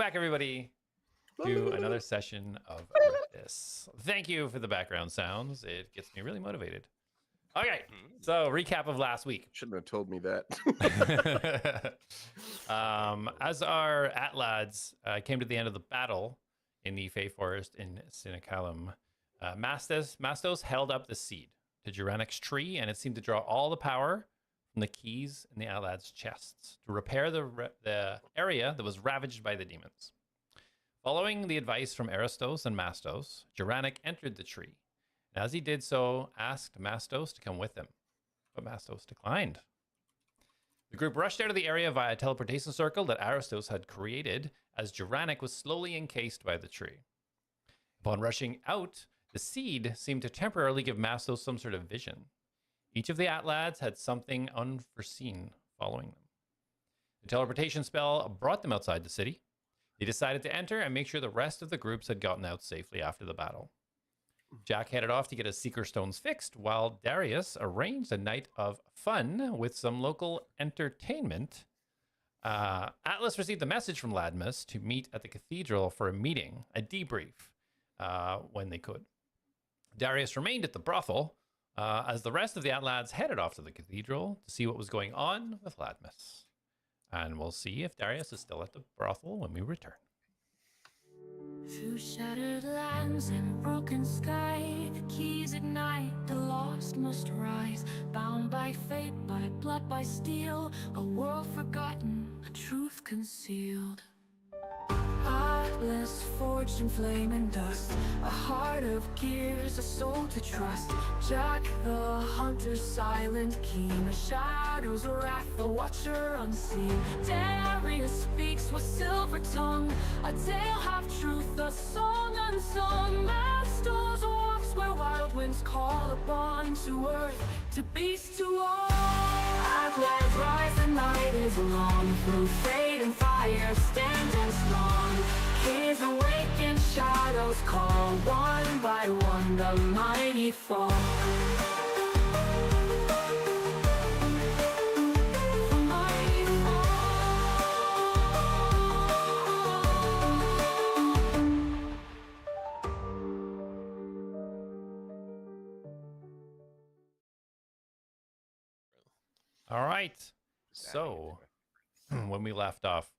back, everybody, to another session of Reditus. Thank you for the background sounds. It gets me really motivated. Okay, so recap of last week. Shouldn't have told me that. As our Atlads came to the end of the battle in the Fey Forest in Ciniculam, Mastos held up the seed to Juranic's tree, and it seemed to draw all the power from the keys in the Atlads' chests to repair the area that was ravaged by the demons. Following the advice from Aristos and Mastos, Juranic entered the tree, and as he did so, asked Mastos to come with him, but Mastos declined. The group rushed out of the area via a teleportation circle that Aristos had created, as Juranic was slowly encased by the tree. Upon rushing out, the seed seemed to temporarily give Mastos some sort of vision. Each of the Atlads had something unforeseen following them. The teleportation spell brought them outside the city. They decided to enter and make sure the rest of the groups had gotten out safely after the battle. Jack headed off to get his Seeker Stones fixed, while Darius arranged a night of fun with some local entertainment. Atlas received a message from Ladmus to meet at the cathedral for a meeting, a debrief, when they could. Darius remained at the brothel, as the rest of the Atlads headed off to the cathedral to see what was going on with Ladmus. And we'll see if Darius is still at the brothel when we return. Through shattered lands and broken sky, the keys ignite, the lost must rise. Bound by fate, by blood, by steel, a world forgotten, a truth concealed. Atlas forged in flame and dust, a heart of gears, a soul to trust. Jack the hunter, silent, keen, a shadow's wrath, the watcher unseen. Darius speaks with silver tongue, a tale half truth, a song unsung. Mastos walks where wild winds call upon, to earth, to beast, to all. Atlas rise, the night is long, through fate and fire, standing strong. Keys awaken, shadows call, one by one the mighty fall. The mighty fall. All right. So, when we left off,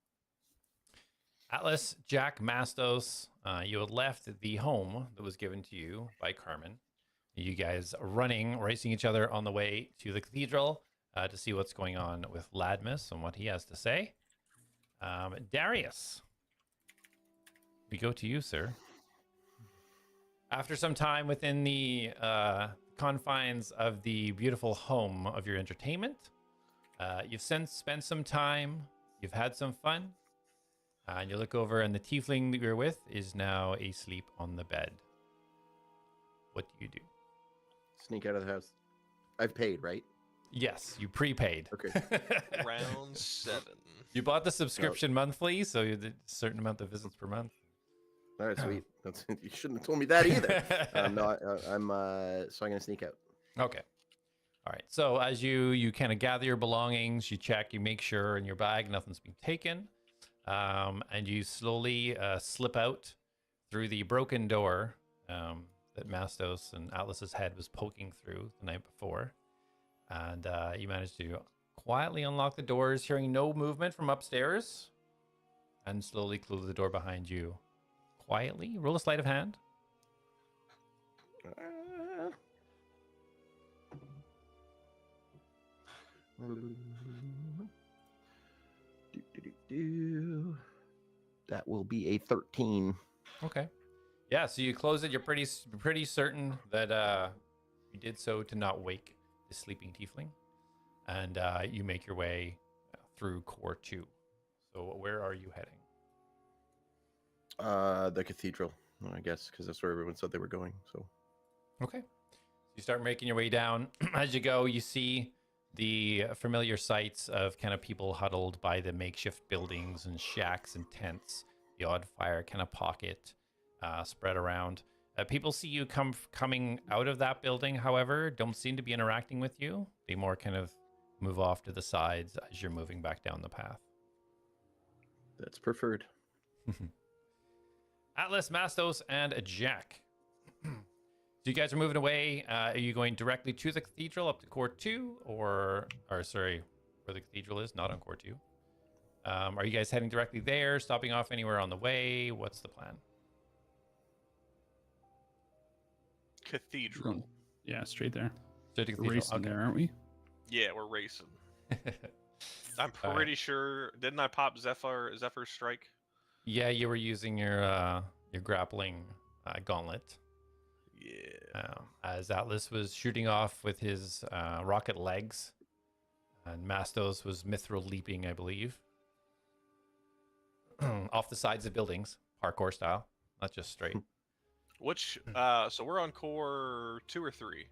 Atlas, Jack, Mastos, you had left the home that was given to you by Carmen. You guys running, racing each other on the way to the cathedral to see what's going on with Ladmus and what he has to say. Darius, we go to you, sir. After some time within the confines of the beautiful home of your entertainment, you've since spent some time, you've had some fun, and you look over and the tiefling that you're with is now asleep on the bed. What do you do? Sneak out of the house. I've paid, right? Yes, you prepaid. Okay. Round 7. You bought the subscription monthly, so you did a certain amount of visits per month. All right, sweet. You shouldn't have told me that either. No, so I'm gonna sneak out. Okay. All right. So as you kind of gather your belongings, you check, you make sure in your bag nothing's been taken, and you slowly slip out through the broken door that Mastos and Atlas's head was poking through the night before, and you manage to quietly unlock the doors, hearing no movement from upstairs, and slowly close the door behind you. Quietly, roll a sleight of hand. That will be a 13. Okay. Yeah, so you close it. You're pretty certain that you did so to not wake the sleeping tiefling, and you make your way through core 2. So where are you heading? The cathedral, I guess, because that's where everyone said they were going. So. Okay. You start making your way down. As you go, you see the familiar sights of kind of people huddled by the makeshift buildings and shacks and tents, the odd fire kind of pocket spread around. People see you coming out of that building, however, don't seem to be interacting with you. They more kind of move off to the sides as you're moving back down the path. That's preferred. Atlas, Mastos, and Jack. So you guys are moving away. Are you going directly to the cathedral up to core 2, or sorry, where the cathedral is, not on core 2? Are you guys heading directly there, stopping off anywhere on the way? What's the plan? Cathedral. Yeah, straight there. Straight to We're cathedral. racing there, aren't we? Yeah, we're racing. I'm pretty sure. Didn't I pop Zephyr's strike? Yeah, you were using your grappling gauntlet. Yeah. As Atlas was shooting off with his rocket legs, and Mastos was mithril leaping, I believe, off the sides of buildings, parkour style, not just straight. Which? So we're on core 2 or 3.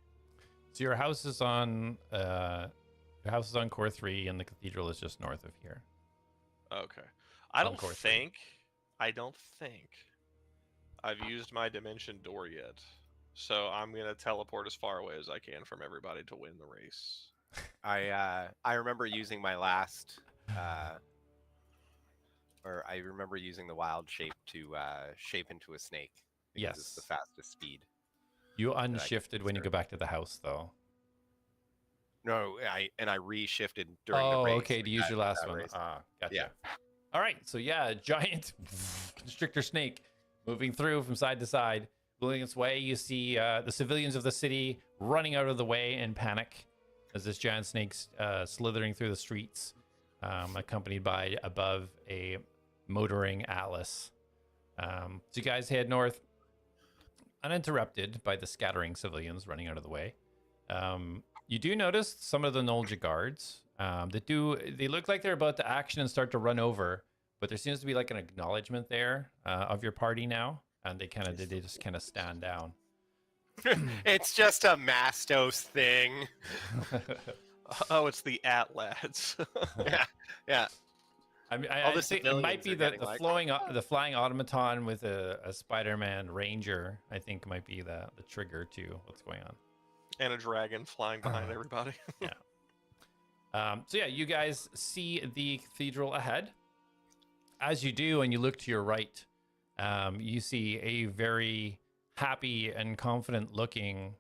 So your house is on core 3, and the cathedral is just north of here. Okay. I On don't core 3. think I've used my dimension door yet. So I'm gonna teleport as far away as I can from everybody to win the race. I remember using my last, or I remember using the wild shape to shape into a snake. Because it's the Yes. fastest speed. You unshifted when you go back to the house, though. No, I reshifted during the Oh, race. okay, to use your last one. race. Gotcha. Yeah. All right, so yeah, giant constrictor snake moving through from side to side, pulling its way. You see the civilians of the city running out of the way in panic as this giant snake's slithering through the streets, accompanied by above a motoring Atlas. So you guys head north, uninterrupted by the scattering civilians running out of the way. You do notice some of the Nolja guards. They look like they're about to action and start to run over, but there seems to be like an acknowledgement there of your party now, and they just kind of stand down. It's just a Mastos thing. Oh, it's the Atlads. Yeah. I mean, All I the think it might civilians be are the getting like- flying automaton with a Spider-Man Ranger. I think might be the trigger to what's going on. And a dragon flying behind everybody. So yeah, you guys see the cathedral ahead. As you do, and you look to your right, you see a very happy and confident-looking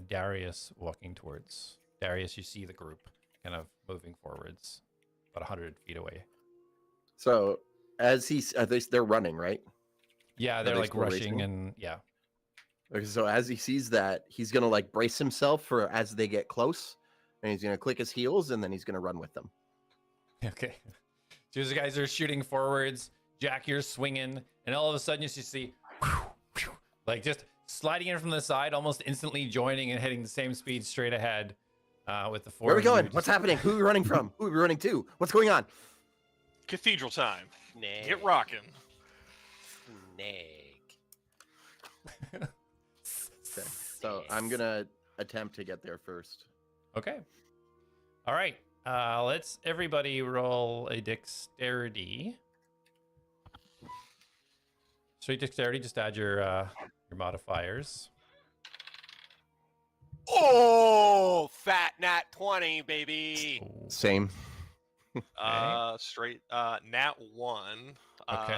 Darius walking towards. Darius, you see the group kind of moving forwards, about 100 feet away. So as they're running, right? Yeah, Are they're they like still rushing, racing? and yeah. Okay, so as he sees that, he's gonna like brace himself for as they get close, and he's gonna click his heels, and then he's gonna run with them. Okay. So as the guys are shooting forwards, Jack, you're swinging, and all of a sudden you just see, like just sliding in from the side, almost instantly joining and heading the same speed straight ahead with the forward. Where are we going? move. What's happening? Who are we running from? Who are we running to? What's going on? Cathedral time. Snake. Get rocking. Snake. Okay, so I'm gonna attempt to get there first. Okay. All right. Let's everybody roll a dexterity. Straight dexterity. Just add your modifiers. Oh, fat nat 20, baby. Oh, Same. Straight nat 1. Okay.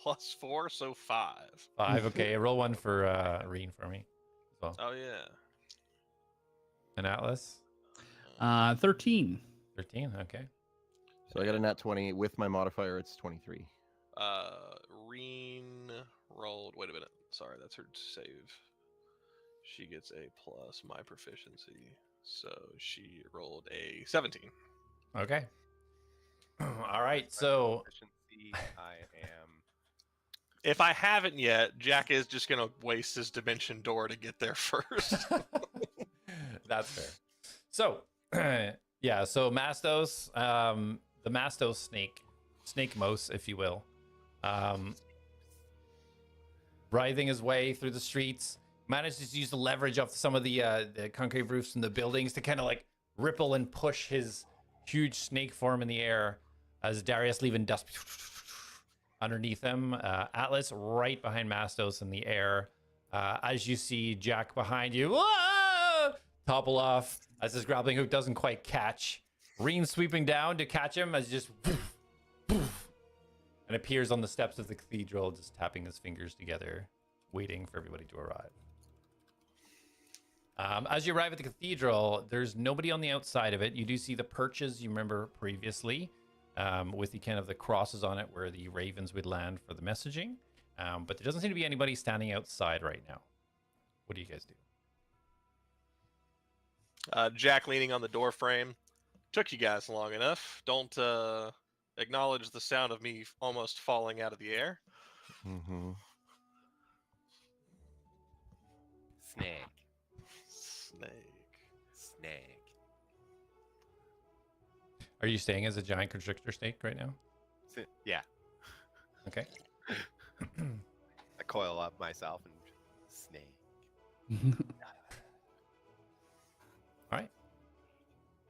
+4, so 5. 5. Okay. Roll one for Reen for me as well. Oh yeah. And Atlas. 13. 13. Okay. So I got a nat 20 with my modifier. It's 23. Reen rolled. Wait a minute. Sorry, that's her save. She gets a plus my proficiency, so she rolled a 17. Okay. All right. So Efficiency, I am. If I haven't yet, Jack is just gonna waste his dimension door to get there first. that's fair. So, yeah. So Mastos, the Mastos snake mouse, if you will, writhing his way through the streets, manages to use the leverage off some of the concave roofs and the buildings to kind of like ripple and push his huge snake form in the air as Darius leaving dust underneath him. Atlas right behind Mastos in the air. As you see Jack behind you, whoa! Topple off as his grappling hook doesn't quite catch. Reen sweeping down to catch him as just and appears on the steps of the cathedral, just tapping his fingers together, waiting for everybody to arrive. As you arrive at the cathedral, there's nobody on the outside of it. You do see the perches you remember previously, with the kind of the crosses on it where the ravens would land for the messaging. But there doesn't seem to be anybody standing outside right now. What do you guys do? Jack leaning on the door frame. Took you guys long enough. Don't acknowledge the sound of me almost falling out of the air. Mm-hmm. Snake. Snake. Are you staying as a giant constrictor snake right now? Yeah. Okay. I coil up myself and snake. All right.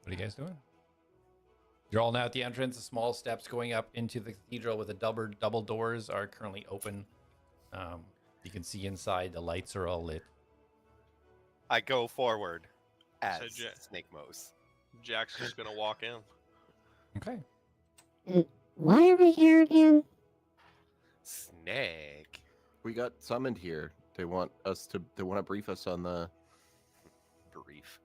What are you guys doing? You're all now at the entrance. The small steps going up into the cathedral with the double doors are currently open. You can see inside. The lights are all lit. I go forward as So Snake Mose. Jack's just gonna walk in. Okay. Why are we here again? Snake. We got summoned here. They want us to. They want to brief us on Brief.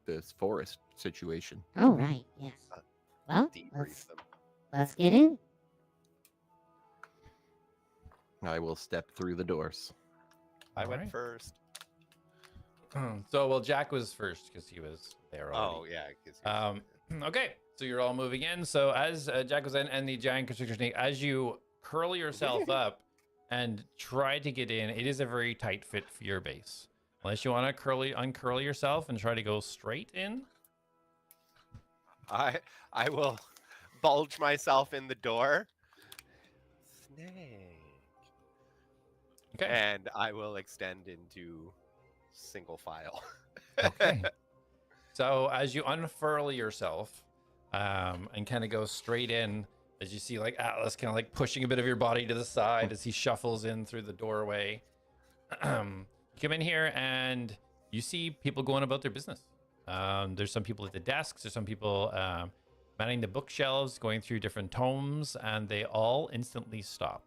this forest situation. Oh, right, yes. Well, Debrief them. let's get in. I will step through the doors. I All went right. first. So, well, Jack was first because he was there already. Oh, yeah. 'Cause he was- Okay, so you're all moving in. So as Jack was in and the giant constrictor snake, as you curl yourself up and try to get in, it is a very tight fit for your base. Unless you want to uncurl yourself and try to go straight in. I will bulge myself in the door. Snake. Okay. And I will extend into single file. Okay. So as you unfurl yourself and kind of go straight in, as you see like Atlas kind of like pushing a bit of your body to the side as he shuffles in through the doorway. You come in here and you see people going about their business. There's some people at the desks. There's some people manning the bookshelves, going through different tomes, and they all instantly stop.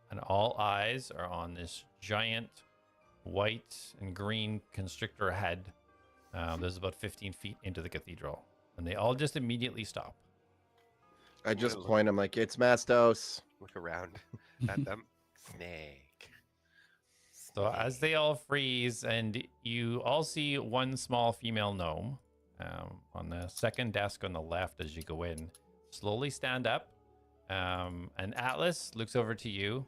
And all eyes are on this giant white and green constrictor head. There's about 15 feet into the cathedral, and they all just immediately stop. I just point. I'm like, it's Mastos. Look around at them. Snake. So as they all freeze, and you all see one small female gnome on the second desk on the left as you go in, slowly stand up. And Atlas looks over to you.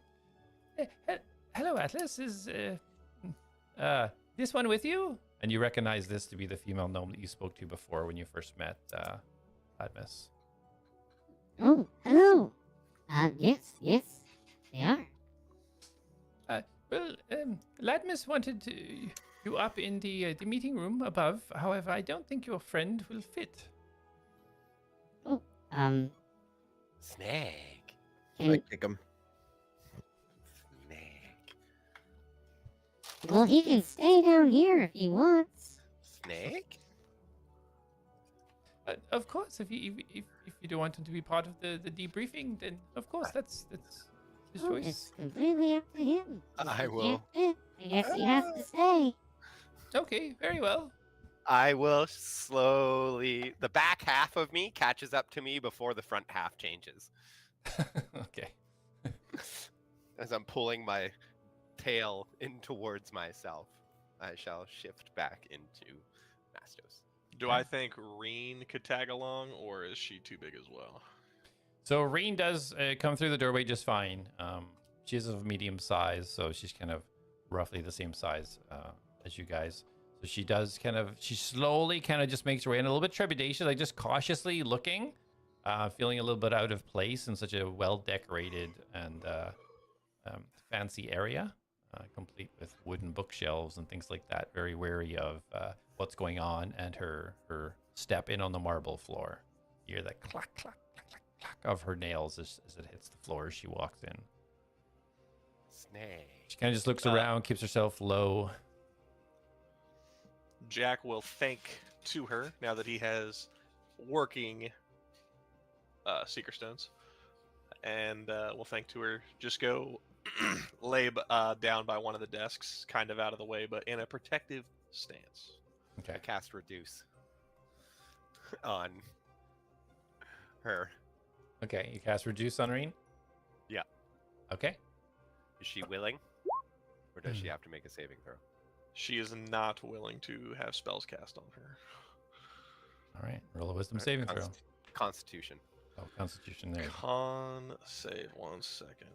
Hello, Atlas. Is this one with you? And you recognize this to be the female gnome that you spoke to before when you first met Admus. Oh, hello. Yes, they are. Well, Ladmus wanted you up in the meeting room above. However, I don't think your friend will fit. Oh, Snake. I can, kick him. Snake. well, he can stay down here if he wants. Snake? Of course, if you don't want him to be part of the debriefing, then of course that's his Oh, choice. it's completely up to him. If I he will. can't fit, I guess he has to stay. Okay, very well. I will slowly. The back half of me catches up to me before the front half changes. Okay. As I'm pulling my tail in towards myself, I shall shift back into Mastos. Do I think Reen could tag along, or is she too big as well? So Reen does come through the doorway just fine. She's of medium size, so she's kind of roughly the same size as you guys. So she slowly kind of just makes her way in, a little bit trepidation, like just cautiously looking, feeling a little bit out of place in such a well-decorated and fancy area, complete with wooden bookshelves and things like that. Very wary of what's going on, and her step in on the marble floor. You hear that clack, clack, clack, clack, clack of her nails as it hits the floor as she walks in. Snake. She kind of just looks around, keeps herself low. Jack will thank to her now that he has working Seeker Stones. and we'll thank to her. Just go lay down by one of the desks, kind of out of the way, but in a protective stance. Okay. I cast reduce on her. Okay. You cast reduce on Reen? Yeah. Okay. Is she willing, or does she have to make a saving throw? She is not willing to have spells cast on her. All right. Roll a wisdom Alright, saving throw. Constitution. Oh, Constitution there. Con save 1 second.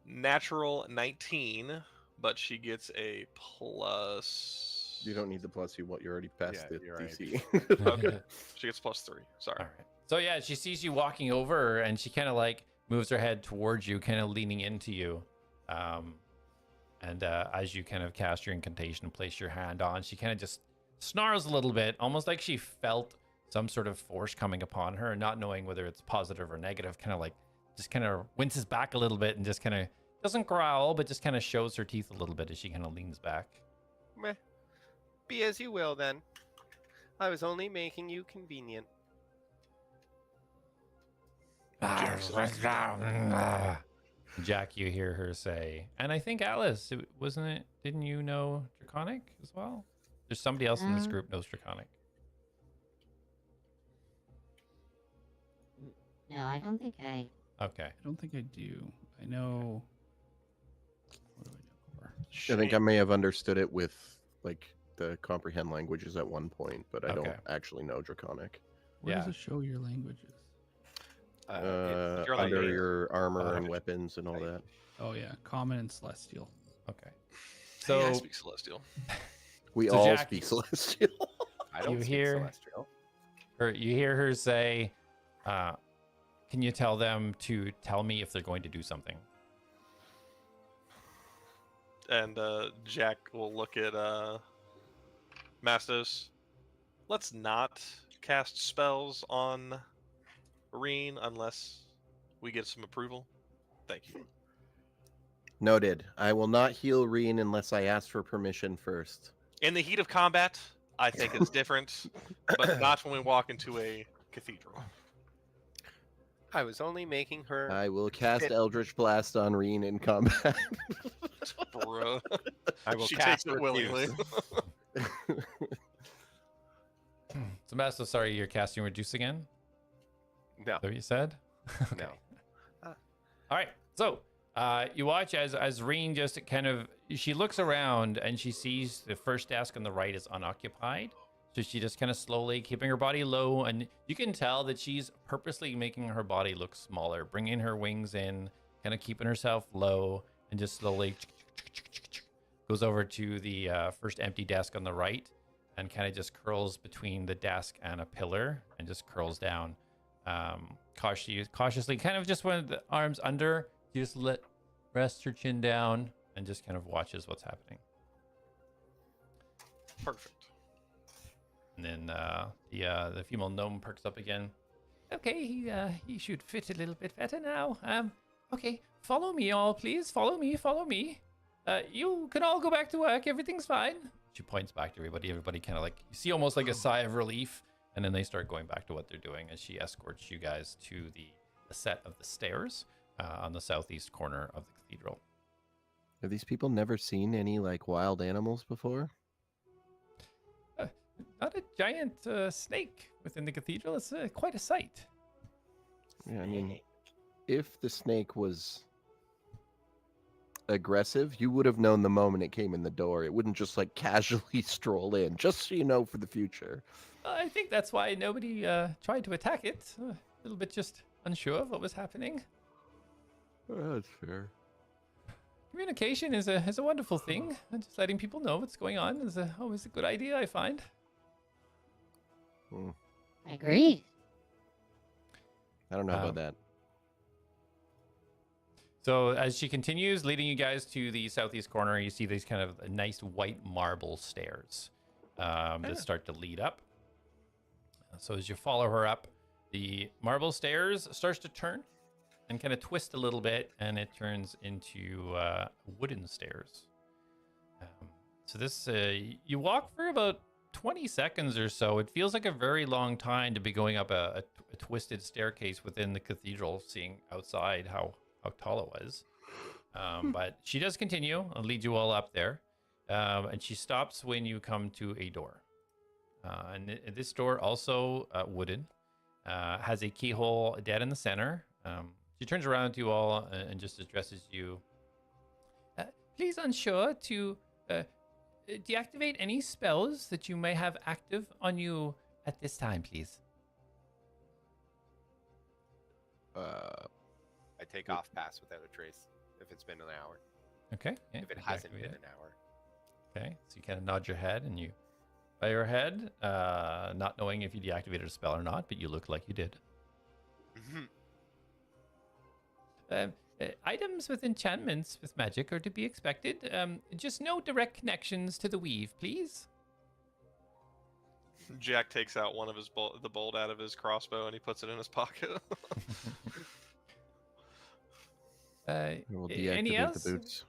Natural 19, but she gets a plus. You don't need the plus. You're already past Yeah, the you're right. DC. Okay. She gets plus 3. Sorry. All right. So yeah, she sees you walking over, and she kind of like moves her head towards you, kind of leaning into you. And as you kind of cast your incantation and place your hand on, she kind of just snarls a little bit, almost like she felt some sort of force coming upon her, and not knowing whether it's positive or negative, kind of like just kind of winces back a little bit and just kind of doesn't growl, but just kind of shows her teeth a little bit as she kind of leans back. Meh. Be as you will, then. I was only making you convenient. Jack, you hear her say, and I think Alice, wasn't it? Didn't you know Draconic as well? There's somebody else in this group knows Draconic. No, I don't think I. Okay. I don't think I do. I know. What do I know for? I think I may have understood it with like the comprehend languages at one point, but I don't Okay. actually know Draconic. Where Yeah. does it show your languages? Your Under language. your armor and language. weapons and all Right. that. Oh yeah, common and celestial. Okay. So I So speak Celestial. We So all Jack- speak Celestial. I don't you speak hear- celestial. you hear her say, can you tell them to tell me if they're going to do something? And Jack will look at Mastos. Let's not cast spells on Reen unless we get some approval. Thank you. Noted. I will not heal Reen unless I ask for permission first. In the heat of combat, I think it's different, but not when we walk into a cathedral. I was only making her. I will cast It- Eldritch Blast on Reen in combat. Bro. I will She cast takes it willingly. refuse. So, Master, sorry, you're casting reduce again? No, Is that what you said? Okay. no. All right. So you watch as Reen just kind of, she looks around and she sees the first desk on the right is unoccupied. So she just kind of slowly keeping her body low, and you can tell that she's purposely making her body look smaller, bringing her wings in, kind of keeping herself low, and just slowly goes over to the first empty desk on the right and kind of just curls between the desk and a pillar and just curls down. Cautiously, kind of just when the arms under, just rest her chin down and just kind of watches what's happening. Perfect. And then the female gnome perks up again. Okay, he should fit a little bit better now. Okay, follow me all, please. Follow me. You can all go back to work. Everything's fine. She points back to everybody. Everybody kind of like, you see almost like a sigh of relief. And then they start going back to what they're doing as she escorts you guys to the set of the stairs on the southeast corner of the cathedral. Have these people never seen any like wild animals before? Not a giant snake within the cathedral. It's quite a sight. Yeah, I mean, if the snake was aggressive, you would have known the moment it came in the door. It wouldn't just like casually stroll in, just so you know for the future. I think that's why nobody tried to attack it. A little bit just unsure of what was happening. That's fair. Communication is a wonderful thing. And just letting people know what's going on is always a good idea, I find. Agreed. I don't know about that. So as she continues, leading you guys to the southeast corner, you see these kind of nice white marble stairs that start to lead up. So as you follow her up, the marble stairs starts to turn and kind of twist a little bit, and it turns into wooden stairs. So this, you walk for about 20 seconds or so. It feels like a very long time to be going up a twisted staircase within the cathedral, seeing outside how tall it was. But she does continue and lead you all up there. And she stops when you come to a door. And this door, also wooden, has a keyhole dead in the center. She turns around to you all and just addresses you. Please ensure to deactivate any spells that you may have active on you at this time, please. I take off pass without a trace if it's been an hour. Okay. Yeah, If it you hasn't deactivate been it. an hour. Okay, so you kind of nod your head and you bow your head, not knowing if you deactivated a spell or not, but you look like you did. Items with enchantments with magic are to be expected. Just no direct connections to the weave, please. Jack takes out one of his the bolt out of his crossbow and he puts it in his pocket. We'll Any deactivate else? the boots.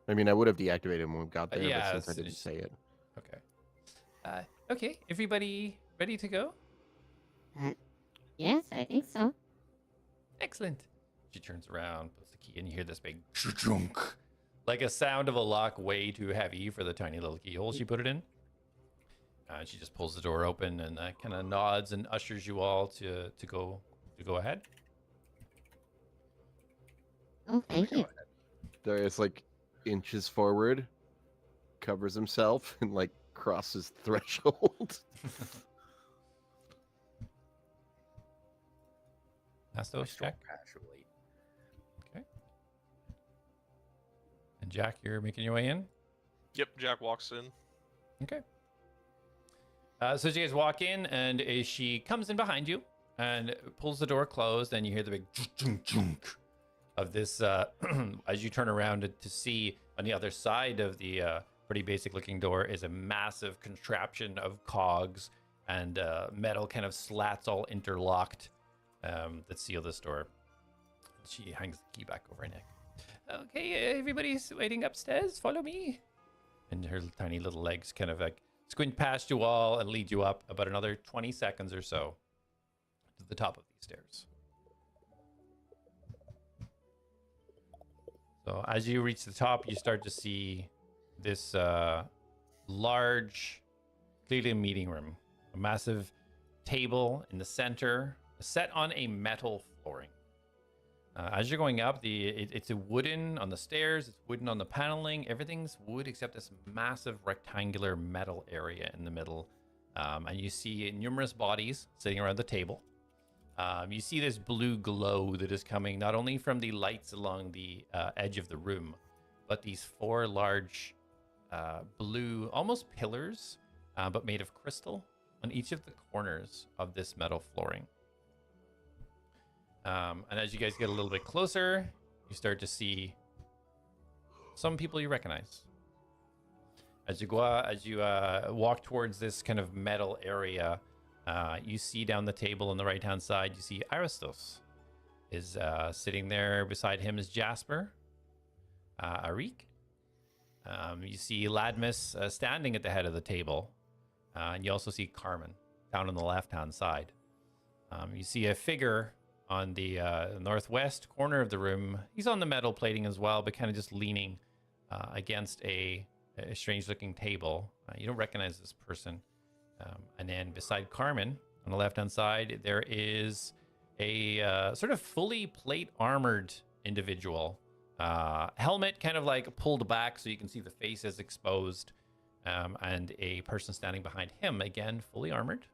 I mean, I would have deactivated when we got there, yeah, but since I it's didn't just- say it. Okay. Okay, everybody ready to go? Yes, I think so. Excellent. She turns around, puts the key in, you hear this big chunk, like a sound of a lock way too heavy for the tiny little keyhole she put it in. She just pulls the door open and kind of nods and ushers you all to go ahead. Oh, thank you. Darius like inches forward, covers himself, and like crosses threshold. Mastos, Stroll Jack. casually. Okay. And Jack, you're making your way in? Yep, Jack walks in. Okay. So you guys walk in, and she comes in behind you and pulls the door closed, and you hear the big chunk of this as you turn around to see on the other side of the pretty basic looking door is a massive contraption of cogs and metal kind of slats all interlocked that seal this door. She hangs the key back over her neck. Okay, everybody's waiting upstairs. Follow me. And her tiny little legs kind of like squint past you all and lead you up about another 20 seconds or so to the top of these stairs. So as you reach the top, you start to see this large, clearly a meeting room, a massive table in the center, set on a metal flooring. As you're going up, it's a wooden on the stairs, it's wooden on the paneling. Everything's wood except this massive rectangular metal area in the middle. And you see numerous bodies sitting around the table. You see this blue glow that is coming not only from the lights along the edge of the room, but these four large blue, almost pillars, but made of crystal on each of the corners of this metal flooring. And as you guys get a little bit closer, you start to see some people you recognize. As you walk towards this kind of metal area, you see down the table on the right-hand side, you see Aristos is sitting there. Beside him is Jasper, Arik. You see Ladmus standing at the head of the table, and you also see Carmen down on the left-hand side. You see a figure on the northwest corner of the room. He's on the metal plating as well, but kind of just leaning against a strange-looking table. You don't recognize this person. And then beside Carmen, on the left-hand side, there is a sort of fully plate-armored individual. Helmet kind of like pulled back so you can see the face is exposed. And a person standing behind him, again, fully armored.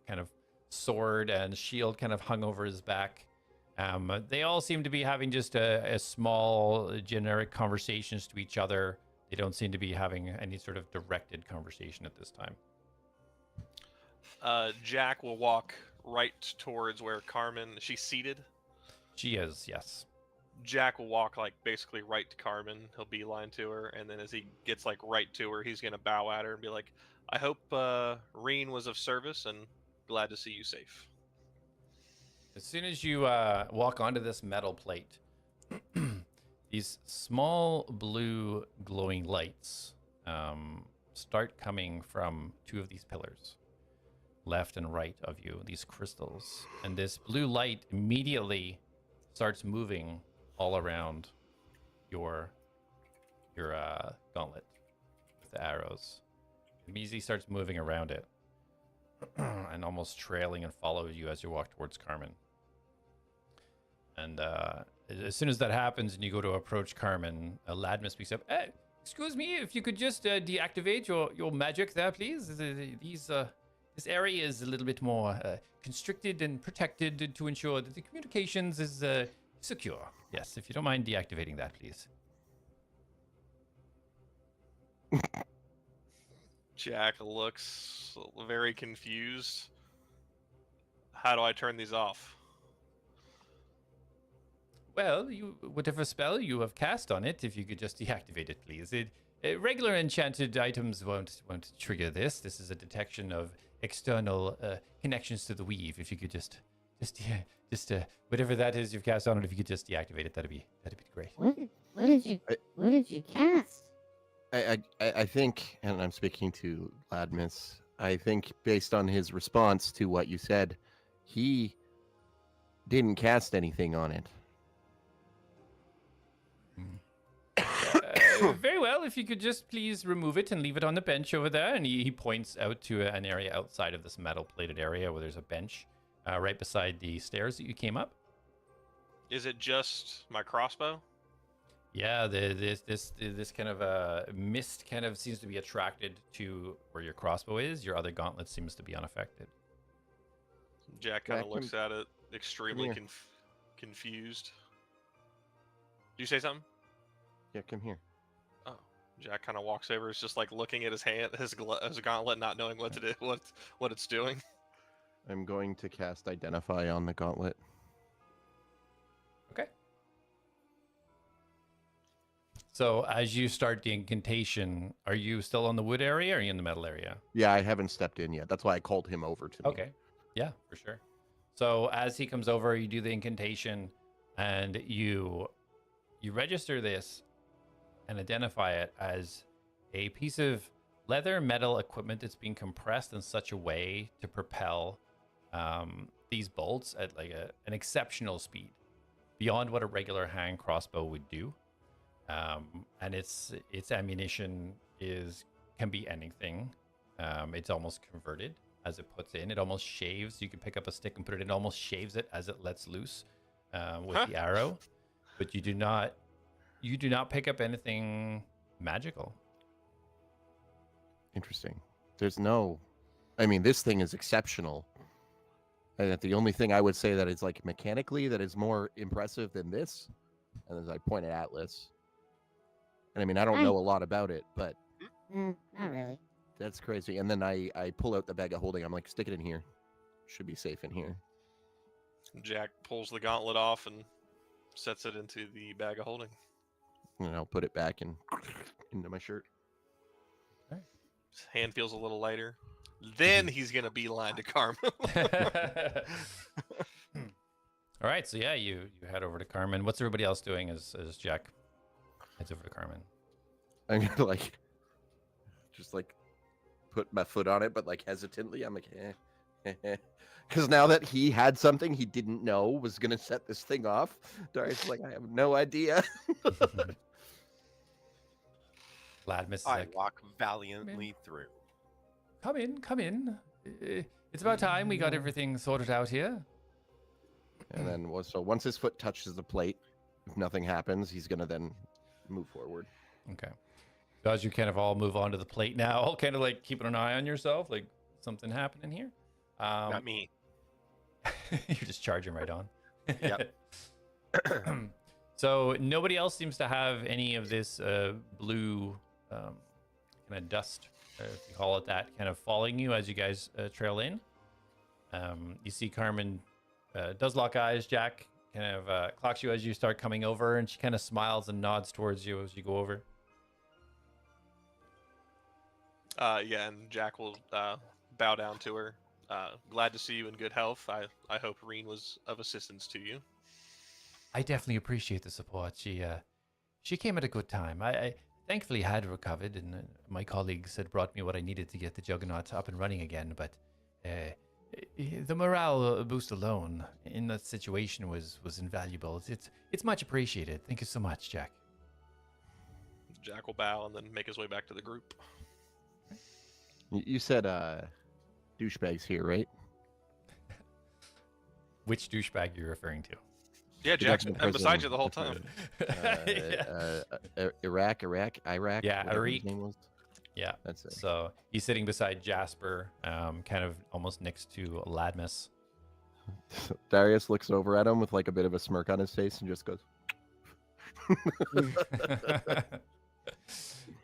Kind of sword and shield kind of hung over his back. They all seem to be having just a small generic conversations to each other. They don't seem to be having any sort of directed conversation at this time. Jack will walk right towards where Carmen, she's seated. She is, yes. Jack will walk like basically right to Carmen. He'll beeline to her, and then as he gets like right to her, he's gonna bow at her and be like, "I hope Reen was of service, and glad to see you safe." As soon as you walk onto this metal plate, these small blue glowing lights start coming from two of these pillars, left and right of you, these crystals. And this blue light immediately starts moving all around your gauntlet with the arrows. It immediately starts moving around it and almost trailing and follows you as you walk towards Carmen. And as soon as that happens and you go to approach Carmen, Ladma speaks up. Hey, excuse me, if you could just deactivate your magic there, please. This area is a little bit more constricted and protected to ensure that the communications is secure. Yes, if you don't mind deactivating that, please. Jack looks very confused. How do I turn these off? Well, whatever spell you have cast on it, if you could just deactivate it, please. Regular enchanted items won't trigger this. This is a detection of external connections to the weave. If you could just whatever that is you've cast on it, if you could just deactivate it, that'd be great. What did you cast? I think, and I'm speaking to Ladmus, I think based on his response to what you said, he didn't cast anything on it. Very well, if you could just please remove it and leave it on the bench over there. And he points out to an area outside of this metal plated area where there's a bench right beside the stairs that you came up. Is it just my crossbow? Yeah, this kind of mist kind of seems to be attracted to where your crossbow is. Your other gauntlet seems to be unaffected. Jack kind of Jack, looks at it, extremely here. confused. Did you say something? Yeah, come here. Oh, Jack kind of walks over. It's just like looking at his hand, his gauntlet, not knowing what to do, what it's doing. I'm going to cast Identify on the gauntlet. Okay. So as you start the incantation, are you still on the wood area or are you in the metal area? Yeah, I haven't stepped in yet. That's why I called him over to me. Okay. Yeah, for sure. So as he comes over, you do the incantation and you register this and identify it as a piece of leather metal equipment that's being compressed in such a way to propel these bolts at like an exceptional speed beyond what a regular hand crossbow would do. And its ammunition can be anything. It's almost converted as it puts in. It almost shaves. You can pick up a stick and put it in. It almost shaves it as it lets loose with the arrow. But you do not pick up anything magical. Interesting. This thing is exceptional. And the only thing I would say that is like mechanically that is more impressive than this, and as I point at Atlas, and I don't know a lot about it, but Not really. that's crazy. And then I pull out the bag of holding. I'm like, stick it in here. Should be safe in here. Jack pulls the gauntlet off and sets it into the bag of holding. And I'll put it back into my shirt. His hand feels a little lighter. Then he's gonna beeline to Carmen. All right, so yeah, you head over to Carmen. What's everybody else doing as Jack heads over to Carmen? I'm gonna just put my foot on it, but hesitantly. I'm like, because now that he had something he didn't know was gonna set this thing off, Darius is like, I have no idea. Ladmus is I like, walk valiantly through. come in. It's about time we got everything sorted out here. And then, so once his foot touches the plate, if nothing happens, he's gonna then move forward. Okay. So as you kind of all move onto the plate now, kind of keeping an eye on yourself, like something happening here. Not me. You're just charging right on. Yep. So nobody else seems to have any of this blue kind of dust, if you call it that, kind of following you as you guys trail in. You see Carmen does lock eyes. Jack kind of clocks you as you start coming over, and she kind of smiles and nods towards you as you go over. Yeah, and Jack will bow down to her. Glad to see you in good health. I hope Reen was of assistance to you. I definitely appreciate the support. She came at a good time. thankfully had recovered, and my colleagues had brought me what I needed to get the Juggernaut up and running again. But the morale boost alone in that situation was invaluable. It's much appreciated. Thank you so much, Jack. Jack will bow and then make his way back to the group. You said douchebags here, right? Which douchebag you're referring to? Yeah, Jack's Jack's been beside you the whole time. Iraq. Yeah, whatever his Arik. name was. Yeah. That's it. So he's sitting beside Jasper, kind of almost next to Ladmus. Darius looks over at him with like a bit of a smirk on his face and just goes,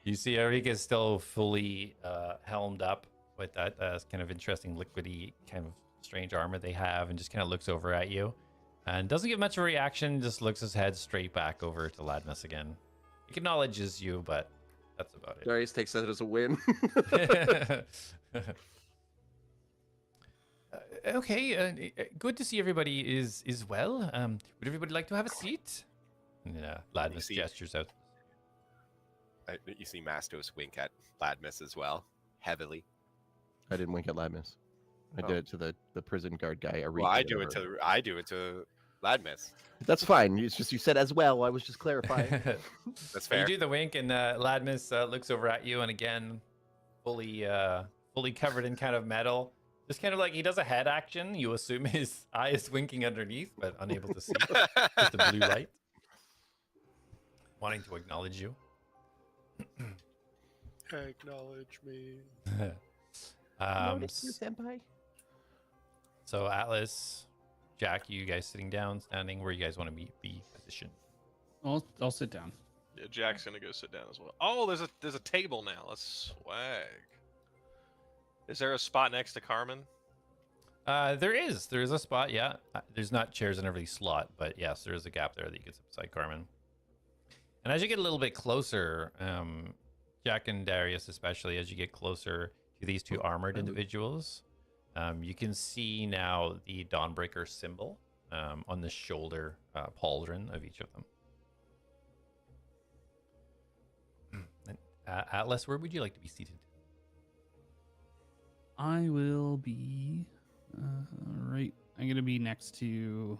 You see, Arik is still fully helmed up with that kind of interesting liquidy, kind of strange armor they have, and just kind of looks over at you, and doesn't give much of a reaction. Just looks his head straight back over to Ladmus again. He acknowledges you, but that's about it. Darius takes that as a win. Okay, good to see everybody is well. Would everybody like to have a seat? Yeah, Ladmus see- gestures out. You see Mastos wink at Ladmus as well, heavily. I didn't wink at Ladmus. I Oh. did it to the prison guard guy. Arik, Well, I whatever. do it to Ladmus. That's fine. It's just you said as well. I was just clarifying. That's You fair. do the wink, and Ladmus looks over at you, and again, fully covered in kind of metal. Just kind of like he does a head action. You assume his eye is winking underneath, but unable to see with the blue light. Wanting to acknowledge you. Acknowledge me. Senpai. So Atlas, Jack, you guys sitting down, standing, where you guys want to be positioned? I'll sit down. Yeah, Jack's gonna go sit down as well. Oh, there's a table now. Let's swag. Is there a spot next to Carmen? There is a spot, yeah. There's not chairs in every slot, but yes, there is a gap there that you can sit beside Carmen. And as you get a little bit closer, Jack and Darius especially, as you get closer to these two armored individuals, you can see now the Dawnbreaker symbol on the shoulder pauldron of each of them. Atlas, where would you like to be seated? I will be right. I'm gonna be next to.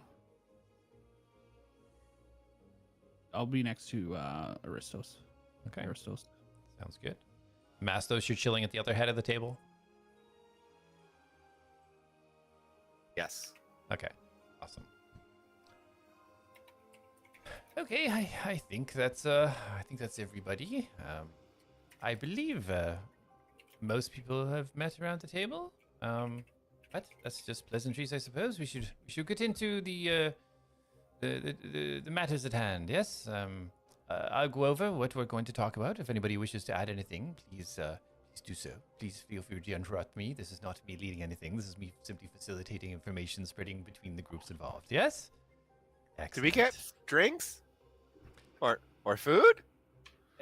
I'll be next to Aristos. Okay, Aristos. sounds good. Mastos, you're chilling at the other head of the table? Yes. Okay, awesome. Okay, I think that's everybody. I believe most people have met around the table. But that's just pleasantries, I suppose. We should get into the matters at hand. Yes. I'll go over what we're going to talk about. If anybody wishes to add anything, please do so. Please feel free to interrupt me. This is not me leading anything. This is me simply facilitating information spreading between the groups involved. Yes. Excellent. Do we get drinks? Or food?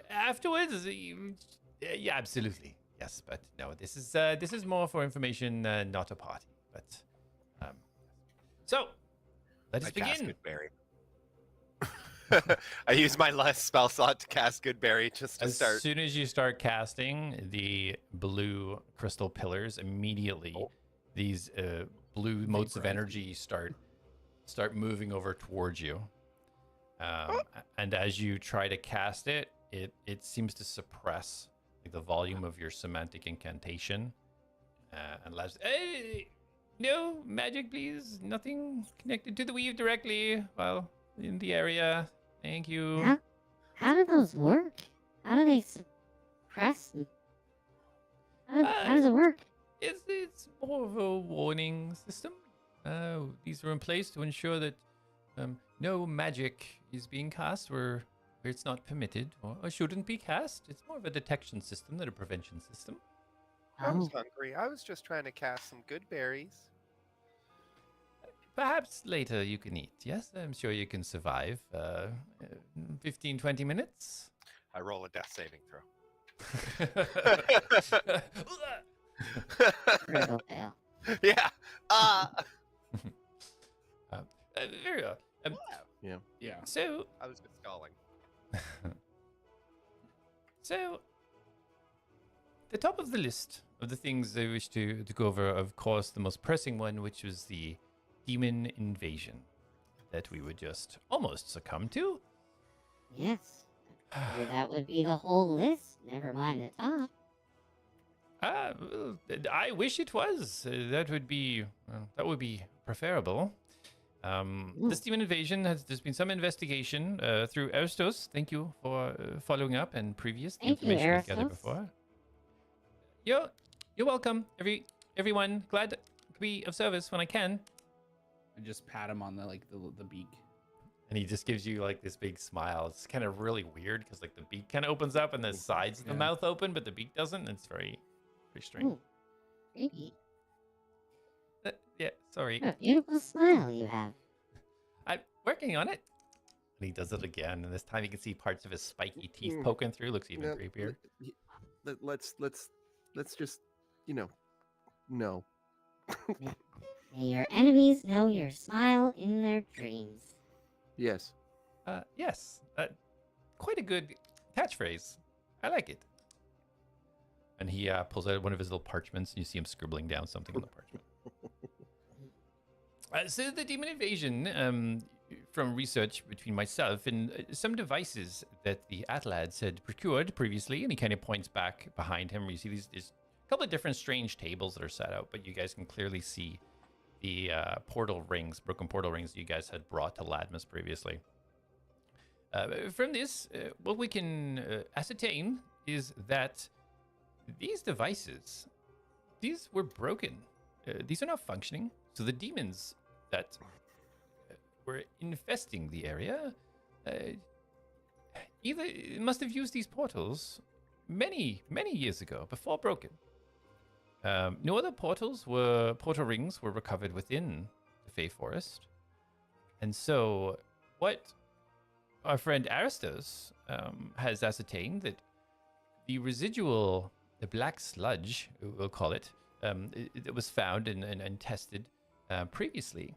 Afterwards? Yeah, absolutely. Yes, but no, this is more for information, not a party. But so let us I cast begin. Goodberry. I use my last spell slot to cast Goodberry just to As start. soon as you start casting, the blue crystal pillars immediately, these blue motes of energy start moving over towards you. And as you try to cast it, it seems to suppress the volume of your semantic incantation. And allows, hey, no magic, please. Nothing connected to the weave directly while in the area. Thank you. How do those work? How do they suppress? How does it work? It's more of a warning system. These are in place to ensure that no magic is being cast where it's not permitted or shouldn't be cast. It's more of a detection system than a prevention system. I was Oh, hungry. I was just trying to cast some good berries. Perhaps later you can eat. Yes, I'm sure you can survive 15, 20 minutes. I roll a death saving throw. critical fail. Yeah. Very well. Yeah. So, I was just stalling. So, the top of the list of the things I wish to go over, of course, the most pressing one, which was the demon invasion that we would just almost succumb to. Yes. That would be the whole list. Never mind the top. Well, I wish it was. That would be preferable. This demon invasion there's been some investigation through Aristos. Thank you for following up and previous Thank you, information we've gathered Aristos. before. You're welcome, everyone. Glad to be of service when I can. I just pat him on the beak. And he just gives you like this big smile. It's kind of really weird because like the beak kind of opens up and the sides of the Yeah. mouth open, but the beak doesn't. It's very strange. Ooh, creepy. Yeah, sorry. What a beautiful smile you have. I'm working on it. And he does it again, and this time you can see parts of his spiky teeth Mm. poking through. Looks even No, creepier. Let's just, no. May your enemies know your smile in their dreams. Yes. Yes, quite a good catchphrase. I like it. And he pulls out one of his little parchments, and you see him scribbling down something on the parchment. So the demon invasion, from research between myself and some devices that the Atlads had procured previously, and he kind of points back behind him. Where you see there's a couple of different strange tables that are set out, but you guys can clearly see the portal rings, broken portal rings that you guys had brought to Ladmus previously. From this, what we can ascertain is that these devices, these were broken. These are not functioning. So the demons that were infesting the area either must have used these portals many years ago, before broken. No other portal rings were recovered within the Fey Forest. And so what our friend Aristos has ascertained that the residual, the black sludge, we'll call it, that was found and tested previously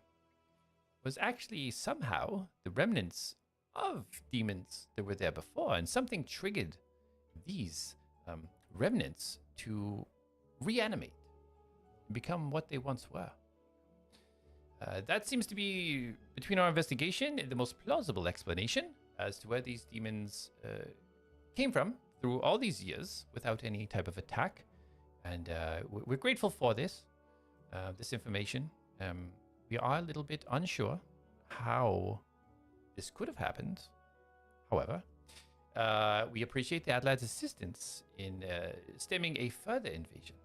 was actually somehow the remnants of demons that were there before, and something triggered these remnants to reanimate and become what they once were. That seems to be, between our investigation, the most plausible explanation as to where these demons came from through all these years without any type of attack. And we're grateful for this information. We are a little bit unsure how this could have happened. However, we appreciate the Atlad's assistance in stemming a further invasion.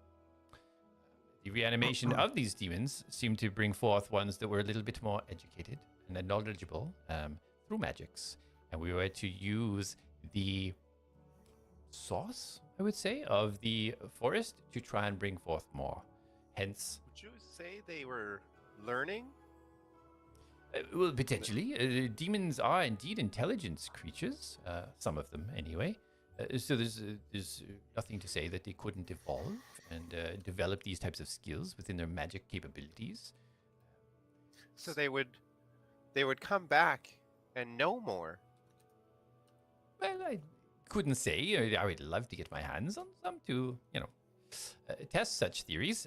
The reanimation of these demons seemed to bring forth ones that were a little bit more educated and knowledgeable through magics. And we were to use the source, I would say, of the forest to try and bring forth more. Hence, Would you say they were learning? well, potentially. Demons are indeed intelligent creatures, some of them anyway. So there's nothing to say that they couldn't evolve and develop these types of skills within their magic capabilities. So they would come back and know more. Well, I couldn't say. I would love to get my hands on some to, test such theories,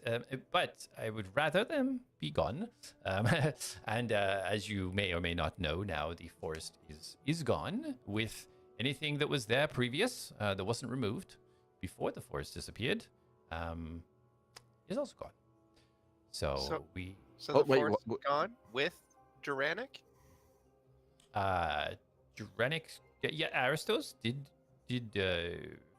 but I would rather them be gone. And as you may or may not know, now the forest is gone, with anything that was there previous that wasn't removed before the forest disappeared is also gone. So So Oh, the wait, forest what- is gone with Duranic? Duranic, yeah, Aristos did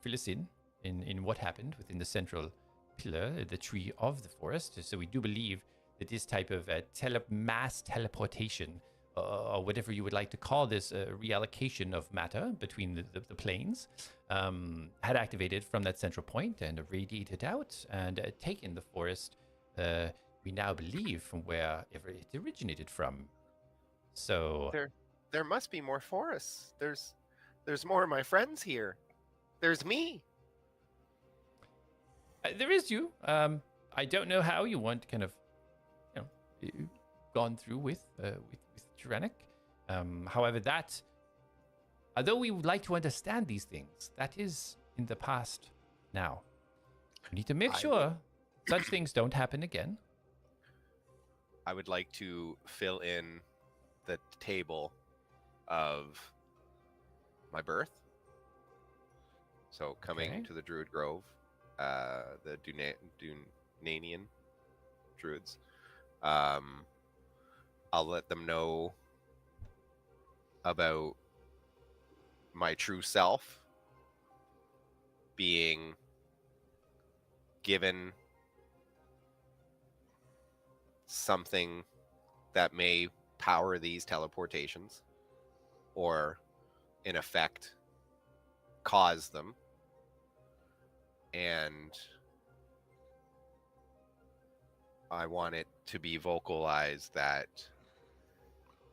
fill us in what happened within the central pillar, the tree of the forest. So we do believe that this type of mass teleportation, or whatever you would like to call this, reallocation of matter between the planes, had activated from that central point and radiated out and taken the forest, we now believe, from wherever it originated from. So There must be more forests. There's more of my friends here. There's me. there is you. I don't know how you want kind of, gone through with Tyrannic. However, that, although we would like to understand these things, that is in the past now. We need to make I sure such things don't happen again. I would like to fill in the table of my birth. So coming Okay. to the Druid Grove, the Dunanian Druids. I'll let them know about my true self being given something that may power these teleportations or in effect cause them, and I want it to be vocalized that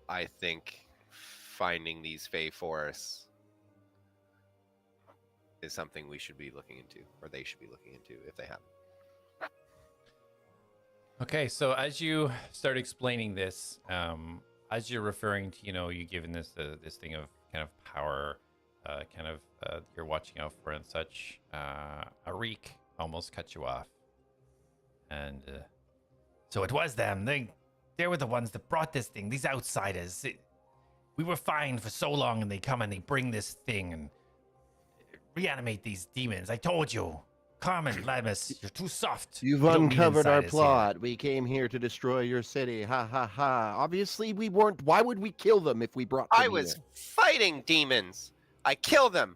I think finding these Fey forests is something we should be looking into, or they should be looking into if they haven't. Okay, so as you start explaining this, as you're referring to, you given this this thing of kind of power, you're watching out for and such, Arik almost cut you off. And so it was them. They were the ones that brought this thing, these outsiders. We were fine for so long, and they come and they bring this thing and reanimate these demons. I told you. Carmen, Lamus, you're too soft. You've You don't need uncovered our insiders here. plot. We came here to destroy your city. Ha ha ha. Obviously, we weren't. Why would we kill them if we brought them I was here? fighting demons. I kill them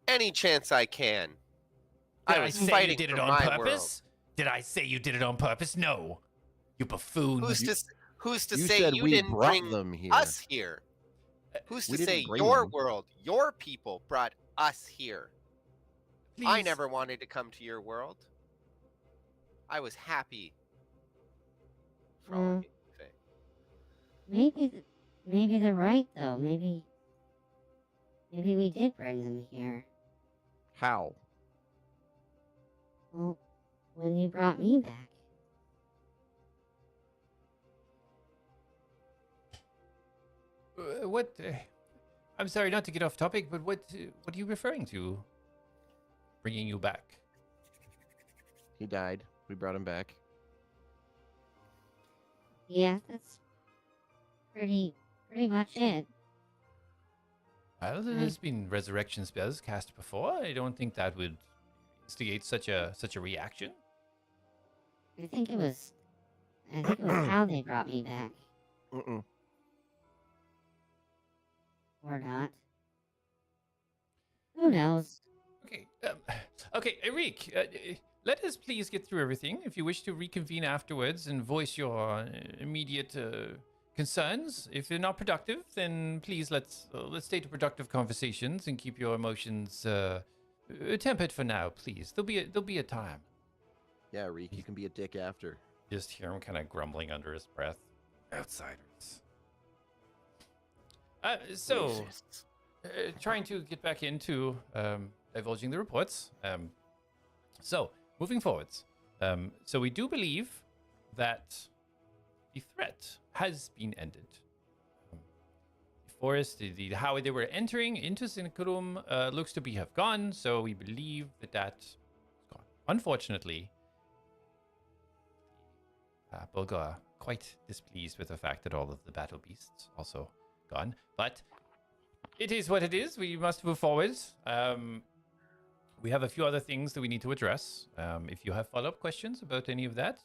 any chance I can. Did I I was say fighting you did it for on my purpose? Did I say you did it on purpose? No. You buffoon. world. Who's to You say said you we didn't brought bring them here. us here? Who's We to didn't say bring your them. world, your people brought us here? I Please. never wanted to come to your world. I was happy. Frolicking, Faye. Maybe they're right though. Maybe we did bring them here. How? Well, when you brought me back. What? I'm sorry not to get off topic, but what are you referring to? Bringing you back? He died. We brought him back. Yeah, that's pretty much it. Well, there's been resurrection spells cast before. I don't think that would instigate such a reaction. I think it was how they brought me back, Mm-mm. or not. Who knows? Okay, Eric, let us please get through everything. If you wish to reconvene afterwards and voice your immediate concerns, if they're not productive, then please let's stay to productive conversations and keep your emotions tempered for now, please. There'll be a time. Yeah, Reek, you can be a dick after. Just hear him kind of grumbling under his breath. Outsiders. So, trying to get back into divulging the reports. So, moving forwards. So we do believe that the threat has been ended. The forest, how they were entering into Ciniculam looks to have gone, so we believe that's gone. Unfortunately, Bulgar quite displeased with the fact that all of the battle beasts also gone, but it is what it is. We must move forward. We have a few other things that we need to address. If you have follow-up questions about any of that,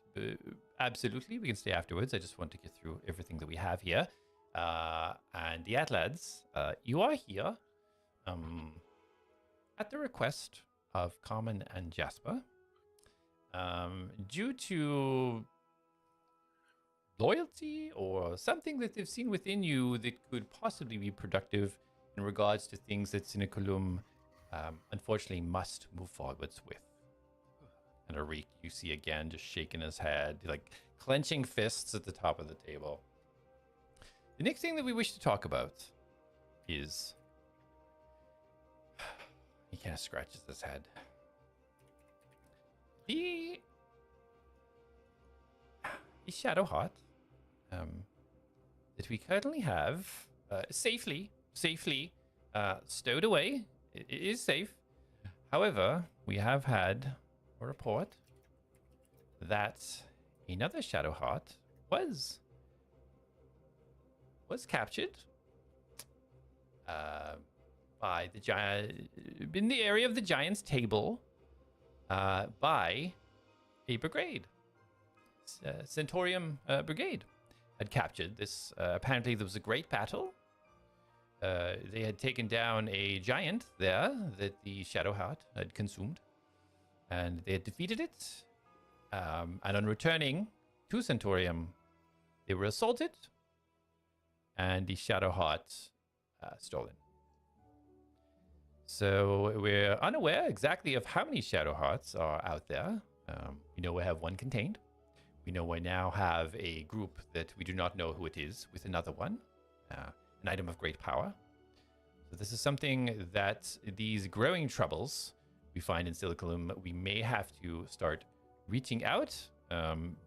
absolutely, we can stay afterwards. I just want to get through everything that we have here. And the Atlads, you are here at the request of Carmen and Jasper. Due to loyalty or something that they've seen within you that could possibly be productive in regards to things that Ciniculam unfortunately must move forwards with. And Arik, you see again, just shaking his head, like clenching fists at the top of the table. The next thing that we wish to talk about is... He kind of scratches his head. The Shadow Heart that we currently have safely stowed away. It is safe. However, we have had a report that another Shadow Heart was captured by the giant in the area of the Giant's Table by a brigade. Centaurium Brigade had captured this. Apparently, there was a great battle. They had taken down a giant there that the Shadow Heart had consumed, and they had defeated it. And on returning to Centaurium, they were assaulted, and the Shadow Heart stolen. So we're unaware exactly of how many Shadow Hearts are out there. We know we have one contained. We know we now have a group that we do not know who it is with another one, an item of great power. So this is something that these growing troubles we find in Ciniculam, we may have to start reaching out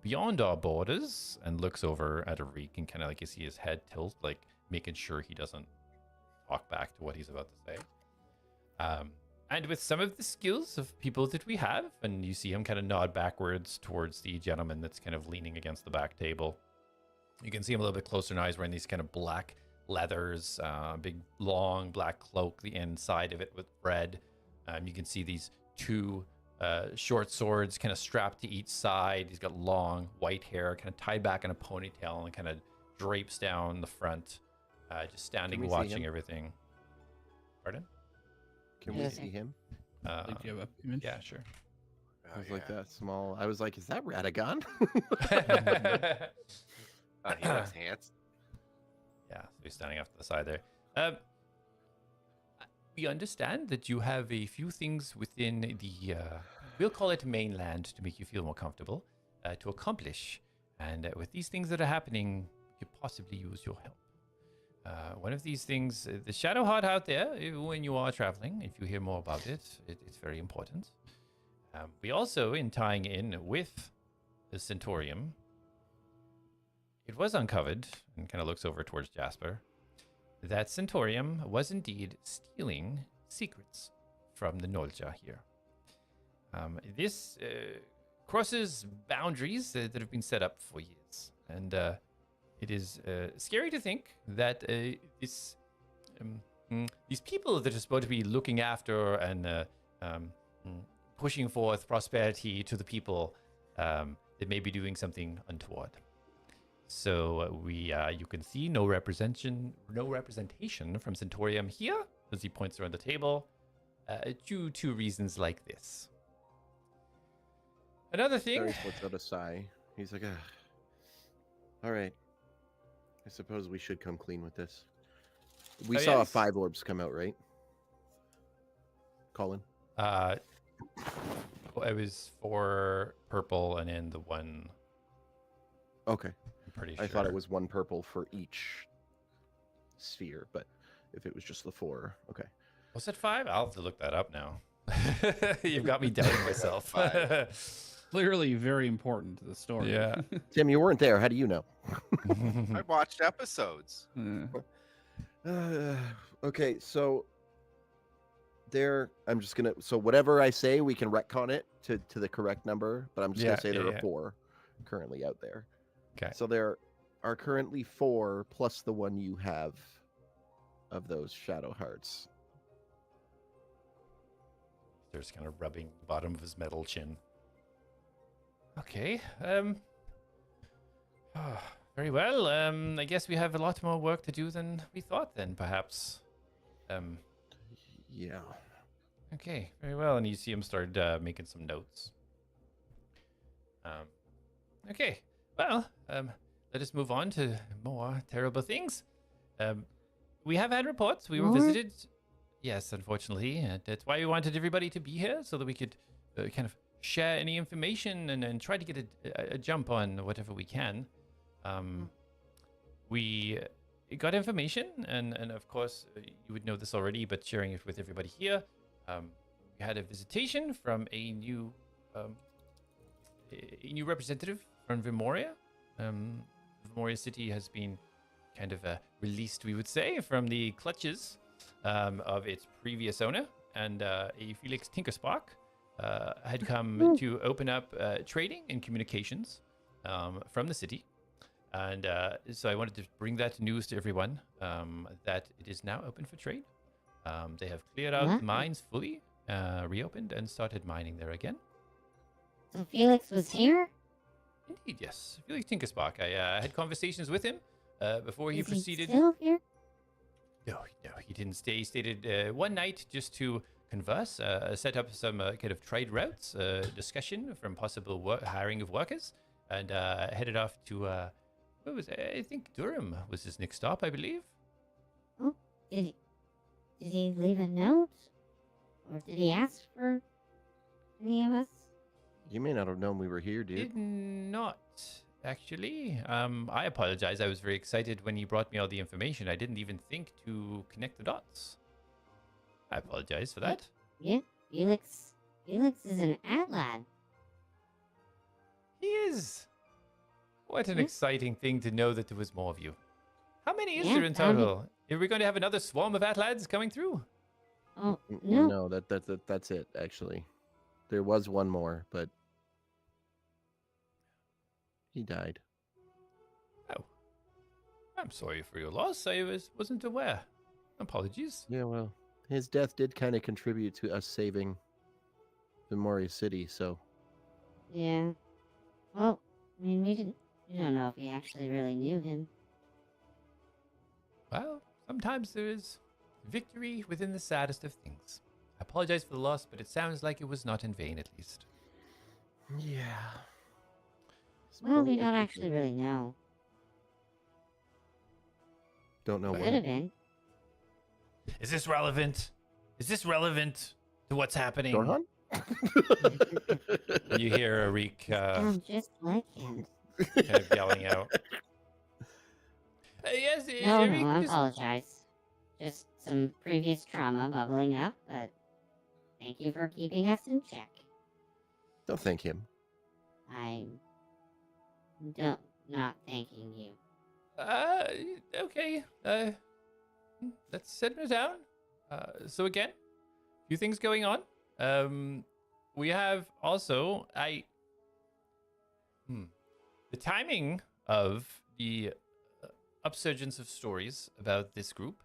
beyond our borders. And looks over at Arik and kind of like you see his head tilt, like making sure he doesn't talk back to what he's about to say. And with some of the skills of people that we have, and you see him kind of nod backwards towards the gentleman that's kind of leaning against the back table. You can see him a little bit closer now. He's wearing these kind of black leathers, big, long black cloak, the inside of it with red. You can see these two short swords kind of strapped to each side. He's got long white hair, kind of tied back in a ponytail and kind of drapes down the front, just standing watching everything. Pardon? Can we see him? Do you have a image? Yeah, sure. I was like that small. I was like, is that Radagon? He looks handsome. Yeah, so he's standing off to the side there. We understand that you have a few things within the, we'll call it mainland to make you feel more comfortable, to accomplish. And with these things that are happening, we could possibly use your help. One of these things, the Shadow Heart out there, when you are traveling, if you hear more about it, it's very important. We also, in tying in with the Centaurium, it was uncovered, and kind of looks over towards Jasper, that Centaurium was indeed stealing secrets from the Nolja here. This crosses boundaries that have been set up for years, and it is scary to think that these people that are supposed to be looking after and pushing forth prosperity to the people, that may be doing something untoward. So you can see no representation from Centaurium here, as he points around the table, due to reasons like this. Another thing. Barry lets out a sigh. He's like, all right. I suppose we should come clean with this. We saw yes. 5 orbs come out, right? Colin? It was 4 purple and then the one. Okay. I'm pretty sure. I thought it was 1 purple for each sphere, but if it was just the 4, okay. Was it 5? I'll have to look that up now. You've got me doubting myself. Clearly very important to the story. Yeah. Tim, you weren't there. How do you know? I watched episodes. Okay, so I'm just gonna. So whatever I say, we can retcon it to the correct number. But I'm just gonna say there are 4 currently out there. Okay. So there are currently 4 plus the one you have of those Shadow Hearts. There's kind of rubbing the bottom of his metal chin. Okay. Very well. I guess we have a lot more work to do than we thought then, perhaps. Yeah. Okay, very well. And you see him start making some notes. Okay, well, let us move on to more terrible things. We have had reports. We were visited. Yes, unfortunately. That's why we wanted everybody to be here, so that we could kind of share any information and try to get a jump on whatever we can. We got information, and of course, you would know this already, but sharing it with everybody here. We had a visitation from a new representative from Vimoria. Vimoria City has been kind of released, we would say, from the clutches of its previous owner, and a Felix Tinkerspark had come to open up trading and communications from the city. And so I wanted to bring that news to everyone that it is now open for trade. They have cleared out the mines fully, reopened, and started mining there again. So Felix was here? Indeed, yes. Felix Tinkerspark. I had conversations with him before he Is proceeded. He still here? No, he didn't stay. He stayed one night just to converse, set up some kind of trade routes, discussion from possible hiring of workers, and headed off to, what was it? I think Durham was his next stop, I believe. Oh, did he leave a note? Or did he ask for any of us? You may not have known we were here, dude. Did not, actually. I apologize. I was very excited when he brought me all the information. I didn't even think to connect the dots. I apologize for that. Yeah, Felix is an Atlad. He is. What an exciting thing to know that there was more of you. How many is there in total? Are we going to have another swarm of Atlads coming through? Oh, no. No, that's it, actually. There was one more, but he died. Oh. I'm sorry for your loss. I wasn't aware. Apologies. Yeah, well, his death did kind of contribute to us saving the Mori City, so. Yeah. Well, I mean, we don't know if we actually really knew him. Well, sometimes there is victory within the saddest of things. I apologize for the loss, but it sounds like it was not in vain, at least. Yeah. Well, we don't actually really know. Don't know Could what. have been. Is this relevant? Is this relevant to what's happening? Dorhan? You hear Arik Sounds just like him. kind of yelling out. Yes, No, Arik, I just- apologize. Just some previous trauma bubbling up, but thank you for keeping us in check. Don't thank him. I'm not thanking you. Okay. Let's settle it down. So again, a few things going on. We have also the timing of the upsurgence of stories about this group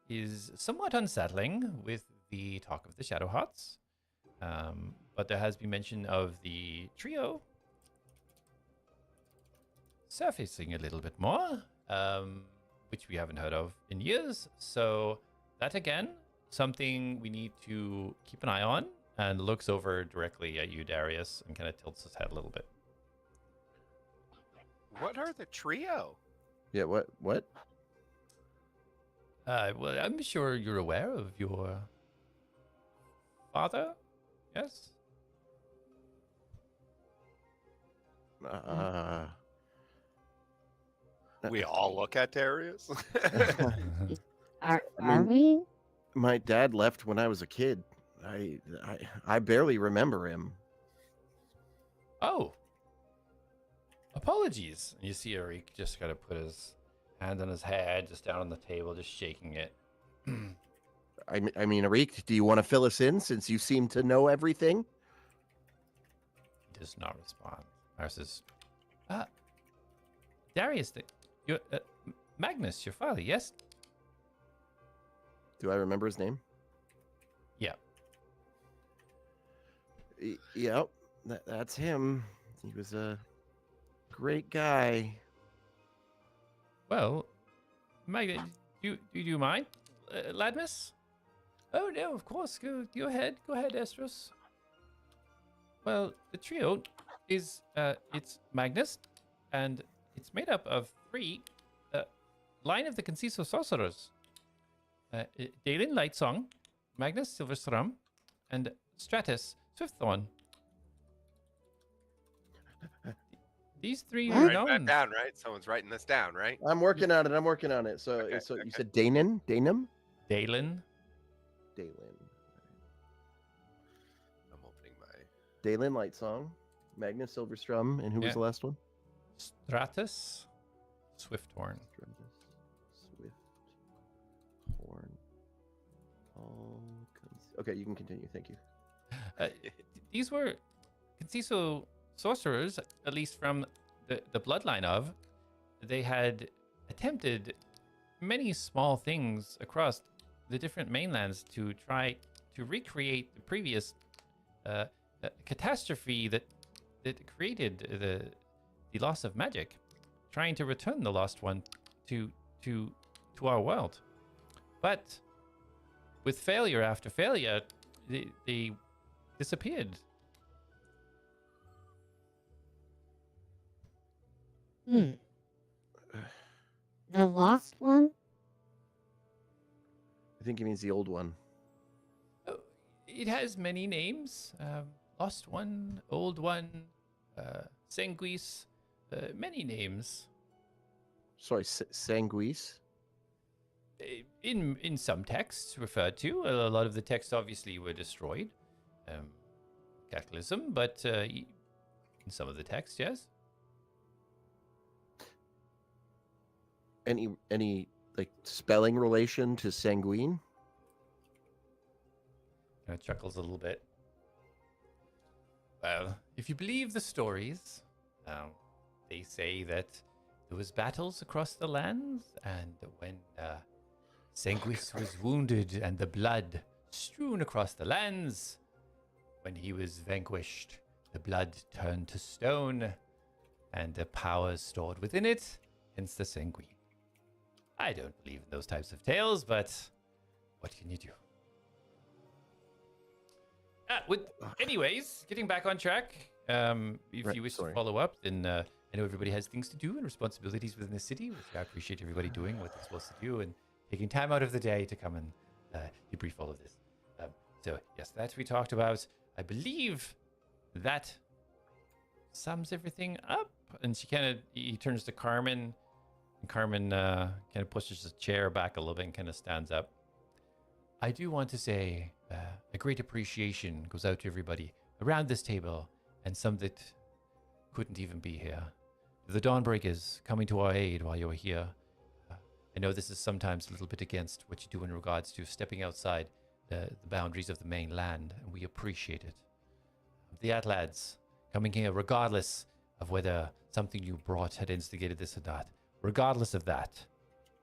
is somewhat unsettling with the talk of the Shadow Hearts. But there has been mention of the trio surfacing a little bit more, which we haven't heard of in years. So that again, something we need to keep an eye on, and looks over directly at you, Darius, and kind of tilts his head a little bit. What are the trio? Yeah, what? Well, I'm sure you're aware of your father, yes? We all look at Darius. Are mean- we? My dad left when I was a kid. I barely remember him. Oh. Apologies. And you see Arik just kind of put his hand on his head, just down on the table, just shaking it. I mean, Arik, do you want to fill us in since you seem to know everything? He does not respond. Mars says, Darius, Magnus, your father, yes? Do I remember his name? Yeah. Yep, that's him. He was a great guy. Well, Magnus, do you mind, Ladmus? Oh, no, of course. Go ahead. Go ahead, Estros. Well, the trio is, it's Magnus, and it's made up of 3 line of the Conciso Sorcerers. Dalen Lightsong, Magnus Silverstrom, and Stratus Swiftthorn. These 3 are Write known. that down, right? Someone's writing this down, right? I'm working on it. So, Okay, so okay. you said Danum? Dalen. Dalen. I'm opening my. Dalen Lightsong, Magnus Silverstrom, and who Yeah. was the last one? Stratus Swifthorn. Swift Horn. Okay, you can continue. Thank you. These were Consiso sorcerers, at least from the bloodline of. They had attempted many small things across the different mainlands to try to recreate the previous catastrophe that created the loss of magic, trying to return the lost one to our world. But with failure after failure, they disappeared. The lost one? I think he means the old one. It has many names. Lost one, old one, Sanguis, many names. Sorry, Sanguis? In some texts referred to. A lot of the texts obviously were destroyed. Cataclysm, but in some of the texts, yes. Any like spelling relation to sanguine? Kind of chuckles a little bit. Well, if you believe the stories, they say that there was battles across the lands, and when Sanguis was wounded and the blood strewn across the lands, when he was vanquished, the blood turned to stone, and the power stored within it, hence the sanguine. I don't believe in those types of tales, but what can you do? Anyways, getting back on track. If Right, you wish sorry. to follow up, then I know everybody has things to do and responsibilities within the city, which I appreciate everybody doing what they're supposed to do and taking time out of the day to come and debrief all of this. So yes, that we talked about. I believe that sums everything up. And he turns to Carmen, and Carmen kind of pushes the chair back a little bit and kind of stands up. I do want to say a great appreciation goes out to everybody around this table and some that couldn't even be here. The Dawnbreakers coming to our aid while you're here. I know this is sometimes a little bit against what you do in regards to stepping outside the boundaries of the main land, and we appreciate it. The Atlads coming here regardless of whether something you brought had instigated this or not. Regardless of that,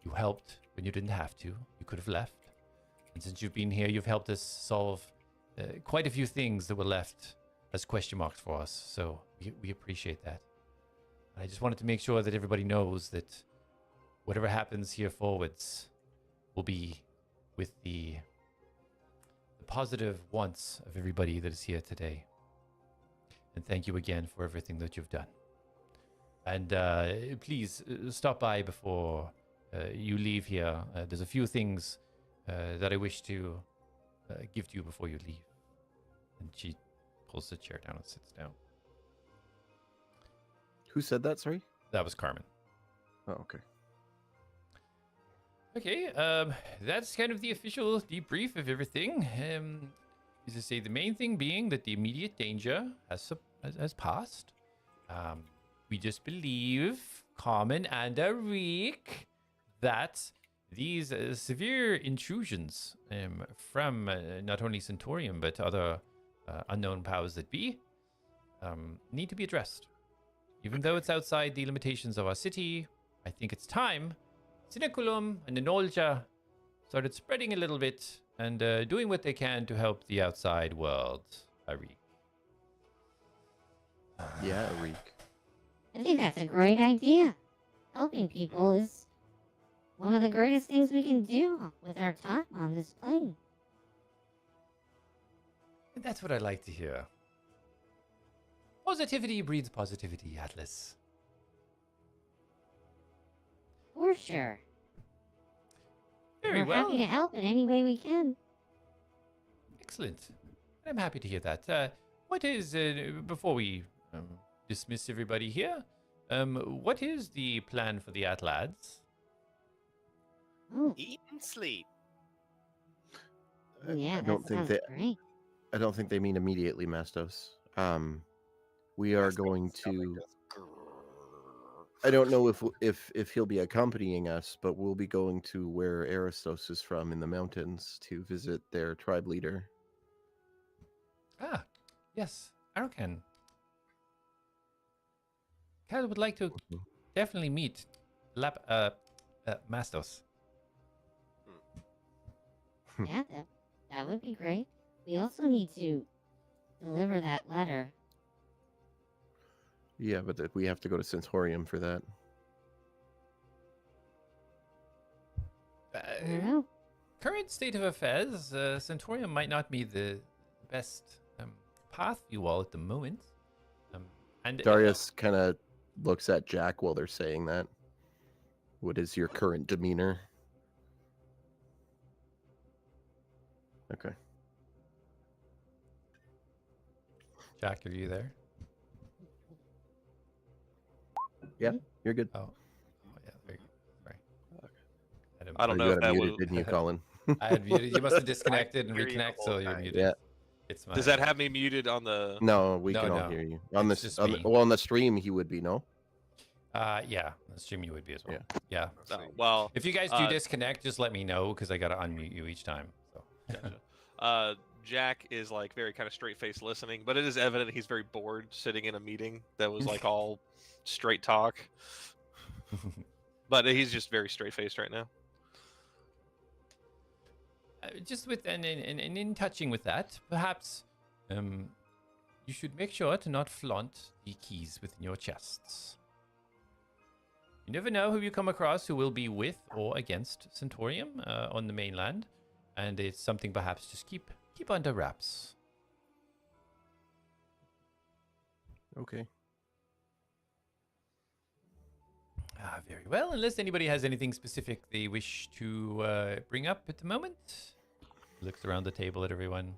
you helped when you didn't have to. You could have left. And since you've been here, you've helped us solve quite a few things that were left as question marks for us. So we appreciate that. I just wanted to make sure that everybody knows that whatever happens here forwards will be with the positive wants of everybody that is here today. And thank you again for everything that you've done. And please stop by before you leave here. There's a few things that I wish to give to you before you leave. And she pulls the chair down and sits down. Who said that? Sorry. That was Carmen. Oh, okay. Okay, that's kind of the official debrief of everything. As I say, the main thing being that the immediate danger has passed. We just believe, Carmen and Arik, that these severe intrusions from not only Centaurium but other unknown powers that be need to be addressed. Even though it's outside the limitations of our city, I think it's time Ciniculam and Enolja started spreading a little bit and doing what they can to help the outside world. Arik. Yeah, Arik. I think that's a great idea. Helping people is one of the greatest things we can do with our time on this plane. And that's what I like to hear. Positivity breeds positivity, Atlas. For sure. Very We're well. happy to help in any way we can. Excellent. I'm happy to hear that. What is, before we dismiss everybody here, what is the plan for the Atlads? Oh, Eat and sleep. yeah, I don't that think sounds that great. I don't think they mean immediately, Mastos. We are going to. I don't know if he'll be accompanying us, but we'll be going to where Aristos is from in the mountains to visit their tribe leader. Ah, yes, Arokan. Cal would like to definitely meet Mastos. Yeah, that would be great. We also need to deliver that letter. Yeah, but we have to go to Centaurium for that. I don't know. Current state of affairs, Centaurium might not be the best path for you all at the moment. And Darius kind of looks at Jack while they're saying that. What is your current demeanor? Okay. Jack, are you there? Yeah, you're good. Oh yeah, very good. Sorry. I don't Oh, know you if had that it muted, would. didn't you, Colin? I had muted. You must have disconnected and hear you the reconnect, whole so you're time. muted. Yeah. It's my. Does that have me muted on the? No, we No, can all no. hear you. On It's this, just on me. well, on the stream, he would be, no? Yeah, the stream you would be as well. Yeah. Yeah. No, well, If you guys do disconnect, just let me know because I gotta unmute you each time. So. gotcha. Jack is like very kind of straight faced listening, but it is evident he's very bored sitting in a meeting that was like all straight talk. But he's just very straight faced right now. Just with and in touching with that, perhaps you should make sure to not flaunt the keys within your chests. You never know who you come across who will be with or against Centaurium on the mainland, and it's something perhaps just keep under wraps. Okay. Very well. Unless anybody has anything specific they wish to bring up at the moment. Looks around the table at everyone.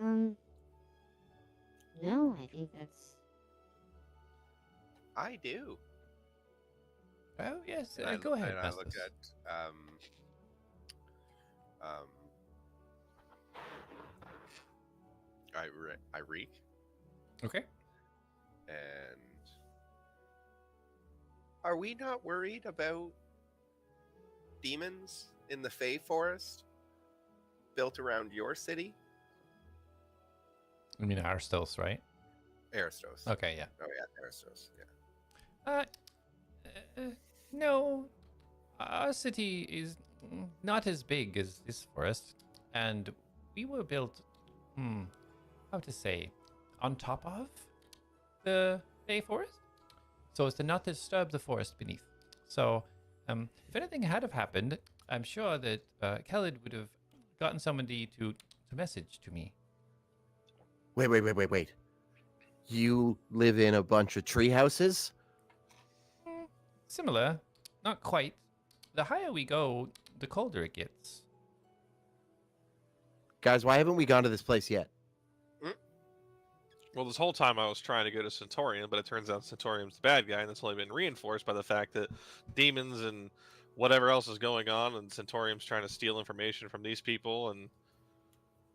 No, I think that's. I do. Oh yes, And go ahead. And I look Mastos. at I reek Okay. and are we not worried about demons in the Fey Forest built around your city? I mean Aristos, right? Aristos. Okay, yeah. Oh yeah, Aristos. Yeah. No, our city is not as big as this forest, and we were built, how to say, on top of the Bay Forest, so as to not disturb the forest beneath. So, if anything had have happened, I'm sure that Khaled would have gotten somebody to message to me. Wait. You live in a bunch of tree houses? Similar, not quite. The higher we go, the colder it gets. Guys, why haven't we gone to this place yet? Well, this whole time I was trying to go to Centaurium, but it turns out Centaurium's the bad guy, and that's only been reinforced by the fact that demons and whatever else is going on, and Centaurium's trying to steal information from these people, and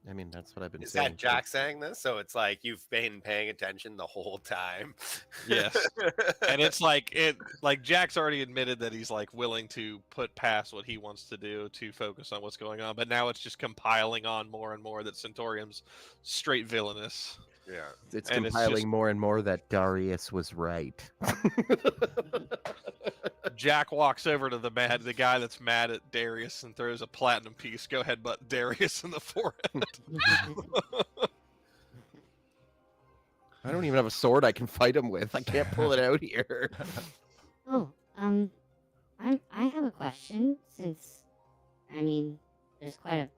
I mean, that's what I've been Is saying. that Jack saying this? So it's like you've been paying attention the whole time. yes. And it's like Jack's already admitted that he's like willing to put past what he wants to do to focus on what's going on, but now it's just compiling on more and more that Centaurium's straight villainous. Yeah. It's and it's compiling just- more and more that Darius was right. Jack walks over to the guy that's mad at Darius and throws a platinum piece. Go ahead, butt Darius in the forehead. I don't even have a sword I can fight him with. I can't pull it out here. Oh, I have a question since, I mean, there's quite a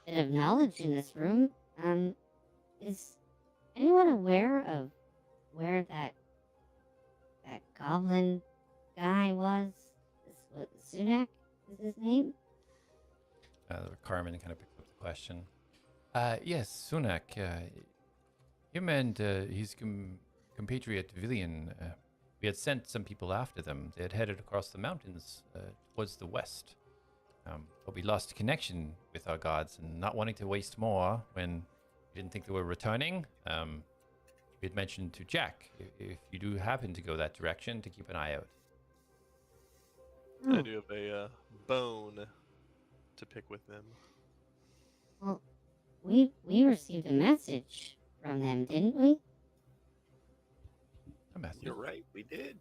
bit of knowledge in this room. Is anyone aware of where that goblin guy was? Sunak is his name? Carmen kind of picked up the question. Yes, Sunak. Him and his compatriot Villian, we had sent some people after them. They had headed across the mountains towards the west. But we lost connection with our gods, and not wanting to waste more when we didn't think they were returning, we had mentioned to Jack, if you do happen to go that direction, to keep an eye out. I do have a bone to pick with them. Well, we received a message from them, didn't we? A message. You're right, we did.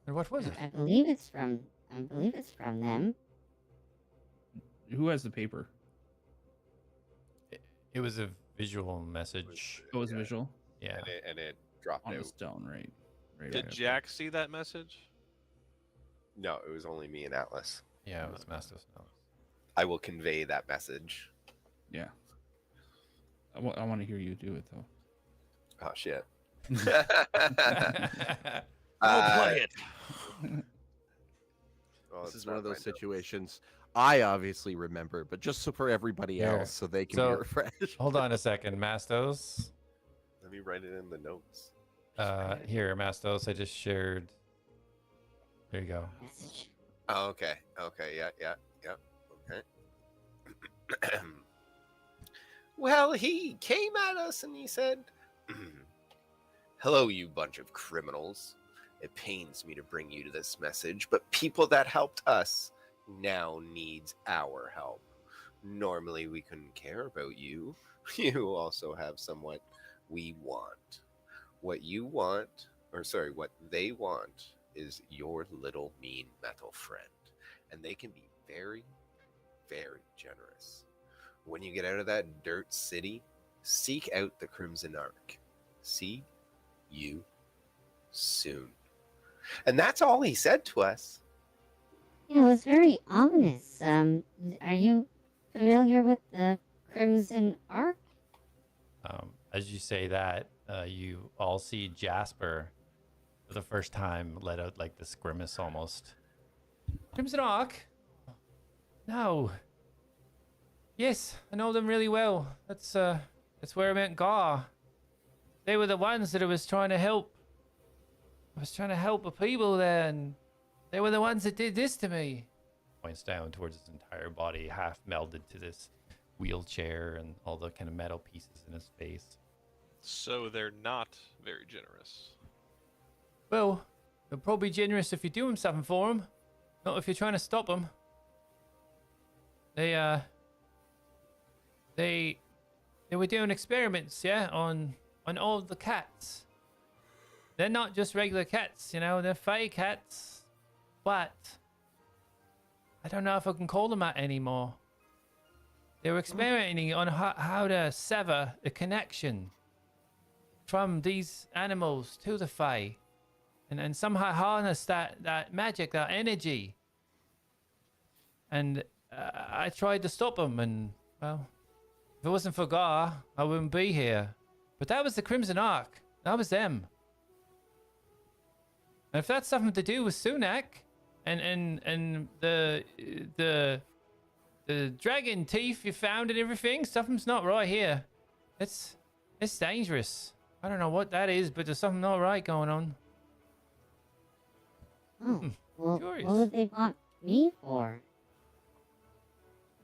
And what was it? I believe it's from them. Who has the paper? It was a visual message. Oh, it was Yeah. visual Yeah. And it dropped on the out. stone, right? Right. Did right, Jack see that message? No, it was only me and Atlas. Yeah, it was Mastos. No. I will convey that message. Yeah. I want to hear you do it though. Oh shit. Play it. Well, This it's is one not of those my notes. situations I obviously remember, but just so for everybody Here. else, so they can So- be refreshed. Hold on a second, Mastos. Let me write it in the notes. Here, Mastos. I just shared. There you go. Message. Oh, okay. Okay. Yeah. Okay. Well, he came at us and he said, "Hello, you bunch of criminals. It pains me to bring you to this message, but people that helped us now needs our help. Normally, we couldn't care about you. You also have somewhat we want. What they want is your little mean metal friend, and they can be very, very generous. When you get out of that dirt city, seek out the Crimson Ark. See you soon." And that's all he said to us. Yeah, it was very ominous. Are you familiar with the Crimson Ark? As you say that, you all see Jasper for the first time let out like this grimace almost. Crimson Ark? No. Yes, I know them really well. That's where I met Gar. They were the ones that I was trying to help. I was trying to help the people there, and they were the ones that did this to me. Points down towards his entire body, half melded to this wheelchair and all the kind of metal pieces in his face. So they're not very generous. Well, they'll probably be generous if you're doing something for them, not if you're trying to stop them. They were doing experiments, yeah, on all the cats. They're not just regular cats, you know, they're fey cats. But I don't know if I can call them that anymore. They were experimenting on how to sever the connection from these animals to the Fae, and somehow harness that magic, that energy. And I tried to stop them, and well, if it wasn't for Gar, I wouldn't be here. But that was the Crimson Ark. That was them. And if that's something to do with Sunak and the dragon teeth you found and everything, something's not right here. It's dangerous. I don't know what that is, but there's something not right going on. Oh, well, curious. what would they want me for?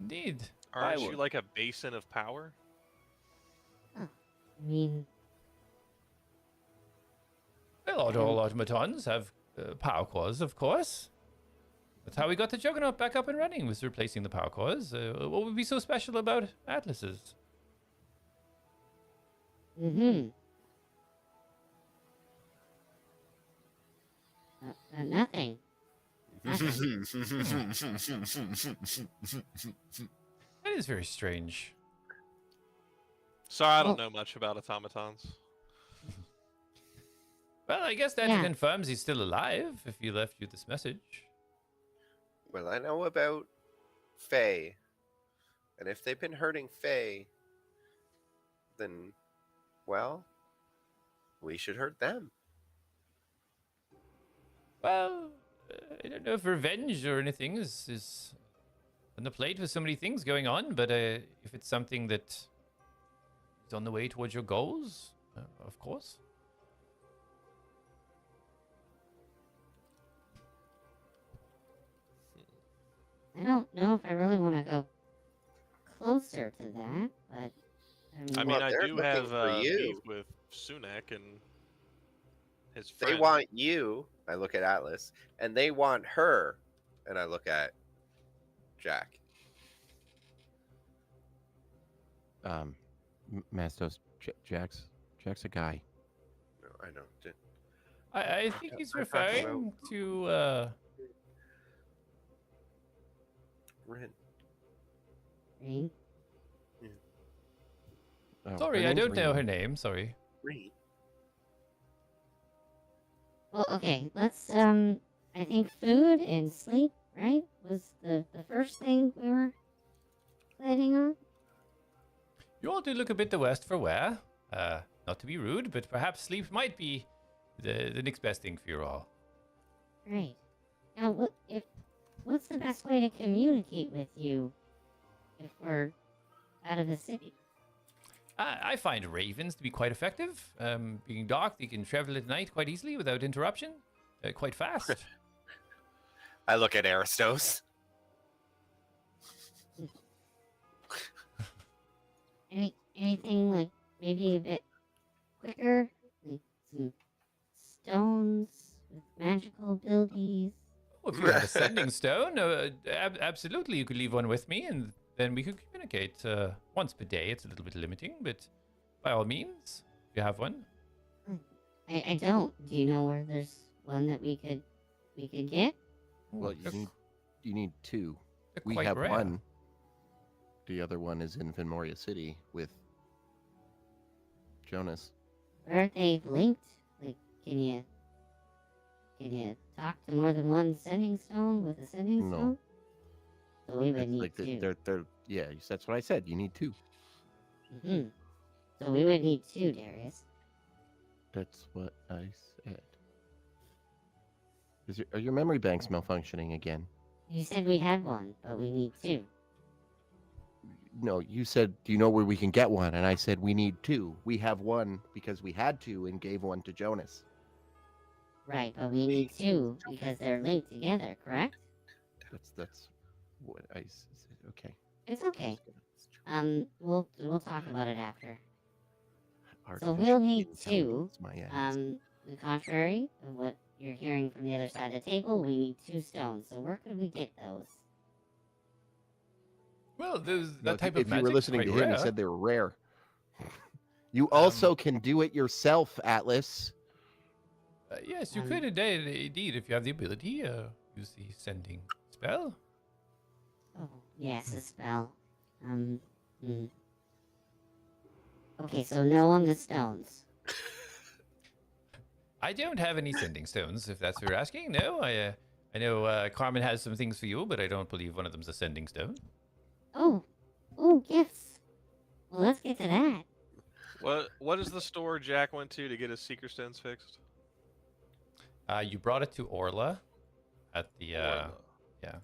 Indeed. Aren't would. you like a basin of power? I mean, Well, all automatons have power cores, of course. That's how we got the Juggernaut back up and running, was replacing the power cores. What would be so special about Atlases? Nothing. That is very strange. Sorry, I Oh. don't know much about automatons. Well, I guess that Yeah. confirms he's still alive if he left you this message. Well, I know about Fae. And if they've been hurting Fae, then, well, we should hurt them. Well, I don't know if revenge or anything is on the plate with so many things going on, but if it's something that is on the way towards your goals, of course. I don't know if I really want to go closer to that, but I mean, Well, I they're do looking have for you. beef with Sunak and his They friend. want you. I look at Atlas, and they want her, and I look at Jack. Mastos, Jack's a guy. No, I know. I think he's I'm talking referring to Ren. Right? Oh, sorry, her I name's don't know Rena. her name. Sorry. Ren. Well, okay, let's, I think food and sleep, right, was the first thing we were planning on? You all do look a bit the worst for wear. Not to be rude, but perhaps sleep might be the next best thing for you all. Right. Now, what's the best way to communicate with you if we're out of the city? I find ravens to be quite effective. Being dark, they can travel at night quite easily without interruption. Quite fast. I look at Aristos. Anything like maybe a bit quicker? Like some stones with magical abilities? Oh, if you have a sending stone, absolutely, you could leave one with me, and then we could communicate once per day. It's a little bit limiting, but by all means, if you have one. I don't. Do you know where there's one that we could get? Well, They're- you need two. they're We quite have rare. one. The other one is in Finmoria City with Jonas. Aren't they linked? Like, can you talk to more than one sending stone with a sending No. stone? So we would It's need like two. they're yeah. That's what I said. You need two. Mm-hmm. So we would need two, Darius. That's what I said. Are your memory banks malfunctioning again? You said we had one, but we need two. No, you said, do you know where we can get one? And I said, we need two. We have one because we had to and gave one to Jonas. Right, but we need two because they're linked together, correct? That's what I said. Okay. It's okay. We'll talk about it after. So Artificial we'll need two. intelligence, my ass. The contrary of what you're hearing from the other side of the table, we need two stones. So where could we get those? Well, No, that type of if you magic were is listening to quite him, rare. he said they were rare. You also can do it yourself, Atlas. Yes, you could indeed if you have the ability. Use the sending spell. Oh, yes, a spell. Okay, so no on the stones. I don't have any sending stones, if that's what you're asking. No, I know Carmen has some things for you, but I don't believe one of them's a sending stone. Oh, gifts. Well, let's get to that. What is the store Jack went to get his seeker stones fixed? You brought it to Orla at the Orla. yeah.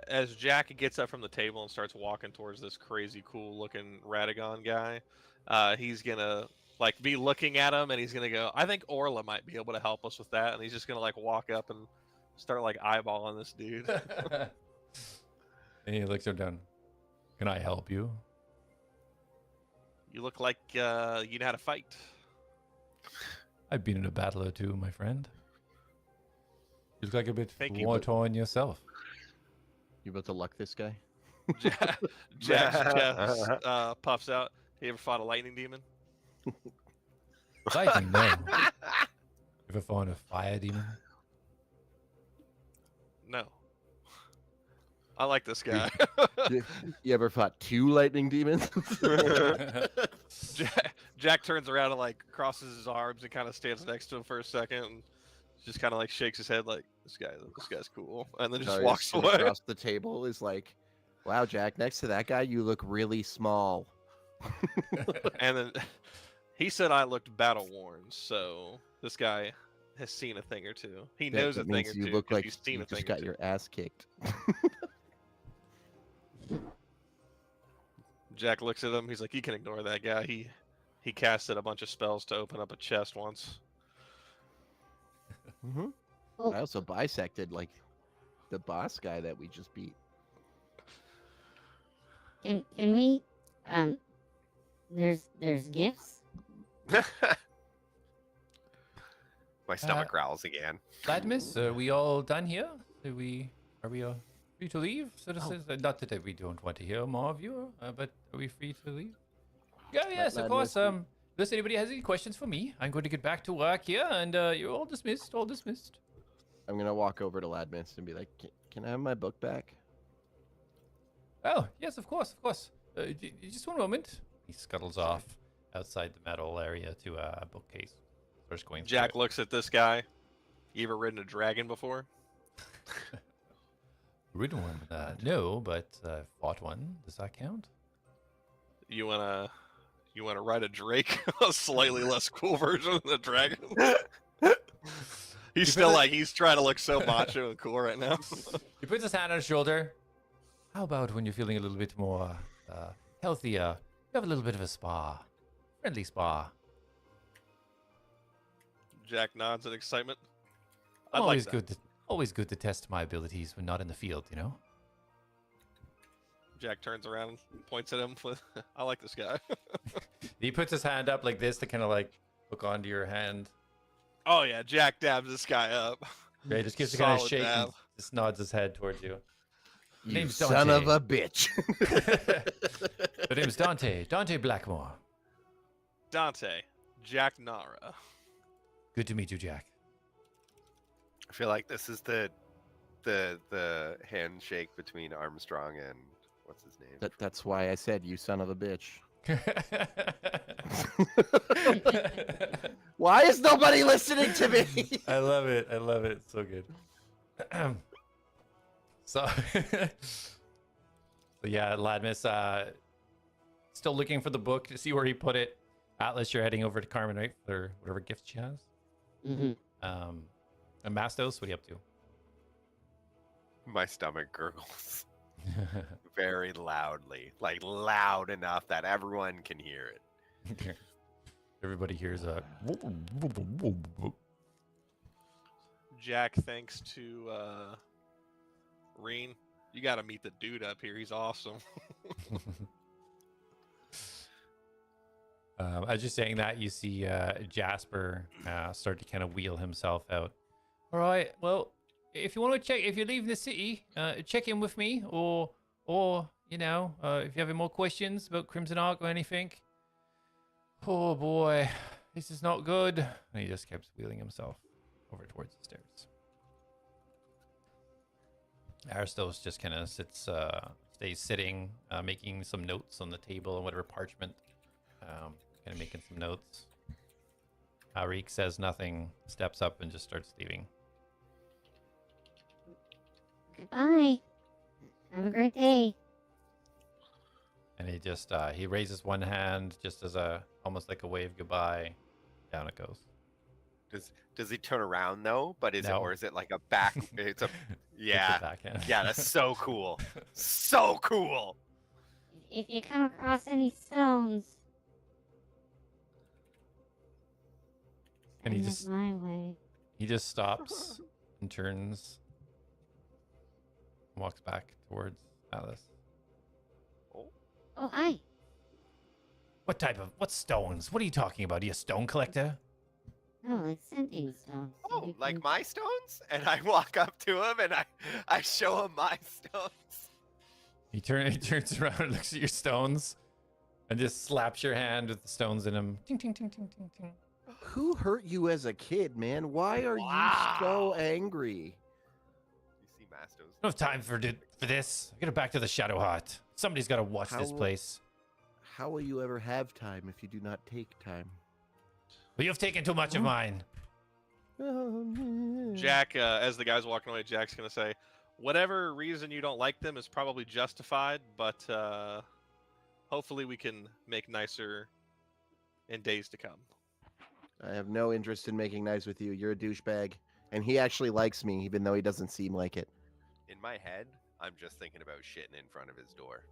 As Jack gets up from the table and starts walking towards this crazy cool looking Radagon guy, he's gonna be looking at him and he's gonna go, I think Orla might be able to help us with that, and he's just gonna walk up and start eyeballing this dude. And he looks her down. Can I help you? You look like you know how to fight. I've been in a battle or two, my friend. You look like a bit Thank you, war but- torn yourself. You about to luck this guy? Jack's chest puffs out. You ever fought a lightning demon? Lightning, no. Ever fought a fire demon? No. I like this guy. You ever fought two lightning demons? Jack turns around and crosses his arms and kind of stands next to him for a second and just kind of shakes his head like this guy's cool, and then just Darius walks sitting away. across the table is like, wow, Jack, next to that guy, you look really small. And then he said I looked battle worn, so this guy has seen a thing or two. He knows a that thing means or you two. look 'cause like he's seen you a thing just or got two. your ass kicked. Jack looks at him. He's like, you can ignore that guy. He casted a bunch of spells to open up a chest once. Mm-hmm. Oh. I also bisected the boss guy that we just beat. Can we, there's gifts? My stomach growls again. Ladmus, are we all done here? Are we all free to leave, citizens? Not that we don't want to hear more of you, but are we free to leave? Yeah, yes, of course. Unless anybody has any questions for me, I'm going to get back to work here, and you're all dismissed. All dismissed. I'm gonna walk over to Ladmist and be like, "Can I have my book back?" Oh, yes, of course, of course. Just one moment. He scuttles off outside the metal area to a bookcase. Starts going. Jack looks at this guy. You ever ridden a dragon before? Ridden one? No, but fought one. Does that count? You wanna ride a drake? A slightly less cool version of the dragon? He's still like, he's trying to look so macho and cool right now. He puts his hand on his shoulder. How about when you're feeling a little bit more healthier, you have a little bit of a spa. Friendly spa. Jack nods in excitement. I'd Always like that. good to, always good to test my abilities when not in the field, you know? Jack turns around and points at him with, I like this guy. He puts his hand up like this to kind of like hook onto your hand. Oh yeah, Jack dabs this guy up. Yeah, he just gives a kind of Solid shake and dab. just nods his head towards you. You Name's son of Dante. a bitch. The name's Dante. Dante Blackmore. Dante, Jack Nara. Good to meet you, Jack. I feel like this is the handshake between Armstrong and what's his name? That's why I said, "You son of a bitch." Why is nobody listening to me? I love it. I love it. So good. So yeah, Ladmus, still looking for the book to see where he put it. Atlas, you're heading over to Carmen, right? For whatever gift she has. Mm-hmm. And Mastos, what are you up to? My stomach gurgles very loudly, like loud enough that everyone can hear it. Everybody hears a. Jack, thanks to Reen. You got to meet the dude up here. He's awesome. As you're saying that, you see Jasper start to kind of wheel himself out. All right, well, if you want to check, if you're leaving the city, check in with me, or you know, if you have any more questions about Crimson Arc or anything. Oh boy, this is not good. And he just keeps wheeling himself over towards the stairs. Aristos just kind of stays sitting, making some notes on the table and whatever parchment. Kind of making some notes. Arik says nothing, steps up and just starts leaving. Goodbye. Have a great day. And he just he raises one hand just as almost like a wave goodbye. Down it goes. Does he turn around though? But is No. it, or is it like a back? It's a yeah, It's a backhand. yeah. That's so cool, so cool. If you come across any stones, And he send just- it my way. He just stops and turns, and walks back towards Alice. Oh, hi. What stones? What are you talking about? Are you a stone collector? No, like sending stones. so Oh, you like can- my stones? And I walk up to him and I show him my stones. He turns around and looks at your stones, and just slaps your hand with the stones in them. Ting ting ting ting ting ting. Who hurt you as a kid, man? Why are you so angry? You see Mastos? I don't have time for this. Get her back to the Shadow Heart. Somebody's got to watch this How- place. How will you ever have time if you do not take time? But you've taken too much of mine. Jack, as the guy's walking away, Jack's going to say, whatever reason you don't like them is probably justified, but hopefully we can make nicer in days to come. I have no interest in making nice with you. You're a douchebag. And he actually likes me, even though he doesn't seem like it. In my head, I'm just thinking about shitting in front of his door.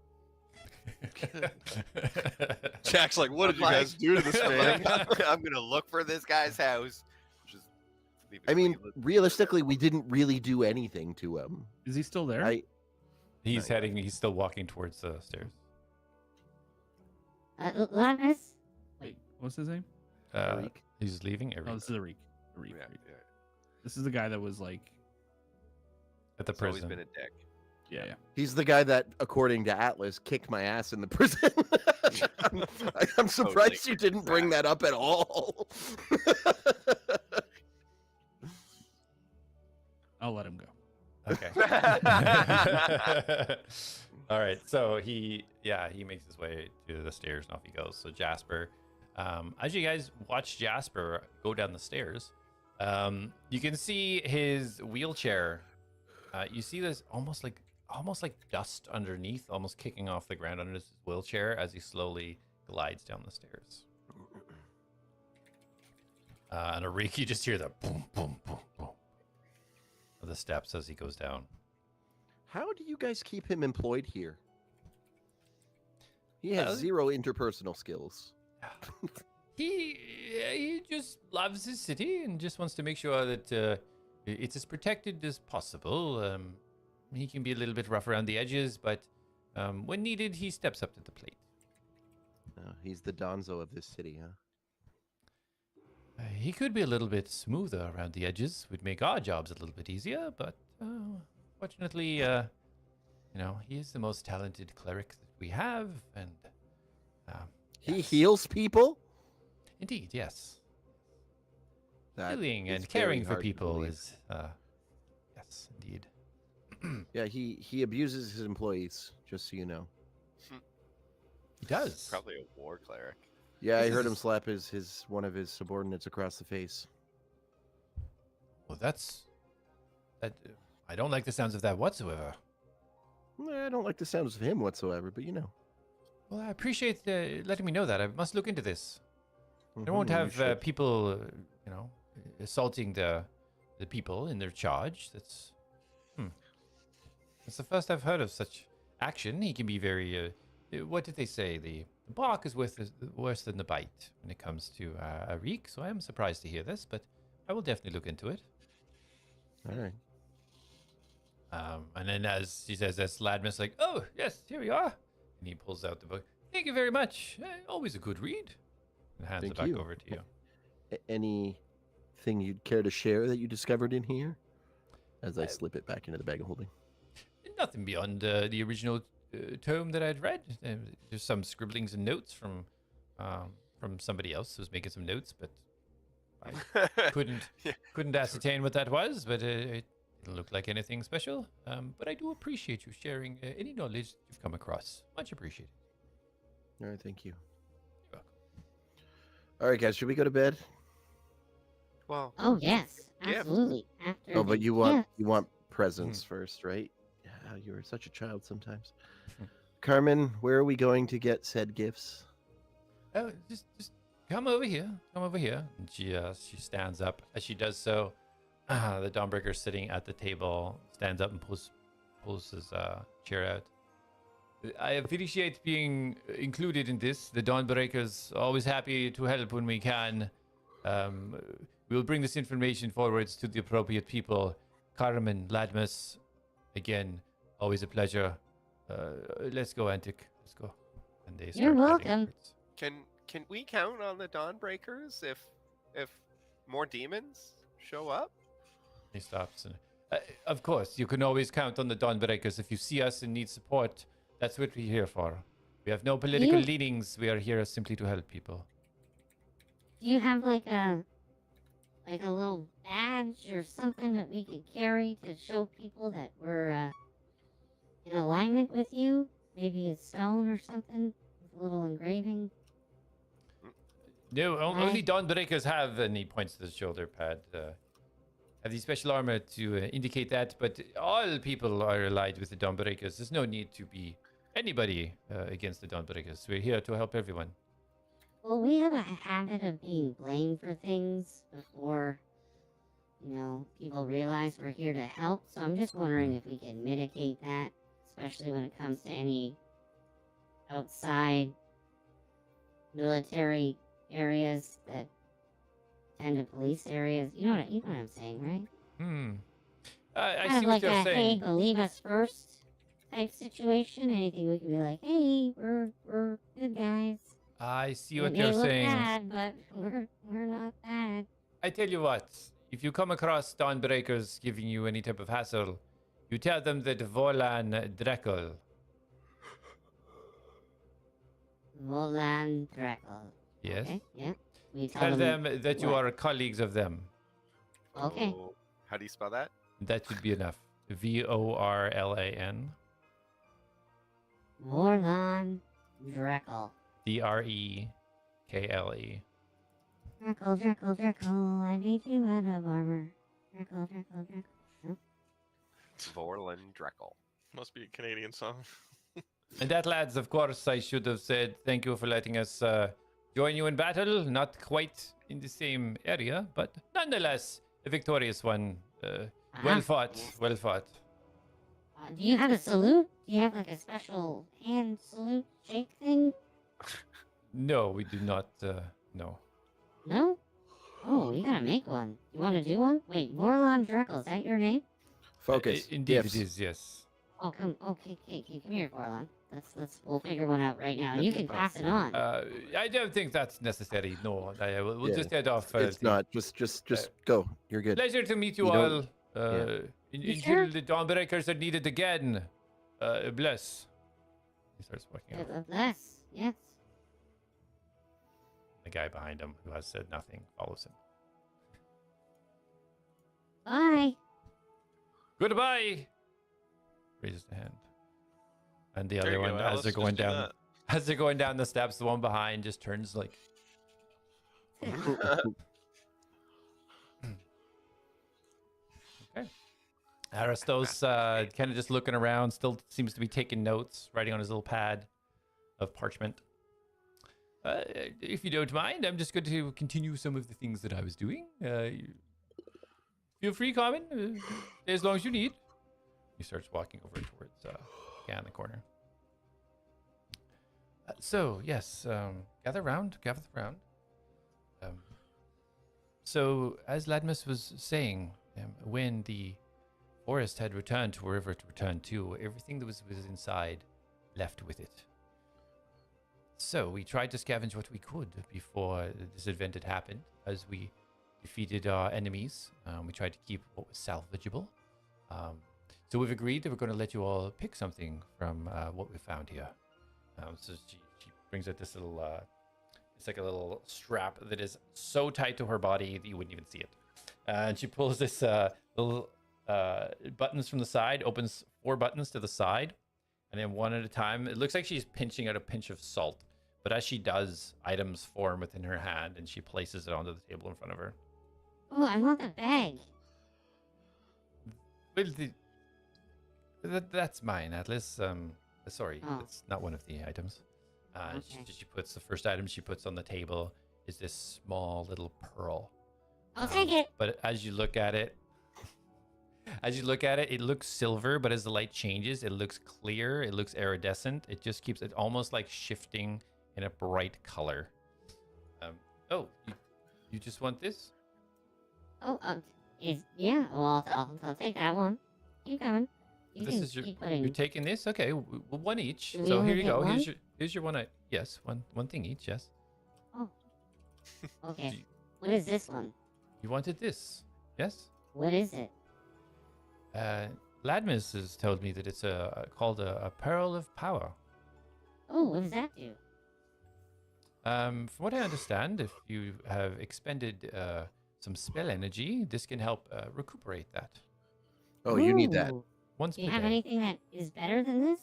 Jack's like, what did you I'm guys like- do to this man? I'm gonna look for this guy's house. Just leave I his mean, leave it- realistically, we didn't really do anything to him. Is he still there? He's still walking towards the stairs. Latmus? Wait, what's his name? Arik. He's leaving Oh, this is Arik. Arik. Yeah, Arik. yeah. This is the guy that was like. at the He's always prison. been a dick. Yeah. He's the guy that, according to Atlas, kicked my ass in the prison. I'm surprised you didn't bring that up at all. I'll let him go. Okay. All right. So he makes his way to the stairs and off he goes. So Jasper, as you guys watch Jasper go down the stairs, you can see his wheelchair. You see this almost like dust underneath, almost kicking off the ground under his wheelchair as he slowly glides down the stairs. And Arik, you just hear the boom, boom, boom, boom of the steps as he goes down. How do you guys keep him employed here? He has 0 interpersonal skills. He just loves his city and just wants to make sure that it's as protected as possible. He can be a little bit rough around the edges, but when needed, he steps up to the plate. He's the Donzo of this city, huh? He could be a little bit smoother around the edges. Would make our jobs a little bit easier, but fortunately, he is the most talented cleric that we have, and He yes. heals people? Indeed, yes. That Healing is and caring very for hard to people believe. is, yes, indeed. Yeah, he abuses his employees, just so you know. He does. Probably a war cleric. Yeah, I This heard is- him slap one of his subordinates across the face. Well, that. I don't like the sounds of that whatsoever. I don't like the sounds of him whatsoever, but you know. Well, I appreciate letting me know that. I must look into this. I Mhm, won't you have should. people, assaulting the people in their charge. That's the first I've heard of such action. He can be very. What did they say? The bark is worse than the bite when it comes to Arik. So I am surprised to hear this, but I will definitely look into it. All right. And then as he says, as Ladmus like, oh yes, here we are, and he pulls out the book. Thank you very much. Always a good read. And hands Thank it back you. over to you. Anything you'd care to share that you discovered in here? As I slip it back into the bag of holding. Nothing beyond the original tome that I'd read. There's some scribblings and notes from somebody else who was making some notes, but I couldn't ascertain what that was. But it didn't look like anything special. But I do appreciate you sharing any knowledge you've come across. Much appreciated. All right, thank you. You're welcome. All right, guys, should we go to bed? Well, Oh yes, Yeah. absolutely. After Oh, but the you want gift. presents first, right? Yeah, you are such a child sometimes. Carmen, where are we going to get said gifts? Oh, just come over here. Come over here. And she stands up. As she does so, the Dawnbreaker sitting at the table stands up and pulls his chair out. I appreciate being included in this. The Dawnbreakers always happy to help when we can. We'll bring this information forwards to the appropriate people. Carmen, Ladmus, again, always a pleasure. Let's go, Antic. Let's go. And they You're start heading welcome. upwards. can we count on the Dawnbreakers if more demons show up? He stops. And, of course, you can always count on the Dawnbreakers. If you see us and need support, that's what we're here for. We have no political You- leanings. We are here simply to help people. Do you have like a little badge or something that we could carry to show people that we're in alignment with you? Maybe a stone or something with a little engraving. No, only Right. Dawnbreakers have, and he points to the shoulder pad, have the special armor to indicate that, but all people are allied with the Dawnbreakers. There's no need to be anybody against the Dawnbreakers. We're here to help everyone. Well, we have a habit of being blamed for things before, people realize we're here to help. So I'm just wondering if we can mitigate that, especially when it comes to any outside military areas that tend to police areas. You know what I'm saying, right? I Kind see of what like you're a hey, saying. believe us first type situation. Anything we can be like, hey, we're good guys. I see It what may you're look saying. bad, but we're not bad. I tell you what, if you come across Dawnbreakers giving you any type of hassle, You tell them that Volan Drekel. Volan Drekel. Yes. Okay, yeah. We Tell them that you what? are colleagues of them. Okay. Oh, how do you spell that? That should be enough. Vorlan. Volan Drekel. Drekle. Drekel, Drekel, Drekel, I beat you out of armor. Drekel, Drekel, Drekel. Vorlin Drekel. Must be a Canadian song. And that, lads, of course, I should have said thank you for letting us join you in battle. Not quite in the same area, but nonetheless, a victorious one. Well fought, Yes. well fought. Do you have a salute? Do you have like a special hand salute shake thing? No, we do not. No. No? Oh, we gotta make one. You wanna do one? Wait, Vorlon Drekel, is that your name? Focus. Indeed, Gifts. it is. Yes. Oh, come, okay, come here, Vorlon. We'll figure one out right now. You can pass it on. I don't think that's necessary. No, we'll Yeah, just head off. It's not. Just go. You're good. Pleasure to meet you, You all. don't- You Until sure? the Dawnbreakers are needed again. Bless. He starts walking over. Bless, yes. The guy behind him, who has said nothing, follows him. Bye. Goodbye. Raises the hand. And the There other you one, go, as Alice, they're just going do down, that. as they're going down the steps, the one behind just turns like. Okay. Aristos, kind of just looking around, still seems to be taking notes, writing on his little pad of parchment. If you don't mind, I'm just going to continue some of the things that I was doing. Feel free, Common, as long as you need. He starts walking over towards Gan in the corner. So, yes, gather round. So, as Ladmus was saying, when the forest had returned to wherever it returned to, everything that was inside left with it. So, we tried to scavenge what we could before this event had happened. As we defeated our enemies, we tried to keep what was salvageable. So we've agreed that we're going to let you all pick something from what we found here. So she brings out this little, it's like a little strap that is so tight to her body that you wouldn't even see it. And she pulls this little buttons from the side, opens 4 buttons to the side, and then one at a time. It looks like she's pinching out a pinch of salt. But as she does, items form within her hand, and she places it onto the table in front of her. Oh, I want the bag. Well, that's mine, Atlas. Sorry, Oh. that's not one of the items. Okay. She puts the first item she puts on the table is this small little pearl. I'll take it. But as you look at it, it looks silver, but as the light changes, it looks clear. It looks iridescent. It just keeps it almost like shifting in a bright color. You just want this? Oh, yeah. Well, I'll take that one. Keep going. You This can is your. keep You're putting. taking this? Okay, one each. Do we So only here you get go. one? Here's your one. Yes, one thing each. Yes. Oh. Okay. Do you- What is this one? You wanted this? Yes. What is it? Ladmus has told me that it's called a pearl of power. Oh, what does that do? From what I understand, if you have expended some spell energy, this can help recuperate that. Oh, you need that. Ooh. Once Do you per have day. anything that is better than this?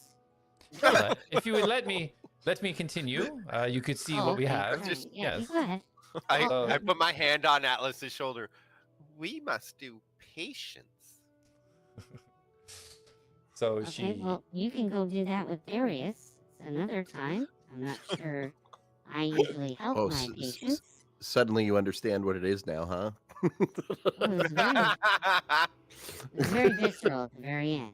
Well, if you would let me continue, you could see Oh, what we okay, have. sorry. Yeah, Yes. go ahead. I Oh. put my hand on Atlas's shoulder. We must do patience. So Okay, she. well, you can go do that with Darius another time. I'm not sure I usually help Oh, my patients. Suddenly you understand what it is now, huh? It was very visceral at the very end.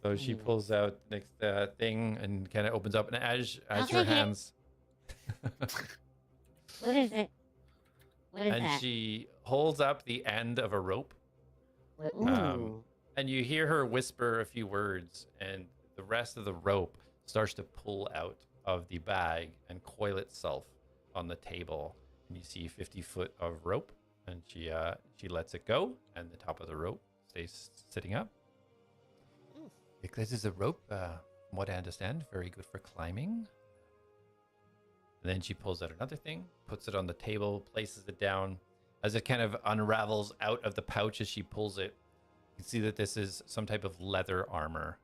So she Anyways. pulls out next thing and kind of opens up, and as I'll her take it. hands. What is it? What is And that? she holds up the end of a rope, Ooh. and you hear her whisper a few words, and the rest of the rope starts to pull out of the bag and coil itself on the table. And you see 50 foot of rope, and she lets it go, and the top of the rope face sitting up. This is a rope, from what I understand, very good for climbing. And then she pulls out another thing, puts it on the table, places it down. As it kind of unravels out of the pouch as she pulls it, you can see that this is some type of leather armor.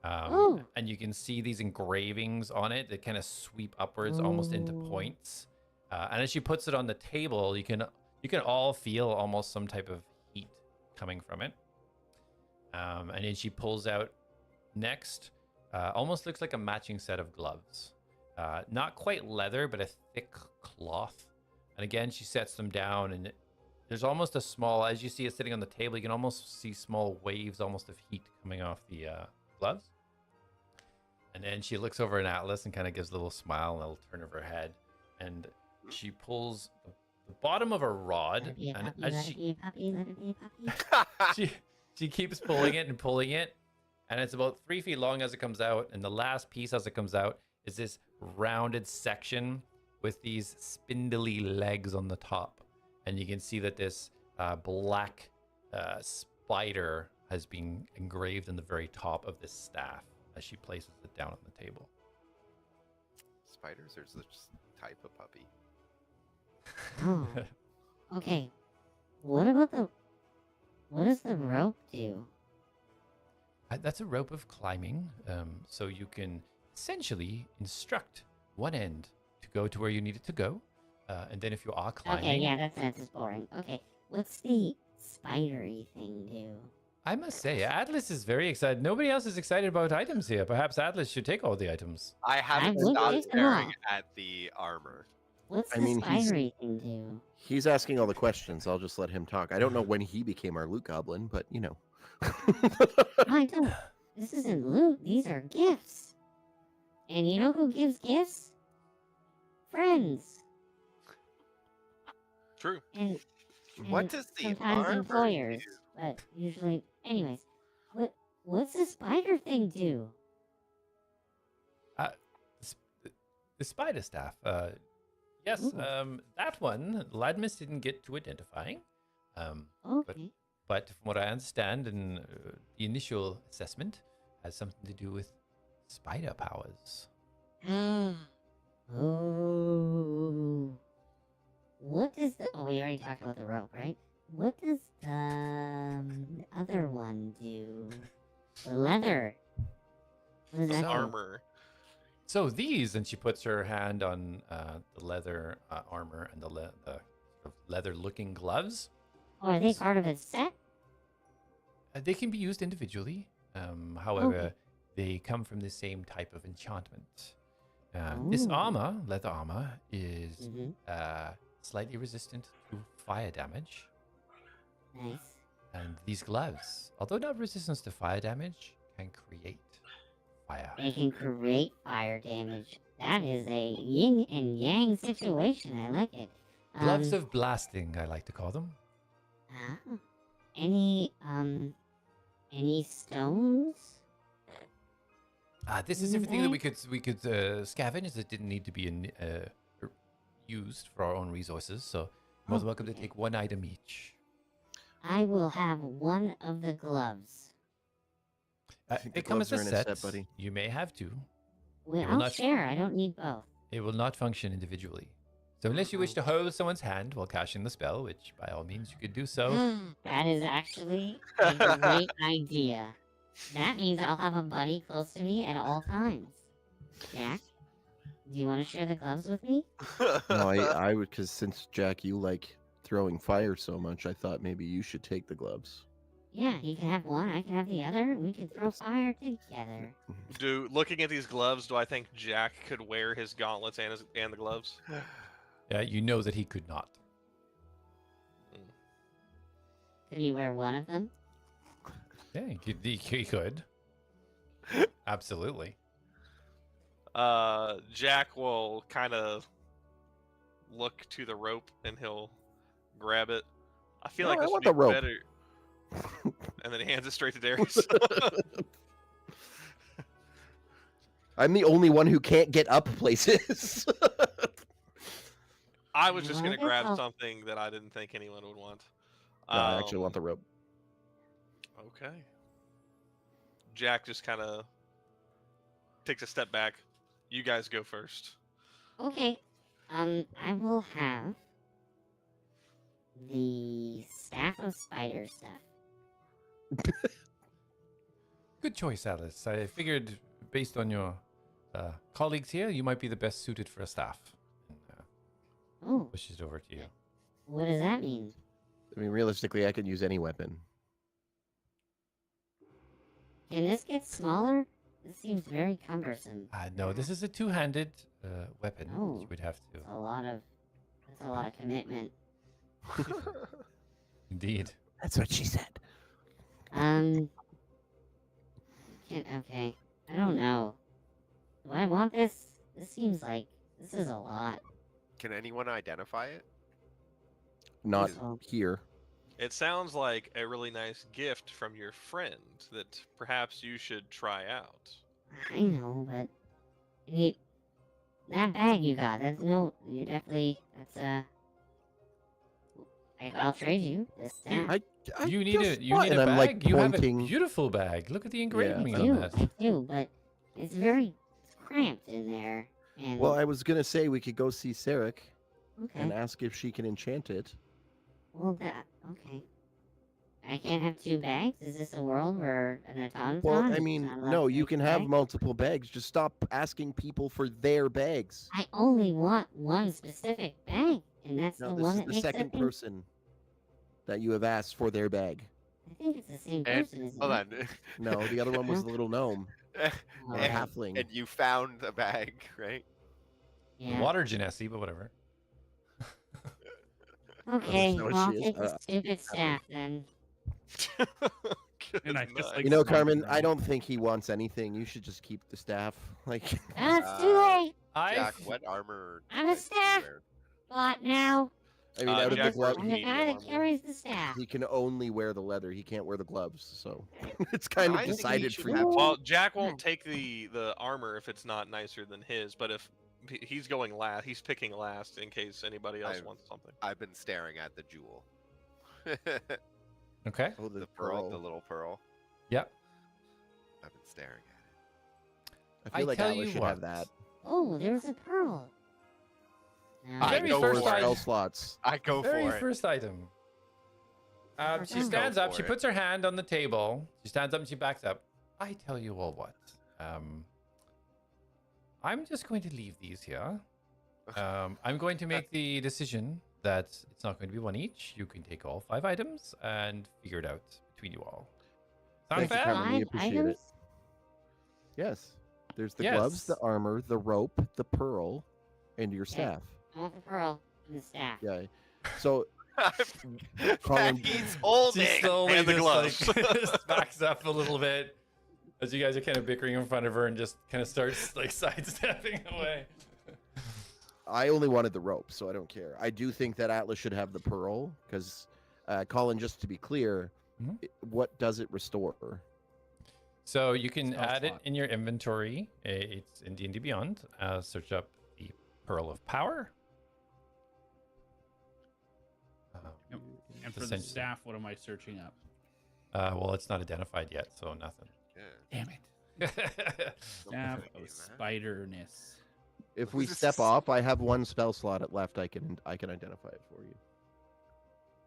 And you can see these engravings on it that kind of sweep upwards almost into points. And as she puts it on the table, you can all feel almost some type of heat coming from it. And then she pulls out next, almost looks like a matching set of gloves. Not quite leather, but a thick cloth. And again, she sets them down, and there's almost a small, as you see it sitting on the table, you can almost see small waves almost of heat coming off the gloves. And then she looks over at Atlas and kind of gives a little smile and a little turn of her head. And she pulls the bottom of a rod, and as she keeps pulling it and pulling it, and it's about 3 feet long as it comes out, and the last piece as it comes out is this rounded section with these spindly legs on the top. And you can see that this black spider has been engraved in the very top of this staff as she places it down on the table. Spiders are just type of puppy. Oh. Okay. What does the rope do? That's a rope of climbing, so you can essentially instruct one end to go to where you need it to go, and then if you are climbing... Okay, yeah, that's boring. Okay, what's the spidery thing do? I must say, Atlas is very excited. Nobody else is excited about items here. Perhaps Atlas should take all the items. I haven't would stopped take them staring all. at the armor. What's I the mean, he's- spidery thing do? He's asking all the questions. I'll just let him talk. I don't know when he became our loot goblin, but you know. I don't. This isn't loot. These are gifts. And you know who gives gifts? Friends. True. And What does the sometimes armor employers, do? but usually, anyways. What's the spider thing do? The spider staff. Yes, Ooh. that one, Ladmus didn't get to identifying. Okay. But from what I understand in the initial assessment, has something to do with spider powers. Oh. What does the... Oh, we already talked about the rope, right? What does the other one do? The leather. What does that do? Armor. So these, and she puts her hand on the leather armor and the sort of leather-looking gloves. Oh, are they part of a set? They can be used individually. However, Okay. they come from the same type of enchantment. This Ooh. armor, leather armor, is Mm-hmm. slightly resistant to fire damage. Nice. And these gloves, although not resistant to fire damage, can create fire. They can create fire damage. That is a yin and yang situation. I like it. Gloves of blasting, I like to call them. Ah. Any stones? This is everything that we could scavenge, as it didn't need to be used for our own resources. So, more than welcome to Okay. take one item each. I will have one of the gloves. I think They the come as gloves a are in a set. set, buddy. You may have to. Well, It will I'll not- share. I don't need both. It will not function individually. So unless you wish to hold someone's hand while casting the spell, which by all means you could do so. That is actually a great idea. That means I'll have a buddy close to me at all times. Jack, do you want to share the gloves with me? No, I would, because since Jack, you like throwing fire so much, I thought maybe you should take the gloves. Yeah, you can have one, I can have the other, and we can throw fire together. Looking at these gloves, do I think Jack could wear his gauntlets and the gloves? You know that he could not. Could you wear one of them? Yeah, he could. Absolutely. Jack will kind of look to the rope and he'll grab it. I feel No, like I this want would the be rope. better. And then he hands it straight to Darius. I'm the only one who can't get up places. I was just Well, gonna that's grab all- something that I didn't think anyone would want. No, I actually want the rope. Okay. Jack just kind of takes a step back. You guys go first. Okay. I will have the staff of spider stuff. Good choice, Alice. I figured, based on your colleagues here, you might be the best suited for a staff. And, Oh, push it over to you. what does that mean? I mean, realistically, I could use any weapon. Can this get smaller? This seems very cumbersome. No, this is a two-handed weapon. Oh. You would have to. That's a lot of commitment. Indeed. That's what she said. Okay. I don't know. Do I want this? This seems like this is a lot. Can anyone identify it? Not Oh. here. It sounds like a really nice gift from your friend that perhaps you should try out. I know, but that bag you got, I'll trade you this staff. You need just a thought- and bag. I'm, like, You have a pointing- beautiful bag. Look at the engraving I on do, that. I do, but it's cramped in there. And Well, I was gonna say we could go see Cleric okay. and ask if she can enchant it. Well, okay. I can't have two bags? Is this a world where an automaton Well, I is mean, not allowed no, to you take can a have bag? multiple bags. Just stop asking people for their bags. I only want one specific bag, and that's No, the this one is that the makes second it. person that you have asked for their bag. I think it's the same And person, isn't hold it? on. No, the other one was the little gnome, Oh, or And- halfling. And you found the bag, right? yeah. Water genesi, but whatever. Okay, know what well, I'll she is. take the stupid staff then. And I Good just, night. like, You know, Smart Carmen, girl. I don't think he wants anything. You should just keep the staff. Like, That's too Uh, late. Jack, what armor? I'm a type do you staff. wear? Bot now. I mean, Uh, out of the Jack glove, I'm the medium guy that armor. carries the staff. he can only wear the leather. He can't wear the gloves. So it's kind of I think he decided should for have- you. Well, Jack won't take the armor if it's not nicer than his, but if he's going last, he's picking last in case anybody else I've- wants something. I've been staring at the jewel. Okay. Oh, the pearl, the little pearl. Yep. I've been staring at it. I feel I like tell Atlas you should what. have that. Oh, there's a pearl. No, I Very go first for it. Spell slots. I go Very for it. first item. She Go stands up. for She it. puts her hand on the table. She stands up and she backs up. I tell you all what. I'm just going to leave these here. I'm going to make the decision that it's not going to be one each. You can take all 5 items and figure it out between you all. Sound Thank you, fair? Carmen. We 5 appreciate items? it. Yes. There's the gloves, the Yes. armor, the rope, the pearl, and your staff. I want the pearl and the staff. Yeah. So Colin- He's holding. She slowly And the just, gloves. just backs up a little bit as you guys are kind of bickering in front of her and just kind of starts like sidestepping away. I only wanted the rope, so I don't care. I do think that Atlas should have the pearl because, Colin, just to be clear, Mhm. what does it restore? So you can Spell add it slot. in your inventory. It's in D&D Beyond. Search up the Pearl of Power. Yep. And for the essentially- staff, what am I searching up? Well, it's not identified yet, so nothing. Damn it. Staff of spiderness. If we This step is- off, I have one spell slot left. I can identify it for you.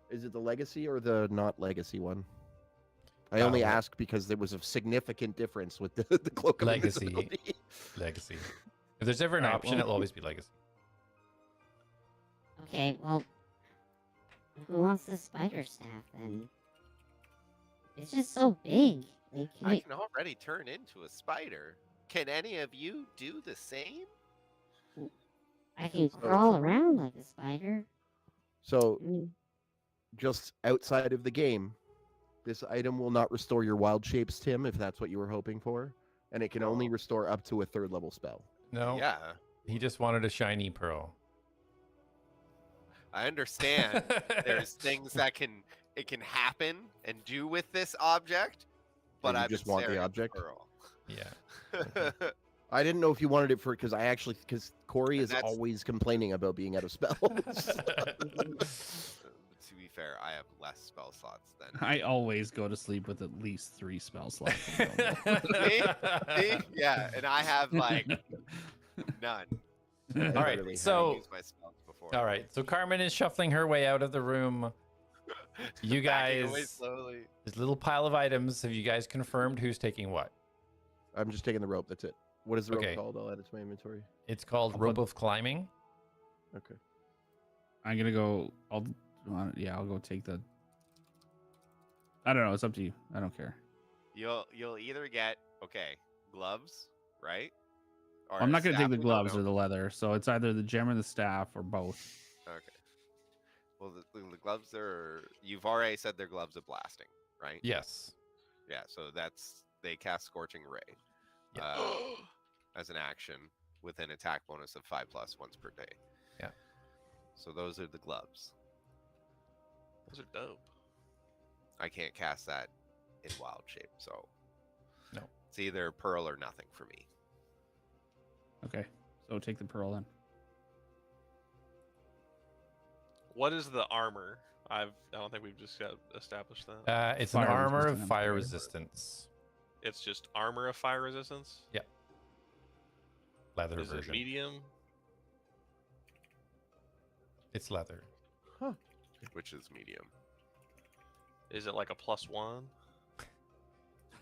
Is it the legacy or the not legacy one? I only well- ask because there was a significant difference with the cloak of Legacy. invisibility. Legacy. If there's ever an Alright, option, well- it'll always be Legacy. Okay, well, who wants the spider staff then? It's just so big. Like, can I we- can already turn into a spider. Can any of you do the same? I can crawl around like a spider. So, I mean, just outside of the game, this item will not restore your wild shapes, Tim, if that's what you were hoping for. And it can only Oh. restore up to a 3rd level spell. No, Yeah, he just wanted a shiny pearl. I understand. There's things that can happen and do with this object, but you I just want the staring at object? pearl. Yeah. I didn't know if you wanted it for because Corey And is that's- always complaining about being out of spells. To be fair, I have less spell slots than I always go to sleep with at least 3 spell slots available. See? Yeah, and I have like none. I All right, literally haven't so- used my spells before. All right, so Carmen is shuffling her way out of the room. You Backing away guys, slowly. this little pile of items. Have you guys confirmed who's taking what? I'm just taking the rope. That's it. What is the Okay. rope called? I'll add it to my inventory. It's called I'll Rope put- of Climbing. Okay. I'm gonna go. I'll go take the. I don't know. It's up to you. I don't care. You'll either get gloves, right? Or I'm a not gonna take the staff. gloves No. or the leather, so it's either the gem or the staff or both. Okay. Well, the gloves are. You've already said they're gloves of blasting, right? Yes. Yeah. So they cast Scorching Ray Yeah. as an action with an attack bonus of 5+ once per day. Yeah. So those are the gloves. Those are dope. I can't cast that in wild shape, so No. it's either pearl or nothing for me. Okay, so take the pearl then. What is the armor? I don't think we've just established that. It's an Fire armor of resistant, I'm fire sorry. resistance. It's just armor of fire resistance. Leather Is it version. medium? It's leather. Which is medium. Is it like a +1?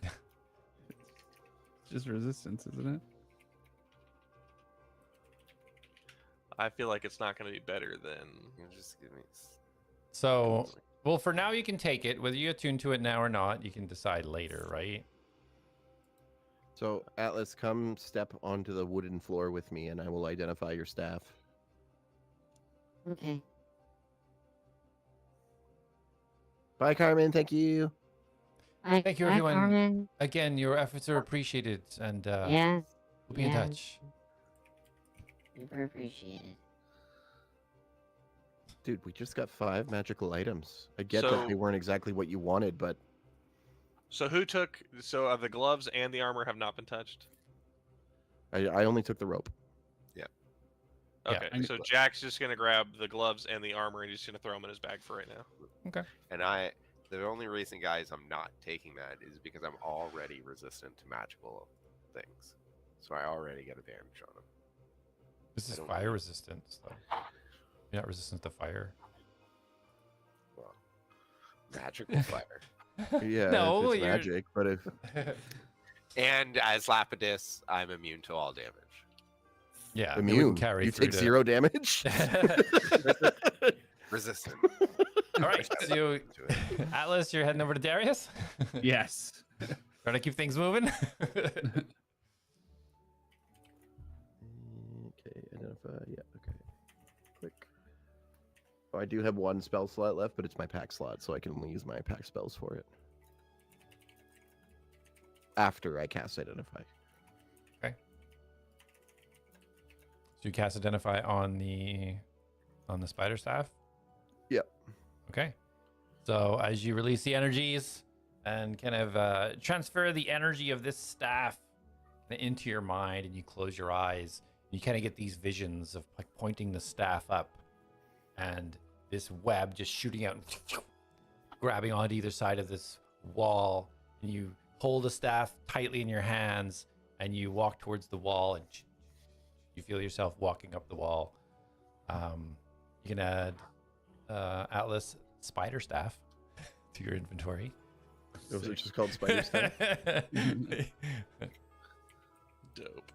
It's just resistance, isn't it? I feel like it's not going to be better than. You just give me. So, well, for now you can take it. Whether you attune to it now or not, you can decide later, right? So Atlas, come step onto the wooden floor with me, and I will identify your staff. Okay. Bye, Carmen. Thank you. Bye, Thank you, bye, everyone. Carmen. Again, your efforts are appreciated, and Yes. we'll be in yes. touch. Super appreciated. Dude, we just got 5 magical items. I get So- that they weren't exactly what you wanted, but So who took? So the gloves and the armor have not been touched. I only took the rope. Yeah. Okay, I'm- so Jack's just gonna grab the gloves and the armor, and he's just gonna throw them in his bag for right now. And the only reason, guys, I'm not taking that is because I'm already resistant to magical things. So I already get advantage on them. This is don't fire know. resistance, though. You're not resistant to fire. Well, magical fire. Yeah, No, if it's you're- magic, but if And as Lapidus, I'm immune to all damage. Yeah, it immune, wouldn't carry you through take to- 0 damage. Resistant. All right, so To it. Atlas, you're heading over to Darius. Yes. Trying to keep things moving. Okay, identify. Yeah, okay. Click. Oh, I do have 1 spell slot left, but it's my pack slot, so I can only use my pack spells for it. After I cast Identify. So you cast Identify on the spider staff. Yep. Okay. So as you release the energies and kind of transfer the energy of this staff into your mind, and you close your eyes, you kind of get these visions of like pointing the staff up, and this web just shooting out, and grabbing onto either side of this wall, and you hold the staff tightly in your hands, and you walk towards the wall, and you feel yourself walking up the wall. You can add Atlas Spider Staff to your inventory. Those are just called spider staff. Dope.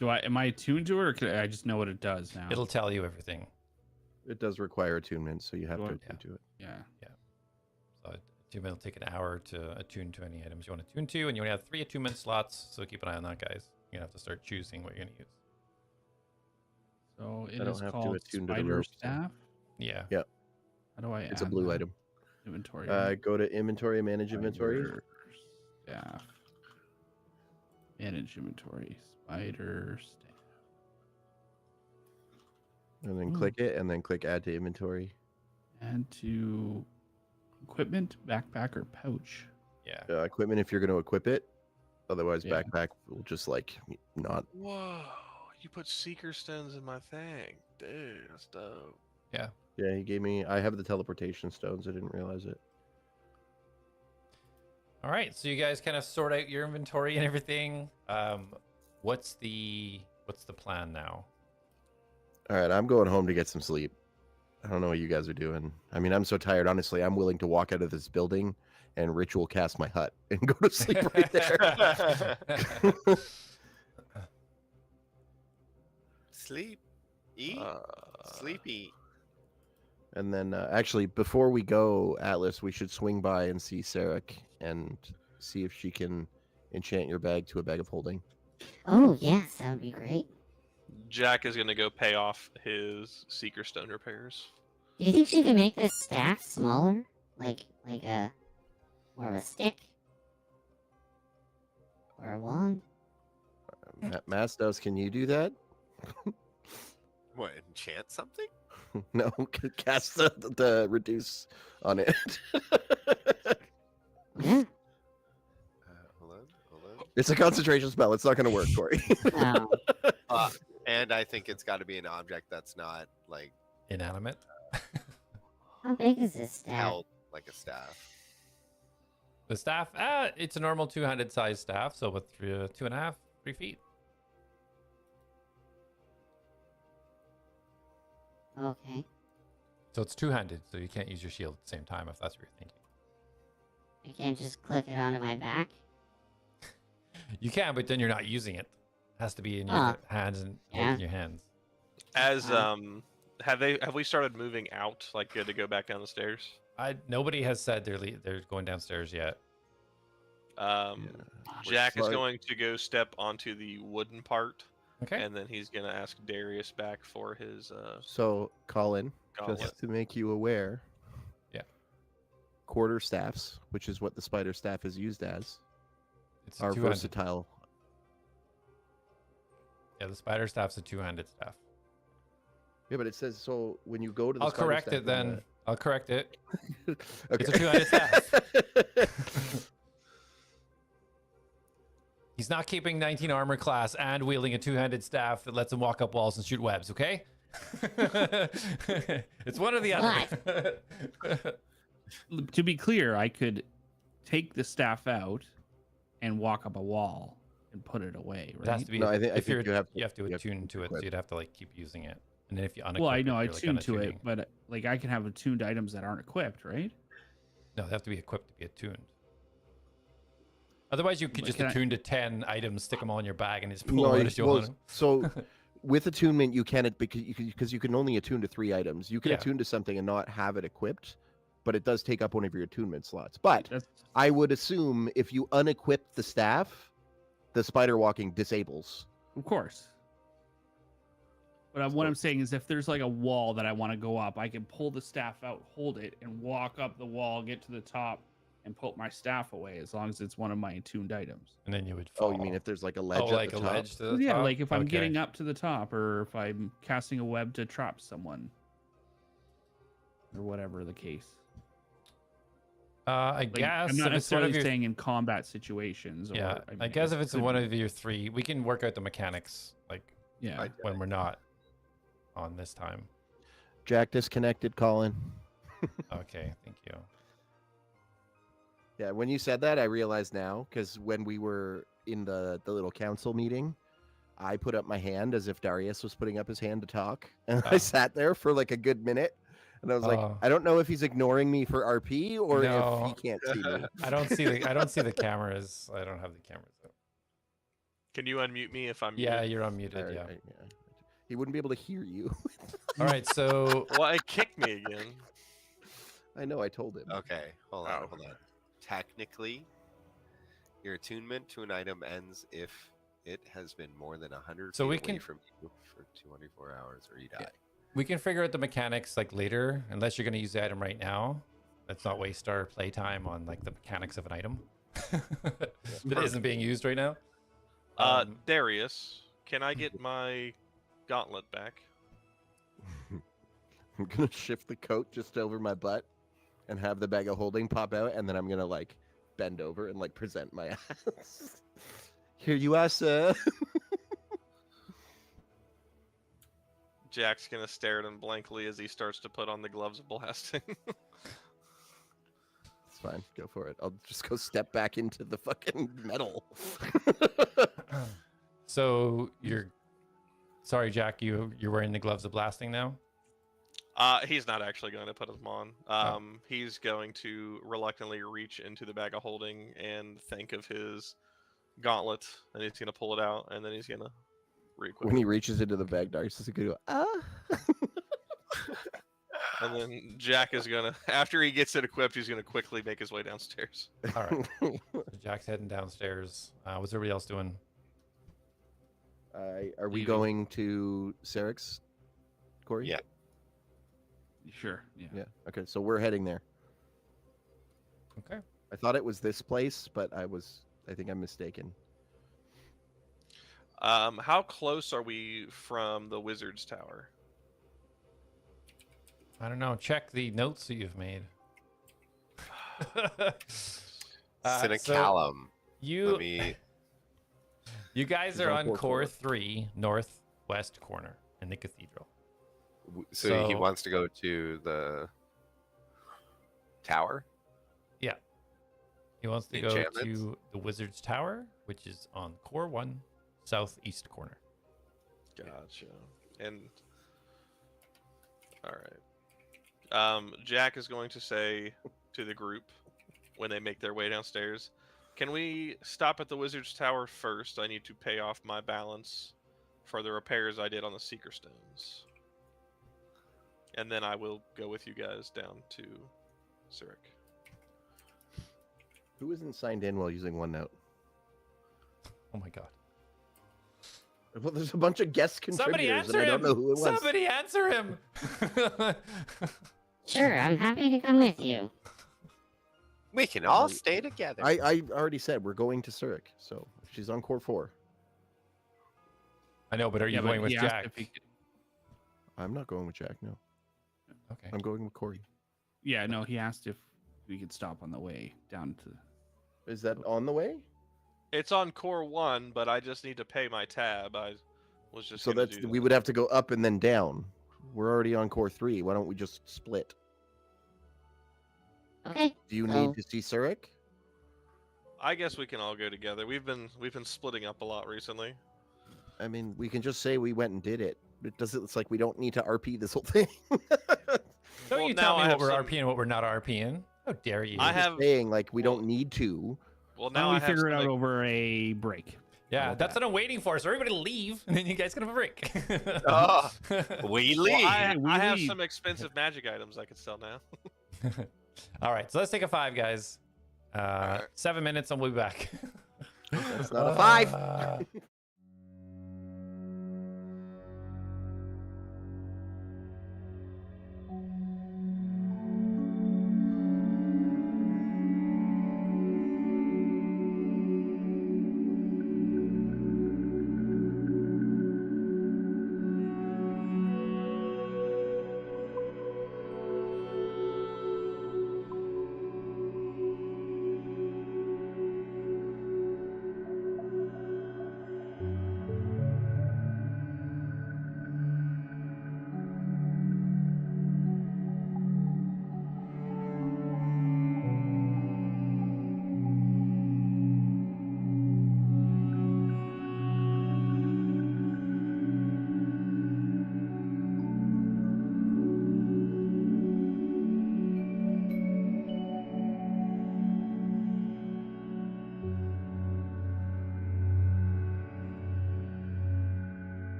Am I attuned to it, or can I just know what it does now? It'll tell you everything. It does require attunement, so you have to Sure. attune to it. Yeah. So attunement will take an hour to attune to any items you want to attune to, and you only have 3 attunement slots, so keep an eye on that, guys. You're gonna have to start choosing what you're gonna use. So it I don't is have to called attune to the spider rope, so- staff. Yeah. How do I? It's a add blue that? item. Inventory. Go to inventory, manage inventory. Spider staff. Manage inventory. Spider staff. And then Hmm. click it, and then click add to inventory. Add to equipment, backpack, or pouch. Yeah. Equipment if you're going to equip it. Otherwise, Yeah. backpack will just like not. Whoa! You put seeker stones in my thing, dude. That's dope. Yeah, he gave me. I have the teleportation stones. I didn't realize it. All right, so you guys kind of sort out your inventory and everything. What's the plan now? All right, I'm going home to get some sleep. I don't know what you guys are doing. I mean, I'm so tired. Honestly, I'm willing to walk out of this building and ritual cast my hut and go to sleep right there. Sleep. Eat. Sleep, eat. And then, actually, before we go, Atlas, we should swing by and see Sarek and see if she can enchant your bag to a bag of holding. Oh, yes, that would be great. Jack is gonna go pay off his Seeker Stone repairs. Do you think she can make this staff smaller? Like a... more of a stick? Or a wand? Mastos, can you do that? What? Enchant something? No, cast the reduce on it. Yeah. Hold on. It's a concentration spell. It's not going to work, Corey. Oh, And I think it's got to be an object that's not like Inanimate. how big is this staff? held like a staff. The staff, it's a normal two-handed size staff, so with 2.5, 3 feet. Okay. So it's two-handed, so you can't use your shield at the same time if that's what you're thinking. I can't just click it onto my back? You can, but then you're not using it. It has to be in your Ah. hands and Yeah. in your hands. As have we started moving out? Like good to go back down the stairs? Nobody has said they're going downstairs yet. Jack is Sorry. going to go step onto the wooden part, Okay. and then he's gonna ask Darius back for his So, Colin, gauntlet. just to make you aware, Yeah. quarter staffs, which is what the spider staff is used as, It's are two-handed. versatile. Yeah, the spider staff's a two-handed staff. Yeah, but it says so when you go to the. I'll spider correct staff it then. I'll correct it. Okay. It's a two-handed staff. He's not keeping 19 armor class and wielding a two-handed staff that lets him walk up walls and shoot webs, okay? It's one or the other. To be clear, I could take the staff out and walk up a wall and put it away, It has right? to be. No, I think if you're, you have to. you have to you have to attune to it, so equip. you'd have to like keep using it. And then if you unequip Well, I it, know I you're, like, tuned to it, unattuning. but like I can have attuned items that aren't equipped, right? No, they have to be equipped to be attuned. Otherwise, you could But just can I- attune to 10 items, stick them all in your bag, and just pull No, them out as you want them. so with attunement, you can because you can only attune to 3 items. You can Yeah. attune to something and not have it equipped, but it does take up one of your attunement slots. But That's I would assume if you unequip the staff, the spider walking disables. of course. But what I'm saying is, if there's like a wall that I want to go up, I can pull the staff out, hold it, and walk up the wall, get to the top, and put my staff away, as long as it's one of my attuned items. And then you would fall. Oh, you mean if there's like a ledge? Oh, at like the a top? ledge to the Yeah, top? like if I'm Okay. getting up to the top, or if I'm casting a web to trap someone, or whatever the case. I Like, guess I'm not if it's one of necessarily your, saying in combat situations. Or, yeah, I I mean, guess if it's could one be. of your 3, we can work out the mechanics like Yeah. when we're not on this time. Jack disconnected, Colin. Okay, thank you. Yeah, when you said that, I realized now because when we were in the little council meeting, I put up my hand as if Darius was putting up his hand to talk, and I Oh. sat there for like a good minute, and I was like, Oh. I don't know if he's ignoring me for RP or No. if he can't see me. I don't see the cameras. I don't have the cameras up. Can you unmute me if I'm Yeah, muted? you're unmuted. Alright, Yeah. yeah. He wouldn't be able to hear you. All right, so Well, it kicked me again. I know. I told him. Okay, hold on, Oh. hold on. Technically, your attunement to an item ends if it has been more than 100 So feet we away can- from you for 24 hours, or you die. we can figure out the mechanics like later, unless you're going to use the item right now. Let's not waste our playtime on like the mechanics of an item that isn't being used right now. Darius, can I get my gauntlet back? I'm gonna shift the coat just over my butt and have the bag of holding pop out, and then I'm gonna like bend over and like present my ass. Here you are, sir. Jack's gonna stare at him blankly as he starts to put on the gloves of blasting. It's fine. Go for it. I'll just go step back into the fucking metal. So you're sorry, Jack. You're wearing the gloves of blasting now. He's not actually going to put them on. He's going to reluctantly reach into the bag of holding and think of his gauntlet, and he's gonna pull it out, and then he's gonna re-equip. When he reaches into the bag, Darius is gonna go, ah. And then Jack is gonna, after he gets it equipped, he's gonna quickly make his way downstairs. All right. So Jack's heading downstairs. What's everybody else doing? Are we Leaving. going to Cleric's, Corey? Yeah. Sure. Yeah. Yeah. Okay, so we're heading there. Okay. I thought it was this place, but I think I'm mistaken. How close are we from the wizard's tower? I don't know. Check the notes that you've made. Ciniculam. You Let me. you guys He's are on on core 4-4. 3, northwest corner in the cathedral. So he So- wants to go to the tower. He wants to go Enchantments? to the wizard's tower, which is on core 1, southeast corner. Gotcha. And all right. Jack is going to say to the group when they make their way downstairs, "Can we stop at the wizard's tower first? I need to pay off my balance for the repairs I did on the seeker stones, and then I will go with you guys down to Cleric." Who isn't signed in while using OneNote? Oh my god. Well, there's a bunch of guest Somebody contributors, answer and I him! don't know who it was. Somebody answer him! Sure, I'm happy to come with you. We can all stay together. I already said we're going to Cleric, so she's on core 4. I know, but are you Yeah, but going with he asked Jack? if he could- I'm not going with Jack, no. Okay. I'm going with Corey. Yeah, no, he asked if we could stop on the way down to. Is that on the way? It's on core 1, but I just need to pay my tab. I was just So gonna that's do we that. would have to go up and then down. We're already on core 3. Why don't we just split? Okay. Do you So- need to see Cleric? I guess we can all go together. We've been splitting up a lot recently. I mean, we can just say we went and did it. It doesn't. It's like we don't need to RP this whole thing. Don't Well, you now tell I me what have we're some- RPing and what we're not RPing. How dare you? I I'm just have- saying like we well- don't need to. Well, Now now we I have figure it some out over a break. Yeah, about that's that? what I'm waiting for. So everybody leave, and then you guys can have a break. Oh, we leave. Well, we I have leave. some expensive magic items I could sell now. All right, so let's take a 5, guys. right. 7 minutes, and we'll be back. That's not a 5.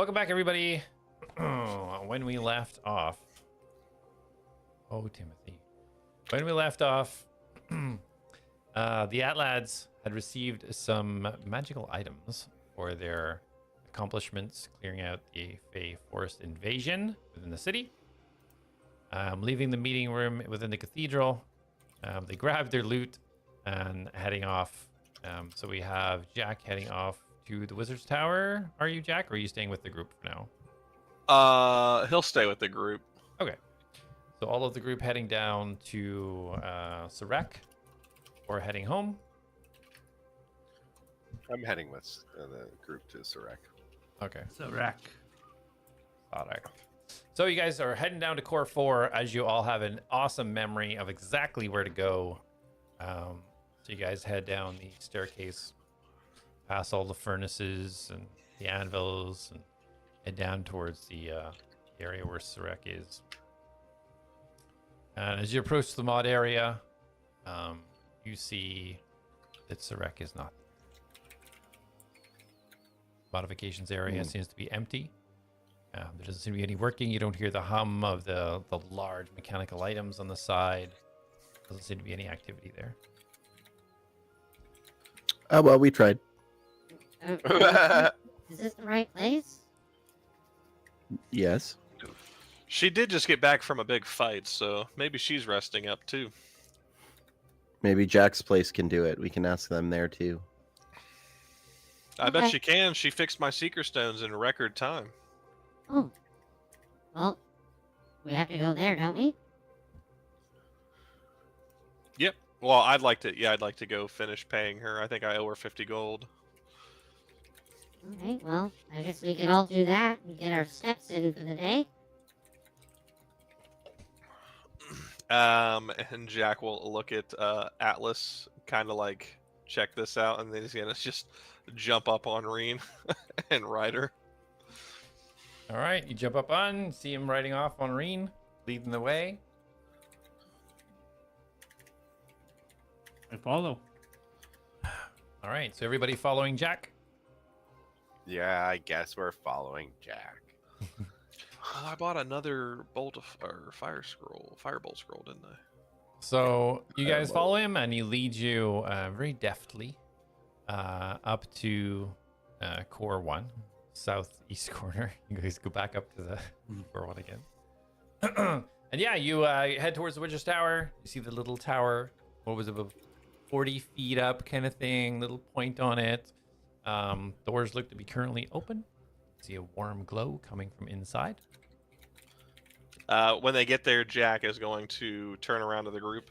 welcome back, everybody. When we left off, Timothy. When we left off, the Atlads had received some magical items for their accomplishments, clearing out the Fey Forest invasion within the city. Leaving the meeting room within the cathedral, they grabbed their loot and heading off. So we have Jack heading off to the Wizard's Tower. Are you, Jack, or are you staying with the group for now? He'll stay with the group. Okay. So all of the group heading down to Cleric or heading home. I'm heading with the group to Cleric. Okay. So rack. All right. So you guys are heading down to Core 4 as you all have an awesome memory of exactly where to go. So you guys head down the staircase, past all the furnaces and the anvils, and head down towards the area where Cleric is. And as you approach the mod area, you see that Cleric is not. Modifications area seems to be empty. There doesn't seem to be any working. You don't hear the hum of the large mechanical items on the side. Doesn't seem to be any activity there. Oh, well, we tried. Is this the right place? Yes. She did just get back from a big fight, so maybe she's resting up too. Maybe Jack's place can do it. We can ask them there too. I bet Okay. she can. She fixed my seeker stones in record time. Oh. Well, we have to go there, don't we? Yep. Well, I'd like to. Yeah, I'd like to go finish paying her. I think I owe her 50 gold. Okay, well, I guess we can all do that and get our steps in for the day. And Jack will look at Atlas, kind of like check this out, and then he's gonna just jump up on Reen and ride her. All right, you jump up on, see him riding off on Reen, leading the way. I follow. All right, so everybody following Jack. Yeah, I guess we're following Jack. Oh, I bought another bolt of or firebolt scroll, didn't I? So you guys follow him, and he leads you very deftly up to Core 1, southeast corner. You guys go back up to the Core 1 again. And yeah, you head towards the Witch's Tower. You see the little tower. What was it, about 40 feet up kind of thing, little point on it. Doors look to be currently open. See a warm glow coming from inside. When they get there, Jack is going to turn around to the group.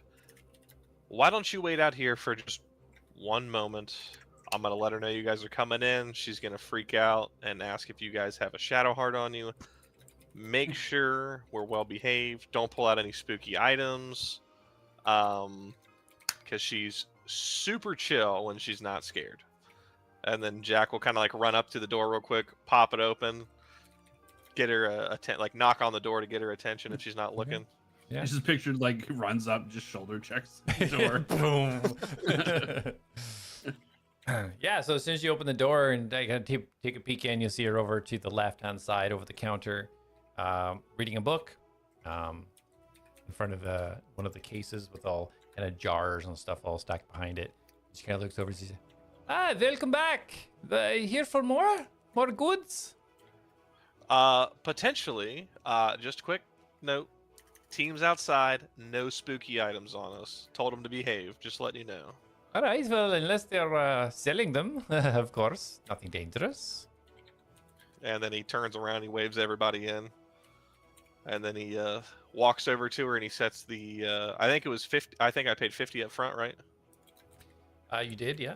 Why don't you wait out here for just one moment? I'm going to let her know you guys are coming in. She's going to freak out and ask if you guys have a shadow heart on you. Make sure we're well behaved. Don't pull out any spooky items. Because she's super chill when she's not scared. And then Jack will kind of like run up to the door real quick, pop it open, get her like knock on the door to get her attention if she's not looking. Yeah. I just pictured like runs up, just shoulder checks the door. Boom. Yeah, so as soon as you open the door and I gotta take a peek in, you'll see her over to the left-hand side over the counter, reading a book in front of one of the cases with all kind of jars and stuff all stacked behind it. She kind of looks over and says, welcome back. Here for more goods? Potentially. Just a quick note. Teams outside, no spooky items on us. Told them to behave, just letting you know. All right, well, unless they're selling them, of course. Nothing dangerous. And then he turns around, he waves everybody in. And then he walks over to her and he sets the, I think it was 50, I think I paid 50 up front, right? You did, yeah.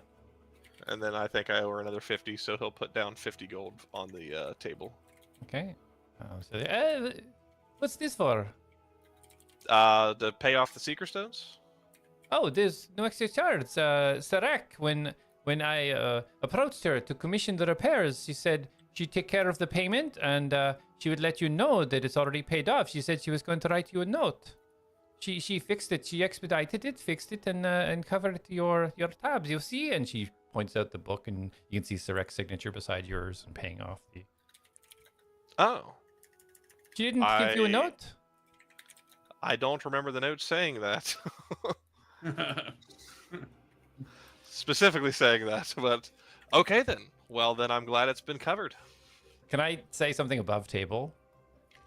And then I think I owe her another 50, so he'll put down 50 gold on the table. Okay. What's this for? To pay off the Seeker Stones? Oh, there's no extra charge. Cleric, when I approached her to commission the repairs, she said she'd take care of the payment and she would let you know that it's already paid off. She said she was going to write you a note. She fixed it. She expedited it, fixed it, and covered your tabs. You'll see. And she points out the book, and you can see Cleric's signature beside yours and paying off the Oh, She didn't give you a I- note? I don't remember the note saying that. Specifically saying that, but okay then. Well, then I'm glad it's been covered. Can I say something above table?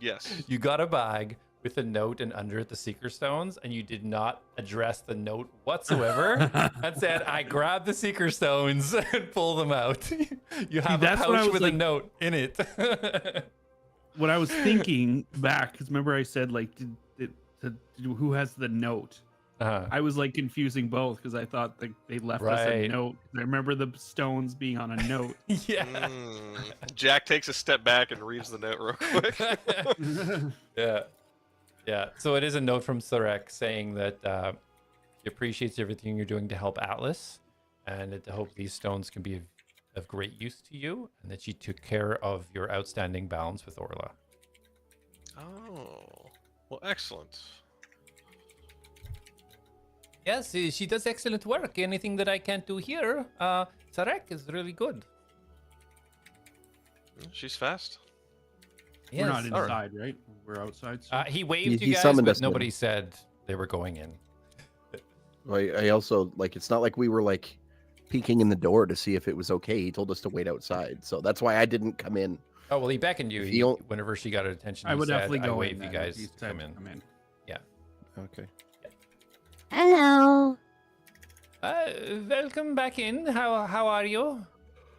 Yes. You got a bag with a note and under it the seeker stones, and you did not address the note whatsoever and said, I grabbed the seeker stones and pull them out. You have a that's what I pouch was with like- a note in it. What I was thinking back, because remember I said like, who has the note? I was like confusing both because I thought they left us a Right. note. I remember the stones being on a note. Yeah. Jack takes a step back and reads the note real quick. Yeah. Yeah. So it is a note from Cleric saying that he appreciates everything you're doing to help Atlas and that to hope these stones can be of great use to you and that you took care of your outstanding balance with Orla. Oh, well, excellent. Yes, she does excellent work. Anything that I can't do here, Cleric is really good. She's fast. We're not Yes. inside, right? We're outside. So. He waved He you guys, summoned but us in. nobody said they were going in. I also like. It's not like we were like peeking in the door to see if it was okay. He told us to wait outside, so that's why I didn't come in. Oh, well, he beckoned you. If He, you don't- whenever she got her attention, I he would said, definitely I go waved in you then if guys he to said come in. Okay. Hello. Welcome back in. How are you?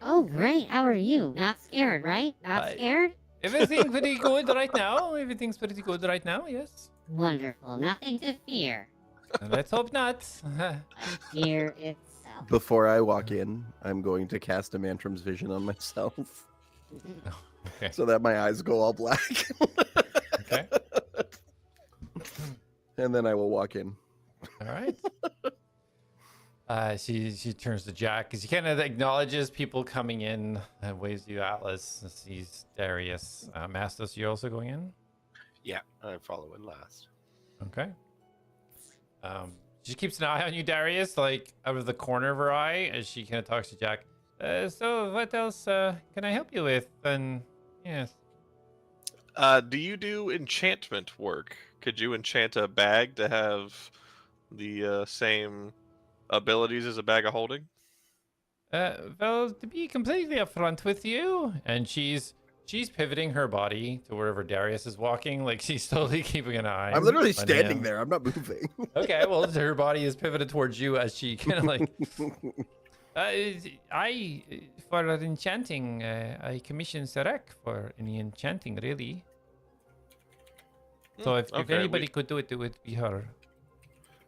Oh, great. How are you? Not scared, right? Not I- scared? Everything pretty good right now. Everything's pretty good right now, yes. Wonderful. Nothing to fear. Let's hope not. Fear itself. Before I walk in, I'm going to cast a Mantram's Vision on myself Okay. so that my eyes go all black. Okay. And then I will walk in. All right. She turns to Jack because he kind of acknowledges people coming in and waves you Atlas and sees Darius. Mastos, you also going in? Yeah, I follow in last. Okay. She keeps an eye on you, Darius, like out of the corner of her eye as she kind of talks to Jack. So what else can I help you with? And yes. Do you do enchantment work? Could you enchant a bag to have the same abilities as a bag of holding? Well, to be completely upfront with you, and she's pivoting her body to wherever Darius is walking, like she's totally keeping an eye. I'm literally on standing him. there. I'm not moving. Okay, well, her body is pivoted towards you as she kind of like. For enchanting, I commissioned Sarek for any enchanting, really. So if Okay, anybody could do it, it would be her.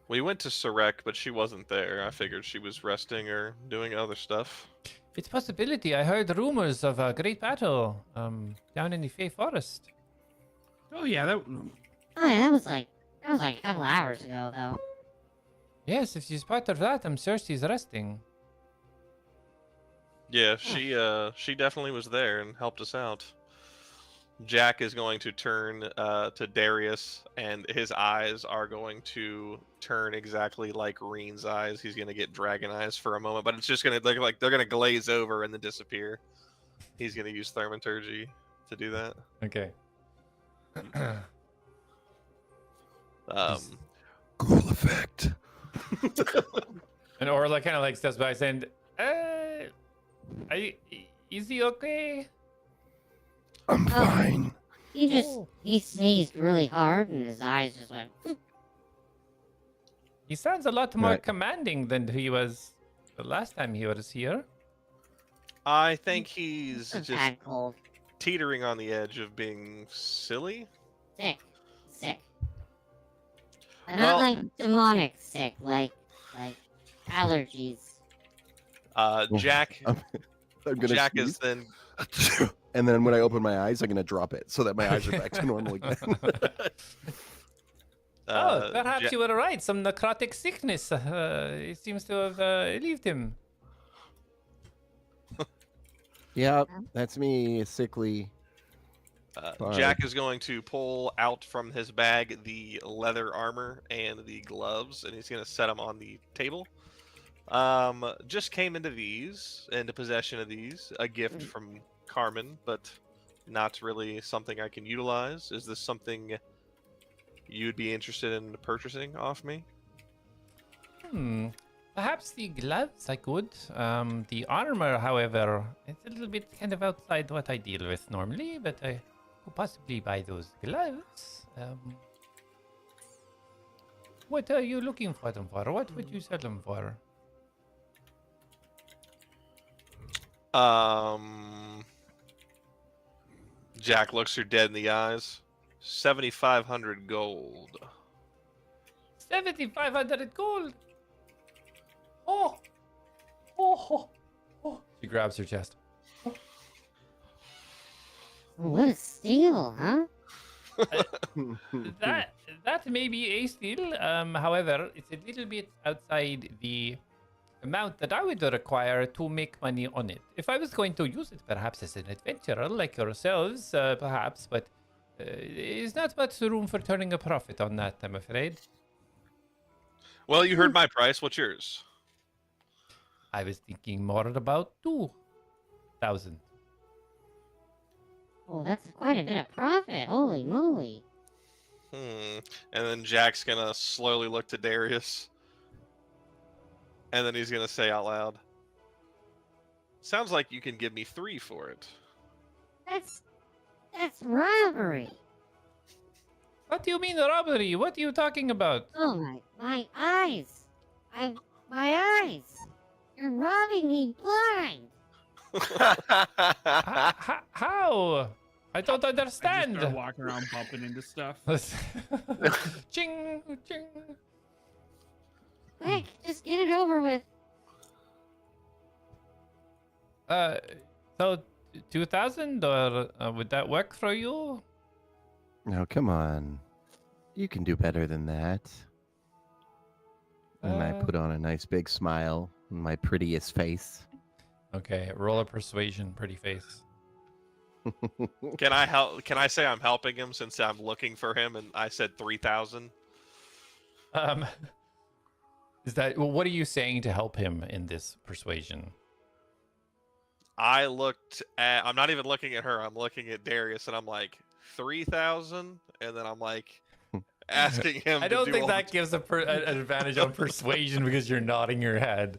We went to Sarek, but she wasn't there. I figured she was resting or doing other stuff. It's a possibility. I heard rumors of a great battle down in the Fey Forest. Oh yeah, that. Oh, yeah, that was like a couple hours ago, though. Yes, if she's part of that, I'm sure she's resting. Yeah, she definitely was there and helped us out. Jack is going to turn to Darius, and his eyes are going to turn exactly like Reen's eyes. He's gonna get dragon eyes for a moment, but it's just gonna look like they're gonna glaze over and then disappear. He's gonna use thaumaturgy to do that. Okay. Cool effect. And Orla kind of like steps by saying, is he okay? I'm fine. He sneezed really hard and his eyes just went. He sounds a lot more Right. commanding than he was the last time he was here. I think he's A just bad cold. teetering on the edge of being silly. Sick. But Well- not like demonic sick, like allergies. Jack I'm gonna Jack sneeze. is then And then when I open my eyes, I'm gonna drop it so that my eyes are back to normal again. Oh, perhaps Ja- you were right. Some necrotic sickness. It seems to have relieved him. Yeah, that's me, sickly. Fine. Jack is going to pull out from his bag the leather armor and the gloves, and he's going to set them on the table. Just came into possession of these, a gift from Carmen, but not really something I can utilize. Is this something you'd be interested in purchasing off me? Perhaps the gloves I could. The armor, however, it's a little bit kind of outside what I deal with normally, but I could possibly buy those gloves. What are you looking for them for? What would you sell them for? Jack looks her dead in the eyes. 7,500 gold. 7,500 gold. Oh. She grabs her chest. What a steal, huh? That may be a steal. However, it's a little bit outside the amount that I would require to make money on it. If I was going to use it, perhaps as an adventurer like yourselves, perhaps, but there's not much room for turning a profit on that, I'm afraid. Well, you heard my price. What's yours? I was thinking more about 2,000. Oh, that's quite a bit of profit. Holy moly. And then Jack's gonna slowly look to Darius. And then he's gonna say out loud, "Sounds like you can give me 3 for it." That's robbery. What do you mean robbery? What are you talking about? Oh my eyes. My eyes. You're robbing me blind. How? I don't I understand. just start walking around bumping into stuff. Ching, ching. Quick, just get it over with. So 2,000, or would that work for you? No, come on. You can do better than that. And I put on a nice big smile on my prettiest face. Okay, roll a persuasion, pretty face. Can I help? Can I say I'm helping him since I'm looking for him and I said 3,000? Is that, well, what are you saying to help him in this persuasion? I looked at. I'm not even looking at her. I'm looking at Darius, and I'm like 3,000, and then I'm like asking him. I to don't do think all that the- gives an advantage on persuasion because you're nodding your head.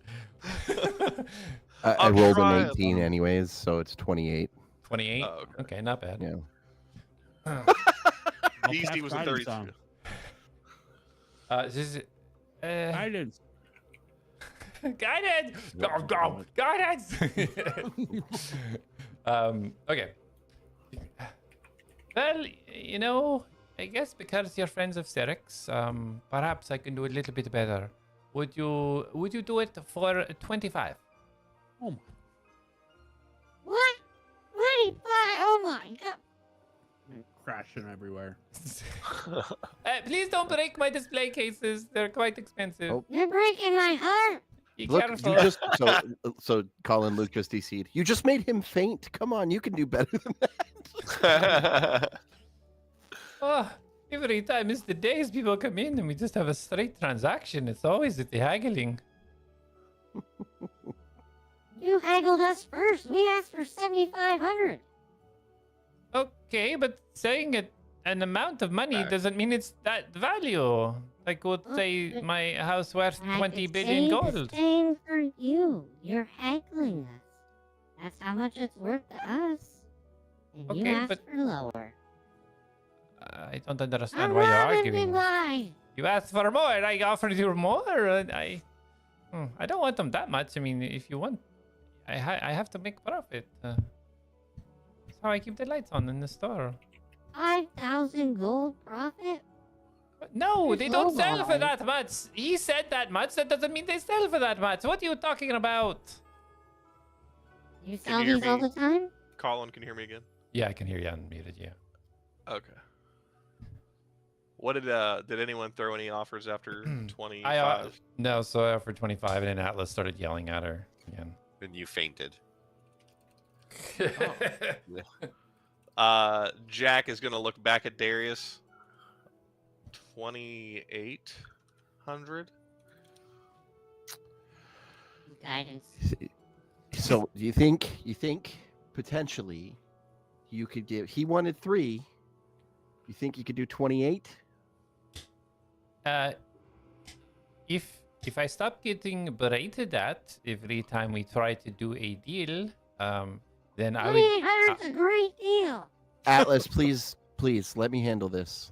I I'm rolled trying. an 18 anyways, so it's 28. 28. Oh, okay. Okay, not bad. Yeah. I'll Beastie pass was a guidance 32. on. This is Guidance. guidance. Go, guidance. Okay. Well, you know, I guess because you're friends of Clerics, perhaps I can do a little bit better. Would you do it for 25? Oh my. What? 25? Oh my god. I'm crashing everywhere. Please don't break my display cases. They're quite expensive. Oh. You're breaking my heart. Be Look, careful. you just so Colin Luke just DC'd. You just made him faint. Come on, you can do better than that. Oh, every time it's the days people come in and we just have a straight transaction. It's always at the haggling. You haggled us first. We asked for 7,500. Okay, but saying an amount of money doesn't mean it's that value. I could say but my house worth I 20 could billion say gold. the same for you. You're haggling us. That's how much it's worth to us. And you Okay, asked but- for lower. I don't understand I'm why you're robbing me arguing. blind. You asked for more. I offered you more. I don't want them that much. I mean, if you want, I have to make profit. That's how I keep the lights on in the store. 5,000 gold profit? But no, It's they don't sell for lowball. that much. He said that much. That doesn't mean they sell for that much. What are you talking about? You Can sell you hear these all me? the time? Colin, can you hear me again? Yeah, I can hear you unmuted. Yeah. Okay. What did anyone throw any offers after 25? No, so I offered 25, and then Atlas started yelling at her again. And you fainted. Jack is gonna look back at Darius. 2,800. Guidance. So do you think potentially you could give. He wanted 3. You think you could do 28? If I stop getting berated at every time we try to do a deal, then I would. 2800's a great deal. Atlas, please, let me handle this.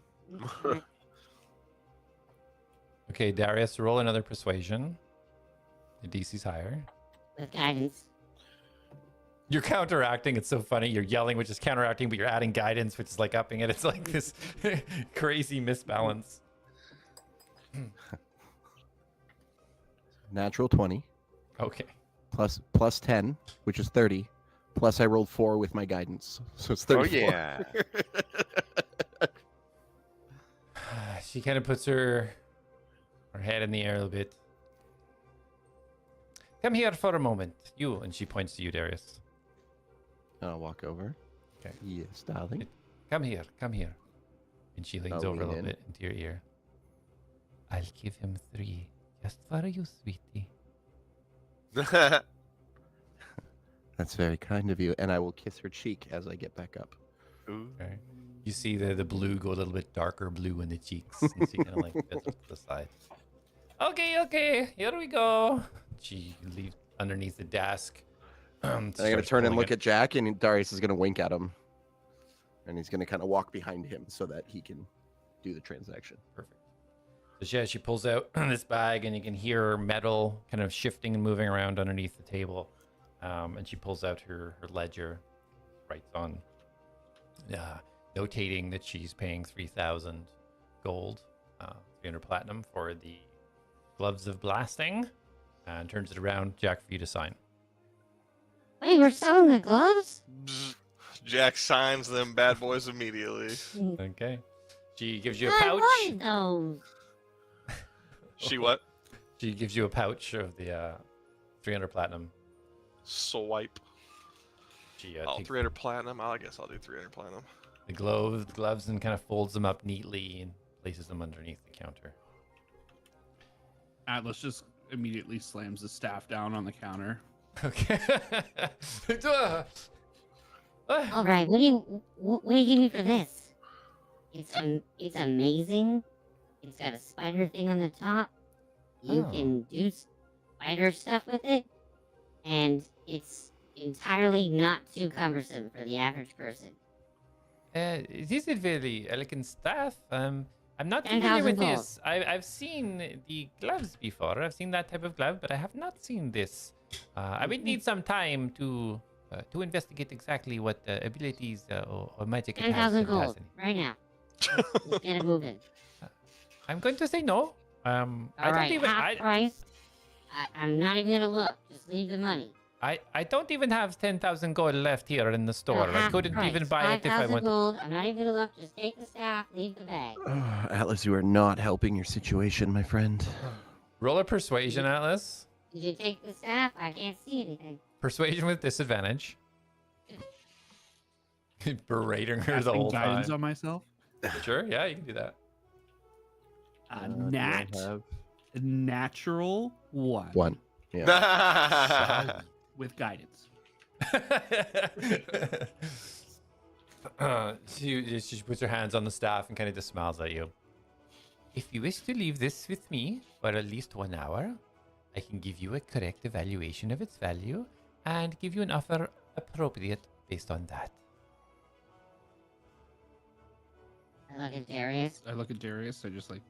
Okay, Darius, roll another persuasion. The DC's higher. With guidance. You're counteracting. It's so funny. You're yelling, which is counteracting, but you're adding guidance, which is like upping it. It's like this crazy misbalance. Natural 20 Okay. plus 10, which is 30. Plus I rolled 4 with my guidance, so it's 34. Oh yeah. She kind of puts her head in the air a little bit. Come here for a moment, you. And she points to you, Darius. I'll walk over. Okay. Yes, darling. Come here, come here. And she leans I'll over a lean little in. bit into your ear. I'll give him 3, just for you, sweetie. That's very kind of you, and I will kiss her cheek as I get back up. Ooh. Okay. You see the blue go a little bit darker blue in the cheeks. And she kind of like gets up to the side. Okay, here we go. She leaves underneath the desk. I'm gonna turn and look at Jack, and Darius is gonna wink at him, and he's gonna kind of walk behind him so that he can do the transaction. Perfect. So she pulls out this bag, and you can hear metal kind of shifting and moving around underneath the table. And she pulls out her ledger, writes on, notating that she's paying 3,000 gold, 300 platinum for the gloves of blasting, and turns it around, Jack, for you to sign. Wait, we're selling the gloves? Jack signs them bad boys immediately. Okay. She gives you a I pouch. wanted those. She what? She gives you a pouch of the 300 platinum. Swipe. She Oh, takes 300 platinum. I guess I'll do 300 platinum. the gloves and kind of folds them up neatly and places them underneath the counter. Atlas just immediately slams the staff down on the counter. Okay. All right, what do you give me for this? It's amazing. It's got a spider thing on the top. You Oh. can do spider stuff with it, and it's entirely not too cumbersome for the average person. This is a very elegant staff. I'm not 10,000 familiar with gold. this. I've seen the gloves before. I've seen that type of glove, but I have not seen this. I would need some time to investigate exactly what abilities or magic it has. 10,000 if it has gold any. right now. Let's get it moving. I'm going to say no. I All don't right, even. half price. I'm not even gonna look. Just leave the money. I don't even have 10,000 gold left here in the store. I half couldn't price. even buy it if I 5,000 wanted. gold. I'm not even gonna look. Just take the staff. Leave the bag. Atlas, you are not helping your situation, my friend. Roll a persuasion, Atlas. Did you take the staff? I can't see anything. Persuasion with disadvantage. Berating her the Casting whole guidance time. on myself. Sure, yeah, you can do that. Natural 1 1. Yeah. with guidance. She puts her hands on the staff and kind of just smiles at you. If you wish to leave this with me for at least 1 hour, I can give you a correct evaluation of its value and give you an offer appropriate based on that. I look at Darius. I look at Darius. I just like,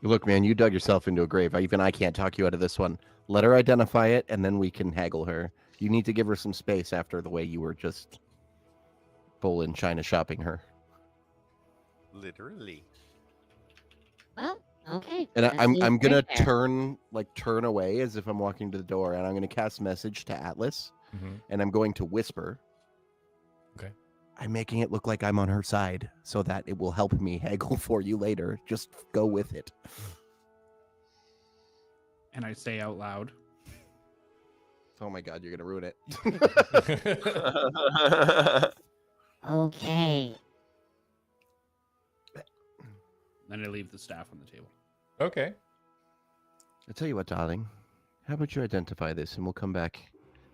Look, man, you dug yourself into a grave. Even I can't talk you out of this one. Let her identify it, and then we can haggle her. You need to give her some space after the way you were just bull in China shopping her. Literally. Well, okay. And that I'm seems gonna pretty fair. turn away as if I'm walking to the door, and I'm gonna cast message to Atlas, Mm-hmm. and I'm going to whisper. Okay. I'm making it look like I'm on her side, so that it will help me haggle for you later. Just go with it. and I say out loud, Oh my God, you're gonna ruin it. Okay. then I leave the staff on the table. Okay. I tell you what, darling. How about you identify this, and we'll come back.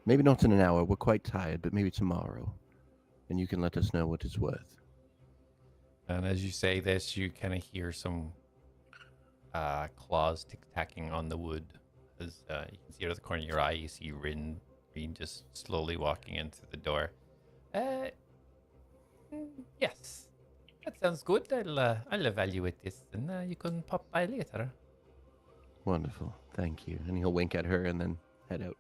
Maybe not in an hour. We're quite tired, but maybe tomorrow. and you can let us know what it's worth. And as you say this, you kind of hear some claws tick-tacking on the wood. As you can see out of the corner of your eye, you see Rin just slowly walking into the door. Yes, that sounds good. I'll evaluate this, and you can pop by later. Wonderful. Thank you. And he'll wink at her and then head out.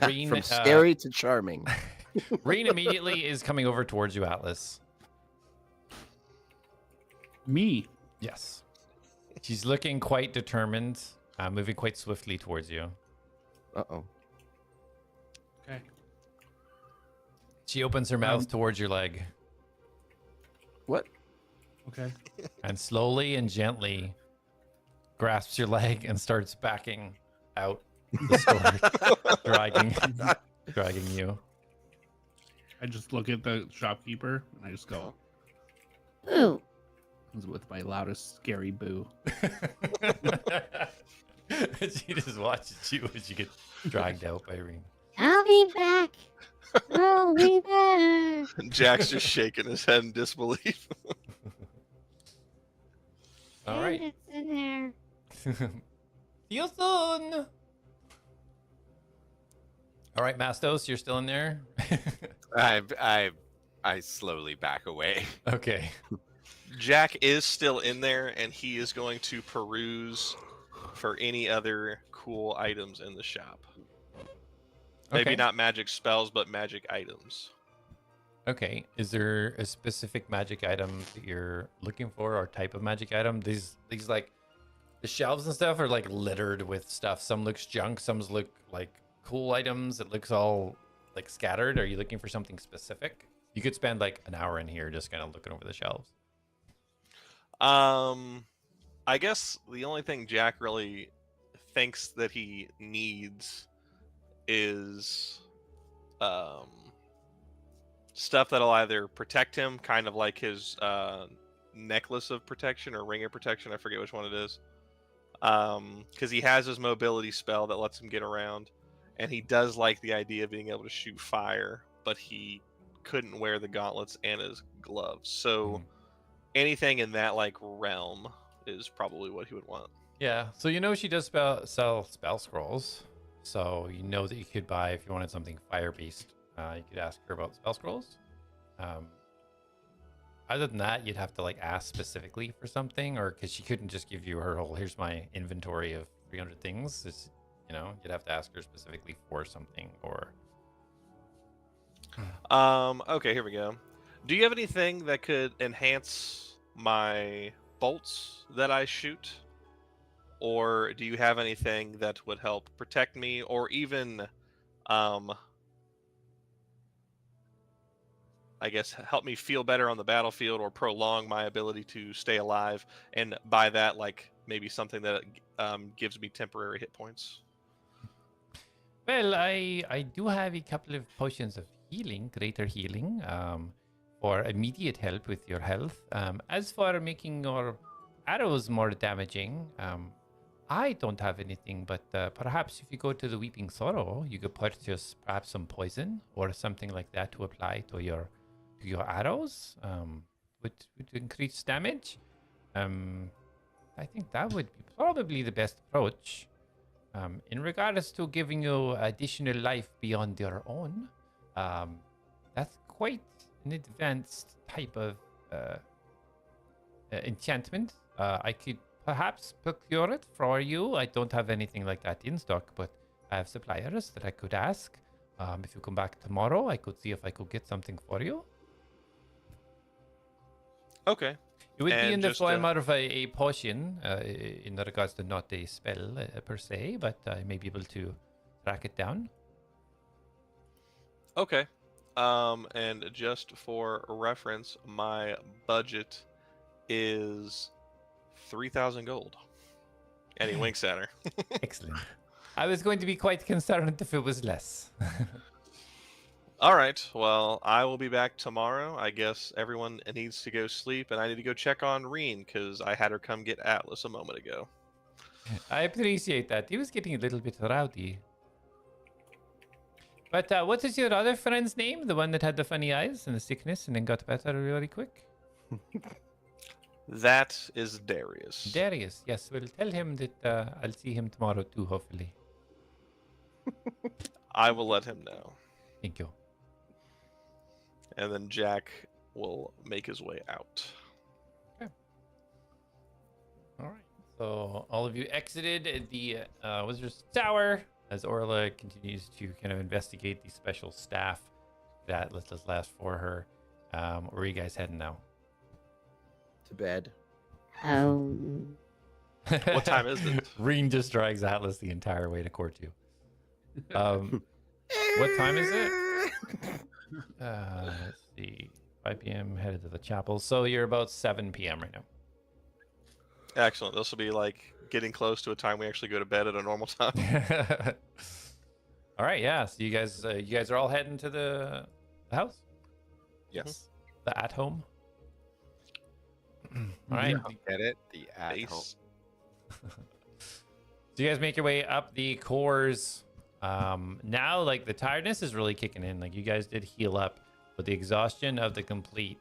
Reen, From scary to charming. Reen immediately is coming over towards you, Atlas. Me. Yes. She's looking quite determined, moving quite swiftly towards you. Uh-oh. Okay. She opens her mouth towards your leg. What? Okay. And slowly and gently grasps your leg and starts backing out the store, dragging you. I just look at the shopkeeper and I just go Ooh. with my loudest scary boo. She just watches you as you get dragged out by Reen. I'll be back. I'll be back. Jack's just shaking his head in disbelief. All right. It's in there. See you soon. All right, Mastos, you're still in there? I slowly back away. Okay. Jack is still in there, and he is going to peruse for any other cool items in the shop. Maybe Okay. not magic spells, but magic items. Okay. Is there a specific magic item that you're looking for, or type of magic item? These like the shelves and stuff are like littered with stuff. Some looks junk, some look like cool items. It looks all like scattered. Are you looking for something specific? You could spend like an hour in here just kind of looking over the shelves. I guess the only thing Jack really thinks that he needs is stuff that'll either protect him, kind of like his necklace of protection or ring of protection. I forget which one it is. Because he has his mobility spell that lets him get around, and he does like the idea of being able to shoot fire, but he couldn't wear the gauntlets and his gloves. So anything in that like realm is probably what he would want. Yeah. So you know she does sell spell scrolls. So you know that you could buy, if you wanted something fire-based, you could ask her about spell scrolls. Other than that, you'd have to like ask specifically for something, or because she couldn't just give you her whole, here's my inventory of 300 things. It's, you know, you'd have to ask her specifically for something, or... Okay, here we go. Do you have anything that could enhance my bolts that I shoot? Or do you have anything that would help protect me, or even, I guess, help me feel better on the battlefield, or prolong my ability to stay alive? And by that, like, maybe something that gives me temporary hit points. Well, I do have a couple of potions of healing, greater healing, for immediate help with your health. As for making your arrows more damaging, I don't have anything, but perhaps if you go to the Weeping Sorrow, you could purchase perhaps some poison or something like that to apply to your arrows, would increase damage. I think that would be probably the best approach. In regards to giving you additional life beyond your own, that's quite an advanced type of enchantment. I could perhaps procure it for you. I don't have anything like that in stock, but I have suppliers that I could ask. If you come back tomorrow, I could see if I could get something for you. Okay. It would be And in the just, form of a potion, in regards to not a spell per se, but I may be able to track it down. Okay. And just for reference, my budget is 3,000 gold. And he winks at her. Excellent. I was going to be quite concerned if it was less. All right. Well, I will be back tomorrow. I guess everyone needs to go sleep, and I need to go check on Reen because I had her come get Atlas a moment ago. I appreciate that. He was getting a little bit rowdy. But what is your other friend's name? The one that had the funny eyes and the sickness and then got better really quick? That is Darius. Darius. Yes, we'll tell him that I'll see him tomorrow too, hopefully. I will let him know. Thank you. And then Jack will make his way out. All right. So all of you exited the Wizard's Tower as Orla continues to kind of investigate the special staff that lets us last for her. Where are you guys heading now? To bed. What time is it? Reen just drags Atlas the entire way to court you. What time is it? Let's see. 5 p.m. headed to the chapel. So you're about 7 p.m. right now. Excellent. This will be like getting close to a time we actually go to bed at a normal time. All right, yeah. So you guys are all heading to the house. Yes. The at home. All right. Get it? The at home. Base. So you guys make your way up the cores. Now, like, the tiredness is really kicking in. Like, you guys did heal up, but the exhaustion of the complete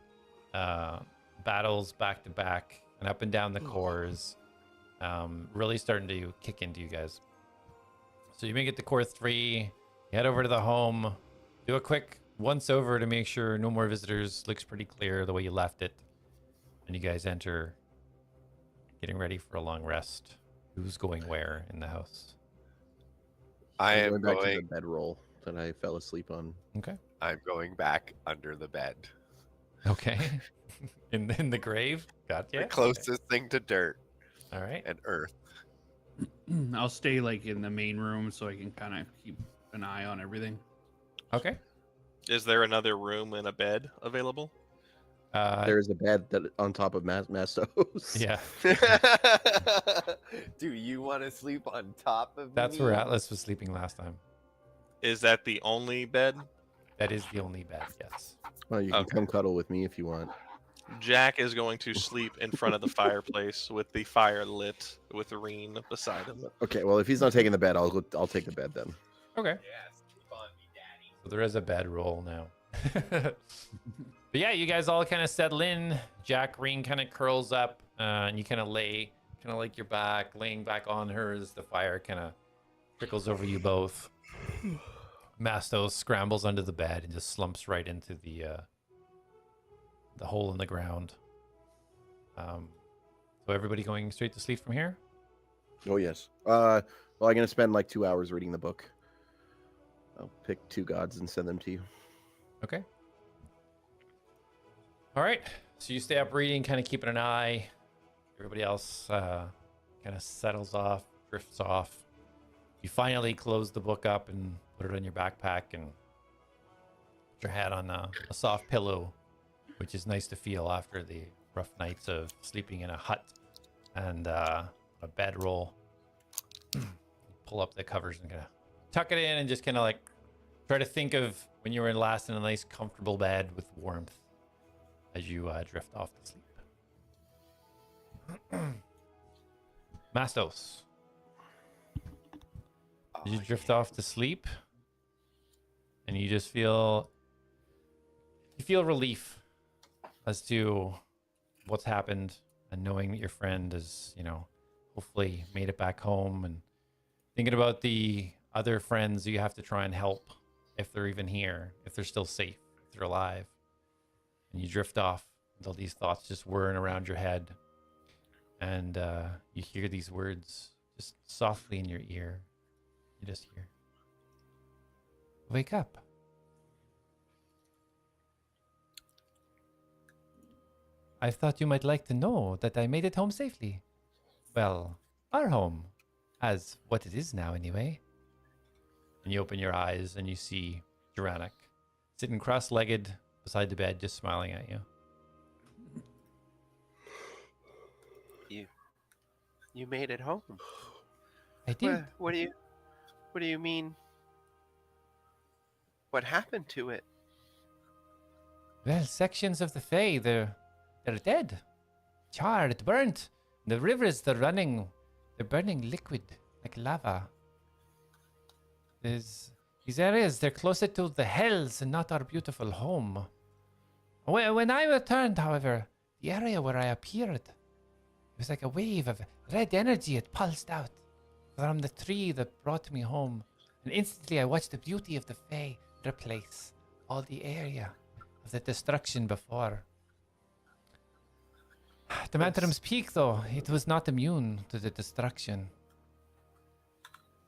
battles back to back and up and down the cores really starting to kick into you guys. So you make it to core 3, you head over to the home, do a quick once over to make sure no more visitors. Looks pretty clear the way you left it. And you guys enter, getting ready for a long rest. Who's going where in the house? I am going back to the going. bedroll that I fell asleep on. Okay. I'm going back under the bed. Okay. in the grave? Gotcha. The closest thing to dirt All right. and earth. I'll stay like in the main room so I can kind of keep an eye on everything. Okay. Is there another room and a bed available? There is a bed that on top of Mastos. Yeah. Do you want to sleep on top of That's me? where Atlas was sleeping last time. Is that the only bed? That is the only bed, yes. Well, you can Okay. come cuddle with me if you want. Jack is going to sleep in front of the fireplace with the fire lit with Reen beside him. Okay, well, if he's not taking the bed, I'll take the bed then. Okay. Yeah, sleep on me, daddy. So there is a bed roll now. But yeah, you guys all kind of settle in. Jack Reen kind of curls up and you kind of lay, kind of like your back, laying back on her as the fire kind of trickles over you both. Mastos scrambles under the bed and just slumps right into the hole in the ground. So everybody going straight to sleep from here? Oh, yes. Well, I'm going to spend like 2 hours reading the book. I'll pick 2 gods and send them to you. Okay. All right. So you stay up reading, kind of keeping an eye. Everybody else kind of settles off, drifts off. You finally close the book up and put it on your backpack and put your head on a soft pillow, which is nice to feel after the rough nights of sleeping in a hut and a bedroll. Pull up the covers and kind of tuck it in and just kind of like try to think of when you were last in a nice comfortable bed with warmth as you drift off to sleep. Mastos, did you drift off to sleep? And you just feel relief as to what's happened and knowing that your friend has, hopefully made it back home, and thinking about the other friends you have to try and help if they're even here, if they're still safe, if they're alive. And you drift off until these thoughts just whirring around your head. And you hear these words just softly in your ear. You just hear, "Wake up." I thought you might like to know that I made it home safely. Well, our home, as what it is now anyway. And you open your eyes and you see Duranic sitting cross-legged beside the bed, just smiling at you. You made it home. I did. What do you mean? What happened to it? Well, sections of the Fae, they're dead. Charred, burnt. The rivers, they're burning liquid, like lava. There's These areas, they're closer to the hells and not our beautiful home. When I returned, however, the area where I appeared, it was like a wave of red energy. It pulsed out from the tree that brought me home. And instantly I watched the beauty of the Fae replace all the area of the destruction before. The Mantrum's Peak, though, it was not immune to the destruction.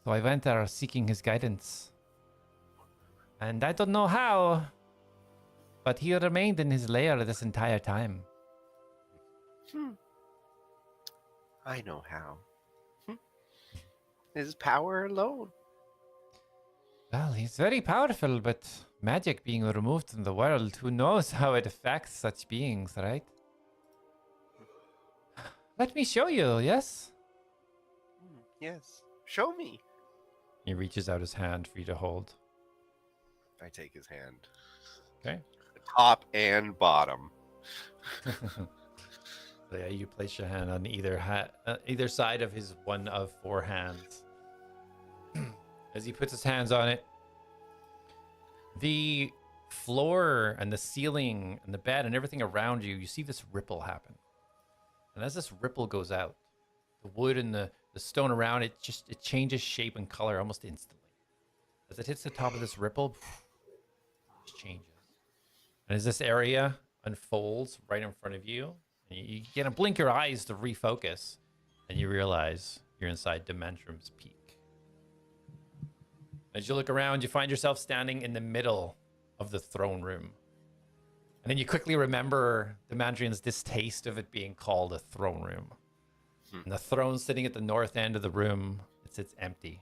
So I went there seeking his guidance. And I don't know how, but he remained in his lair this entire time. I know how. His power alone. Well, he's very powerful, but magic being removed from the world, who knows how it affects such beings, right? Let me show you, yes? Yes. Show me. He reaches out his hand for you to hold. I take his hand. Okay. Top and bottom. So yeah, you place your hand on either side of his one of four hands. As he puts his hands on it, the floor and the ceiling and the bed and everything around you, you see this ripple happen. And as this ripple goes out, the wood and the stone around it, it changes shape and color almost instantly. As it hits the top of this ripple, it changes. And as this area unfolds right in front of you, and you get to blink your eyes to refocus, and you realize you're inside Dementrum's Peak. As you look around, you find yourself standing in the middle of the throne room. And then you quickly remember Demandrian's distaste of it being called a throne room. And the throne sitting at the north end of the room, it sits empty.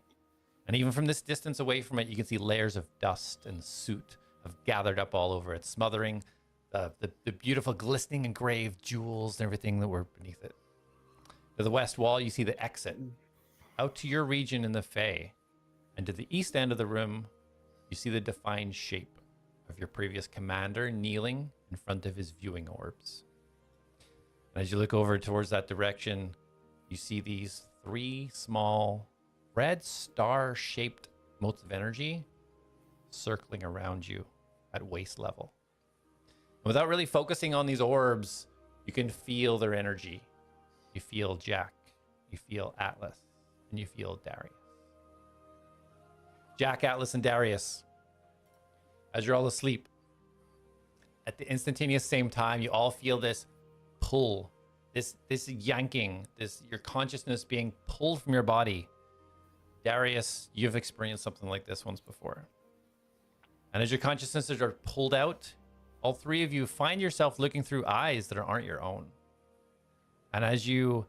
And even from this distance away from it, you can see layers of dust and soot have gathered up all over it, smothering the beautiful glistening engraved jewels and everything that were beneath it. To the west wall, you see the exit out to your region in the Fae. And to the east end of the room, you see the defined shape of your previous commander kneeling in front of his viewing orbs. And as you look over towards that direction, you see these three small red star-shaped motes of energy circling around you at waist level. And without really focusing on these orbs, you can feel their energy. You feel Jack, you feel Atlas, and you feel Darius. Jack, Atlas, and Darius, as you're all asleep, at the instantaneous same time, you all feel this pull, this yanking, your consciousness being pulled from your body. Darius, you've experienced something like this once before. And as your consciousnesses are pulled out, all three of you find yourself looking through eyes that aren't your own. And as you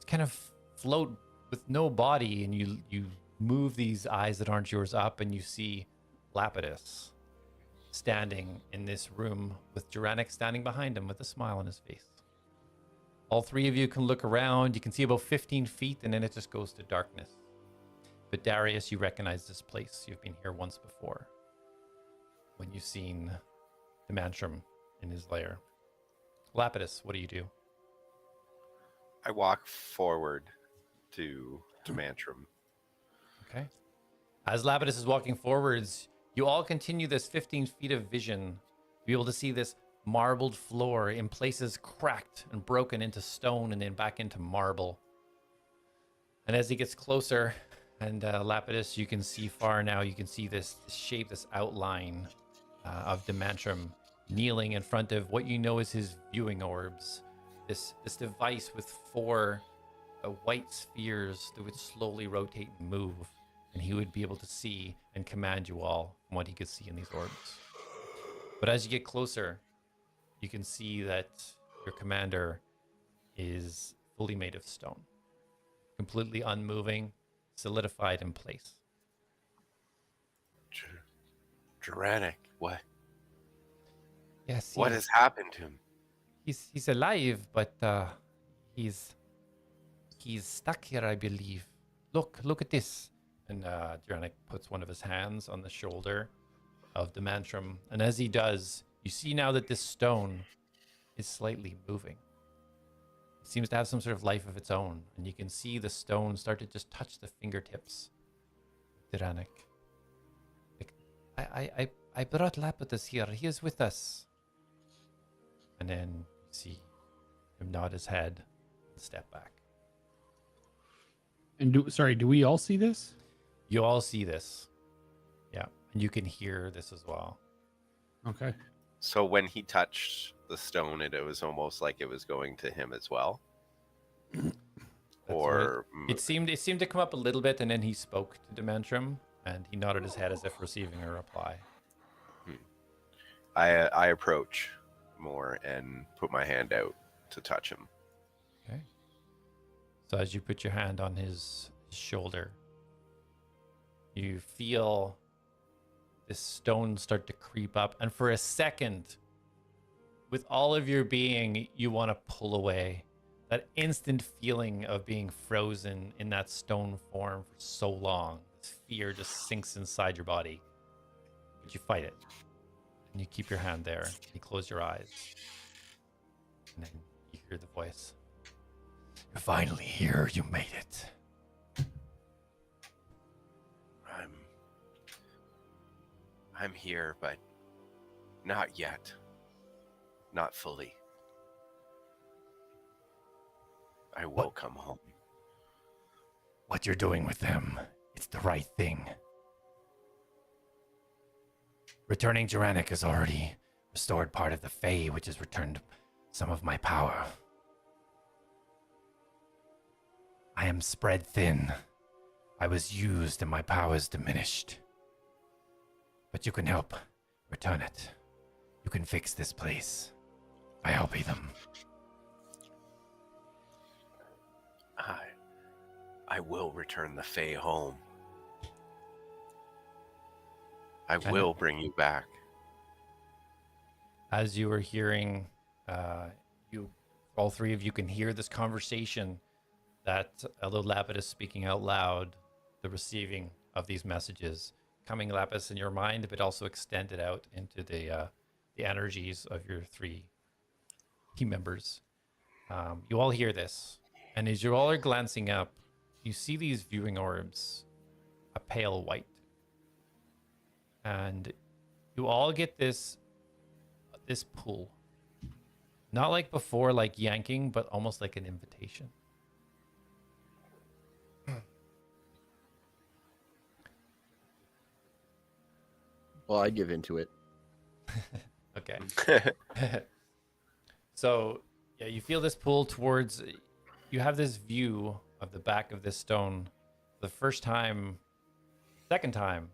kind of float with no body, and you move these eyes that aren't yours up, and you see Lapidus standing in this room with Duranic standing behind him with a smile on his face. All three of you can look around. You can see about 15 feet, and then it just goes to darkness. But Darius, you recognize this place. You've been here once before when you've seen the Mantrum in his lair. Lapidus, what do you do? I walk forward to Mantrum. Okay. As Lapidus is walking forwards, you all continue this 15 feet of vision to be able to see this marbled floor in places cracked and broken into stone and then back into marble. And as he gets closer, and Lapidus, you can see far now, you can see this shape, this outline of Demantrum kneeling in front of what you know is his viewing orbs. This device with four white spheres that would slowly rotate and move, and he would be able to see and command you all from what he could see in these orbs. But as you get closer, you can see that your commander is fully made of stone, completely unmoving, solidified in place. Duranic, what? Yes. What has happened to him? He's alive, but he's stuck here, I believe. Look at this. And Duranic puts one of his hands on the shoulder of the Mantrum, and as he does, you see now that this stone is slightly moving. It seems to have some sort of life of its own, and you can see the stone start to just touch the fingertips of Duranic. Like I brought Reditus here. He is with us. And then you see him nod his head and step back. And do we all see this? You all see this. Yeah. And you can hear this as well. Okay. So when he touched the stone, it was almost like it was going to him as well. Or it seemed to come up a little bit, and then he spoke to Dementrum, and he nodded his head as if receiving a reply. I approach more and put my hand out to touch him. Okay. So as you put your hand on his shoulder, you feel this stone start to creep up, and for a second, with all of your being, you want to pull away. That instant feeling of being frozen in that stone form for so long. This fear just sinks inside your body. But you fight it. And you keep your hand there. You close your eyes. And then you hear the voice. You're finally here. You made it. I'm here, but not yet. Not fully. I will come home. What you're doing with them, it's the right thing. Returning Juranic has already restored part of the Fae, which has returned some of my power. I am spread thin. I was used and my powers diminished. But you can help return it. You can fix this place by helping them. I will return the Fae home. I will bring you back. As you were hearing, all three of you can hear this conversation that although Lapis is speaking out loud, the receiving of these messages coming Lapis in your mind, but also extended out into the energies of your three team members. You all hear this, and as you all are glancing up, you see these viewing orbs, a pale white. And you all get this pull. Not like before, like yanking, but almost like an invitation. Well, I give into it. Okay. So, yeah, you feel this pull towards... You have this view of the back of this stone. The second time,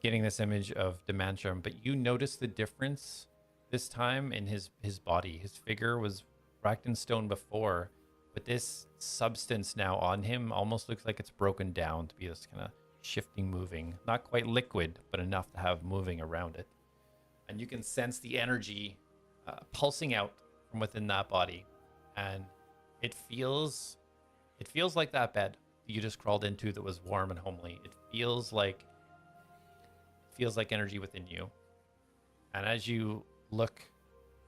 getting this image of Demantrum, but you notice the difference this time in his body. His figure was racked in stone before, but this substance now on him almost looks like it's broken down to be this kind of shifting, moving, not quite liquid, but enough to have moving around it. And you can sense the energy pulsing out from within that body, and it feels like that bed you just crawled into that was warm and homely. It feels like energy within you. And as you look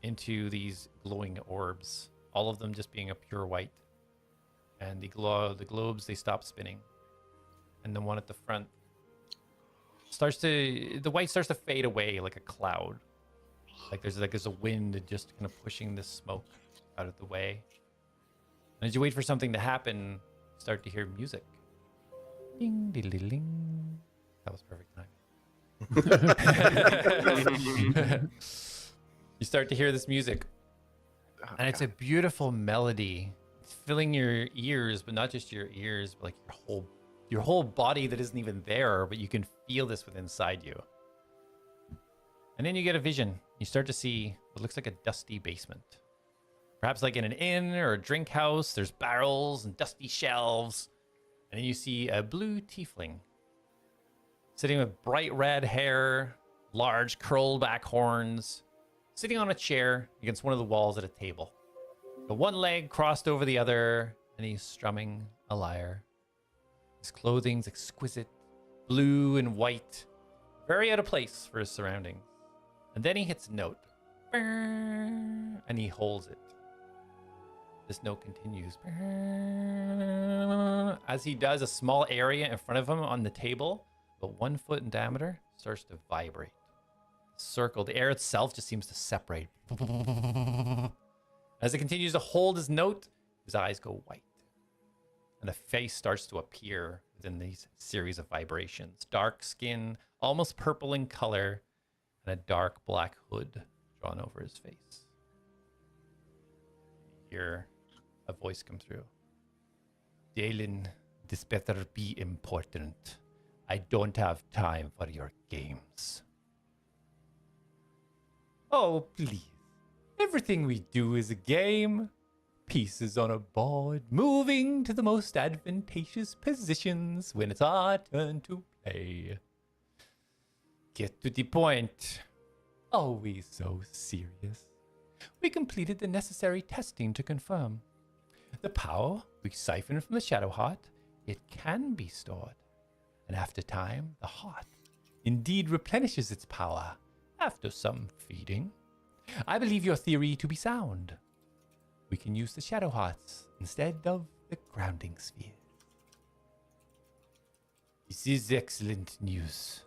into these glowing orbs, all of them just being a pure white, and the globes, they stop spinning, and the one at the front the white starts to fade away like a cloud, like there's a wind just kind of pushing this smoke out of the way. And as you wait for something to happen, you start to hear music. Ding, ding, ding, ding. That was perfect timing. You start to hear this music, and it's a beautiful melody. It's filling your ears, but not just your ears, but like your whole body that isn't even there, but you can feel this within inside you. And then you get a vision. You start to see what looks like a dusty basement. Perhaps like in an inn or a drink house, there's barrels and dusty shelves. And then you see a blue tiefling sitting with bright red hair, large curled back horns, sitting on a chair against one of the walls at a table. The one leg crossed over the other, and he's strumming a lyre. His clothing's exquisite, blue and white, very out of place for his surroundings. And then he hits a note, and he holds it. This note continues. As he does, a small area in front of him on the table, about 1 foot in diameter, starts to vibrate. Circle, the air itself just seems to separate. As it continues to hold his note, his eyes go white. And a face starts to appear within these series of vibrations. Dark skin, almost purple in color, and a dark black hood drawn over his face. You hear a voice come through. Dalen, this better be important. I don't have time for your games. Oh, please. Everything we do is a game. Pieces on a board, moving to the most advantageous positions when it's our turn to play. Get to the point. Always so serious. We completed the necessary testing to confirm. The power we siphon from the Shadow Heart, it can be stored. And after time, the heart indeed replenishes its power after some feeding. I believe your theory to be sound. We can use the Shadow Hearts instead of the grounding sphere. This is excellent news.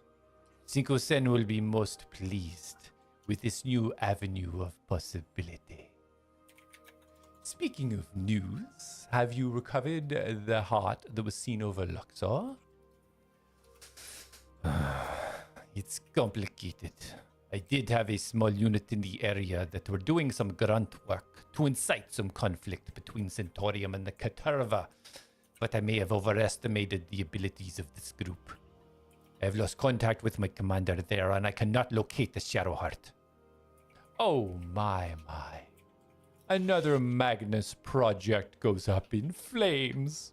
Cinco-Sen will be most pleased with this new avenue of possibility. Speaking of news, have you recovered the heart that was seen over Luxor? It's complicated. I did have a small unit in the area that were doing some grunt work to incite some conflict between Centaurium and the Katarva, but I may have overestimated the abilities of this group. I have lost contact with my commander there, and I cannot locate the Shadowheart. Oh my. Another Magnus project goes up in flames.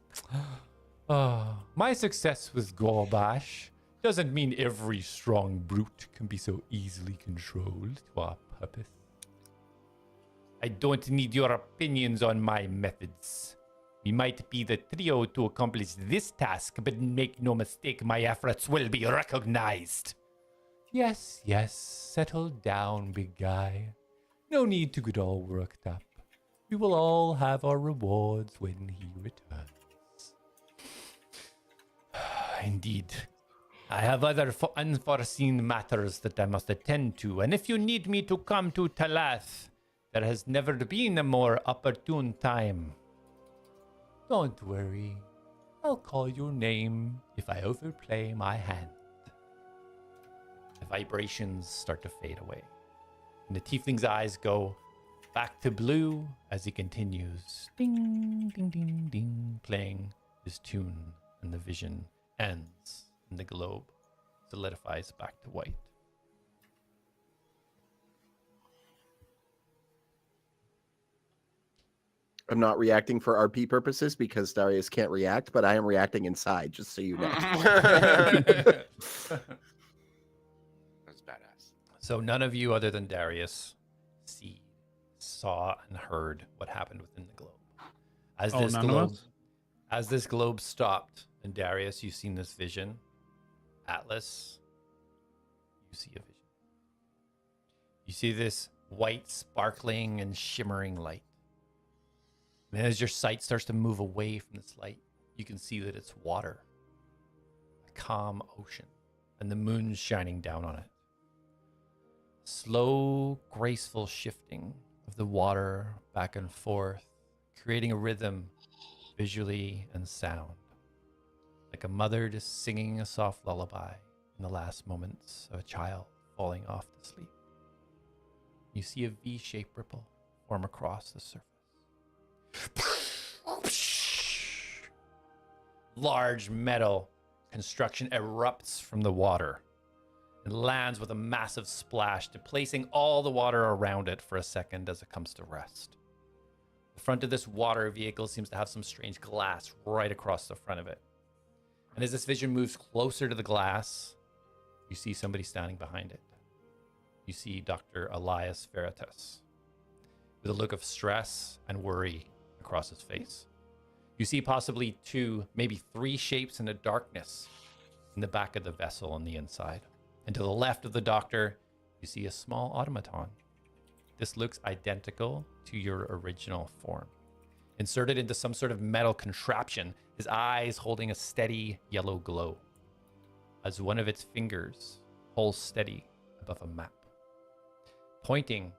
My success with Gorbash doesn't mean every strong brute can be so easily controlled to our purpose. I don't need your opinions on my methods. We might be the trio to accomplish this task, but make no mistake, my efforts will be recognized. Yes, settle down, big guy. No need to get all worked up. We will all have our rewards when he returns. Indeed. I have other unforeseen matters that I must attend to, and if you need me to come to Talath, there has never been a more opportune time. Don't worry. I'll call your name if I overplay my hand. The vibrations start to fade away, and the tiefling's eyes go back to blue as he continues ding, ding, ding, ding, playing his tune, and the vision ends. And the globe solidifies back to white. I'm not reacting for RP purposes because Darius can't react, but I am reacting inside, just so you know. That's badass. So none of you other than Darius saw and heard what happened within the globe. As this globe stopped, and Darius, you've seen this vision. Atlas, you see a vision. You see this white, sparkling, and shimmering light. And as your sight starts to move away from this light, you can see that it's water. A calm ocean. And the moon's shining down on it. Slow, graceful shifting of the water back and forth, creating a rhythm visually and sound. Like a mother just singing a soft lullaby in the last moments of a child falling off to sleep. You see a V-shaped ripple form across the surface. Large metal construction erupts from the water and lands with a massive splash, displacing all the water around it for a second as it comes to rest. The front of this water vehicle seems to have some strange glass right across the front of it. And as this vision moves closer to the glass, you see somebody standing behind it. You see Dr. Elias Veritas with a look of stress and worry across his face. You see possibly 2, maybe 3 shapes in the darkness in the back of the vessel on the inside. And to the left of the doctor, you see a small automaton. This looks identical to your original form. Inserted into some sort of metal contraption, his eyes holding a steady yellow glow. As one of its fingers holds steady above a map, pointing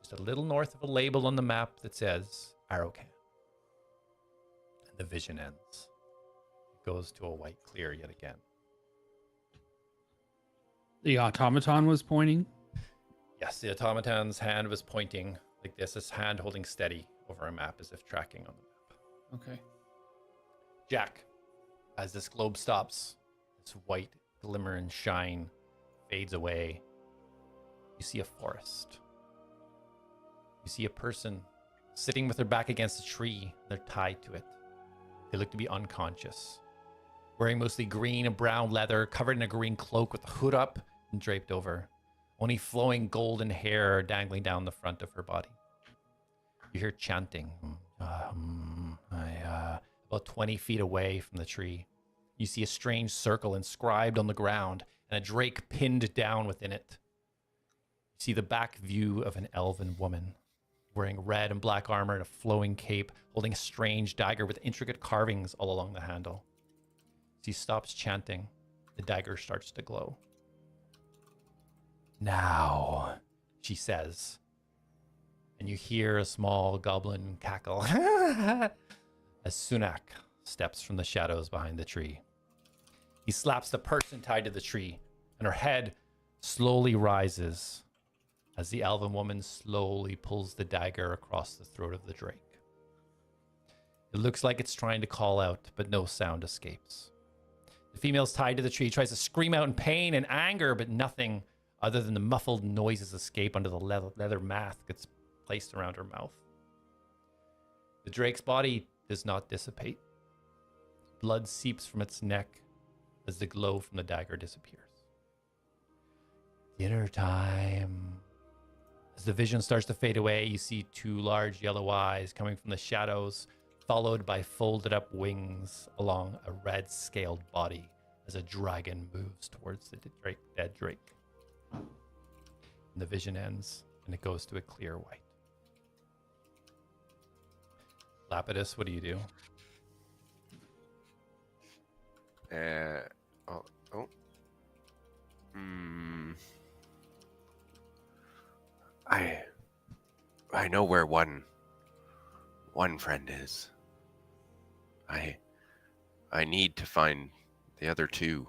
just a little north of a label on the map that says Arrowcan. And the vision ends. It goes to a white clear yet again. The automaton was pointing. Yes, the automaton's hand was pointing like this, his hand holding steady over a map as if tracking on the map. Okay. Jack, as this globe stops, this white glimmer and shine fades away. You see a forest. You see a person sitting with their back against a tree. They're tied to it. They look to be unconscious. Wearing mostly green and brown leather, covered in a green cloak with the hood up and draped over. Only flowing golden hair dangling down the front of her body. You hear chanting. About 20 feet away from the tree. You see a strange circle inscribed on the ground and a drake pinned down within it. You see the back view of an elven woman wearing red and black armor and a flowing cape, holding a strange dagger with intricate carvings all along the handle. As he stops chanting, the dagger starts to glow. Now, she says, and you hear a small goblin cackle as Sunak steps from the shadows behind the tree. He slaps the person tied to the tree, and her head slowly rises as the elven woman slowly pulls the dagger across the throat of the drake. It looks like it's trying to call out, but no sound escapes. The female's tied to the tree, tries to scream out in pain and anger, but nothing other than the muffled noises escape under the leather mask that's placed around her mouth. The drake's body does not dissipate. Blood seeps from its neck as the glow from the dagger disappears. Dinner time. As the vision starts to fade away, you see two large yellow eyes coming from the shadows, followed by folded up wings along a red scaled body as a dragon moves towards the dead drake. And the vision ends and it goes to a clear white. Lapidus, what do you do? I know where one friend is. I need to find the other two.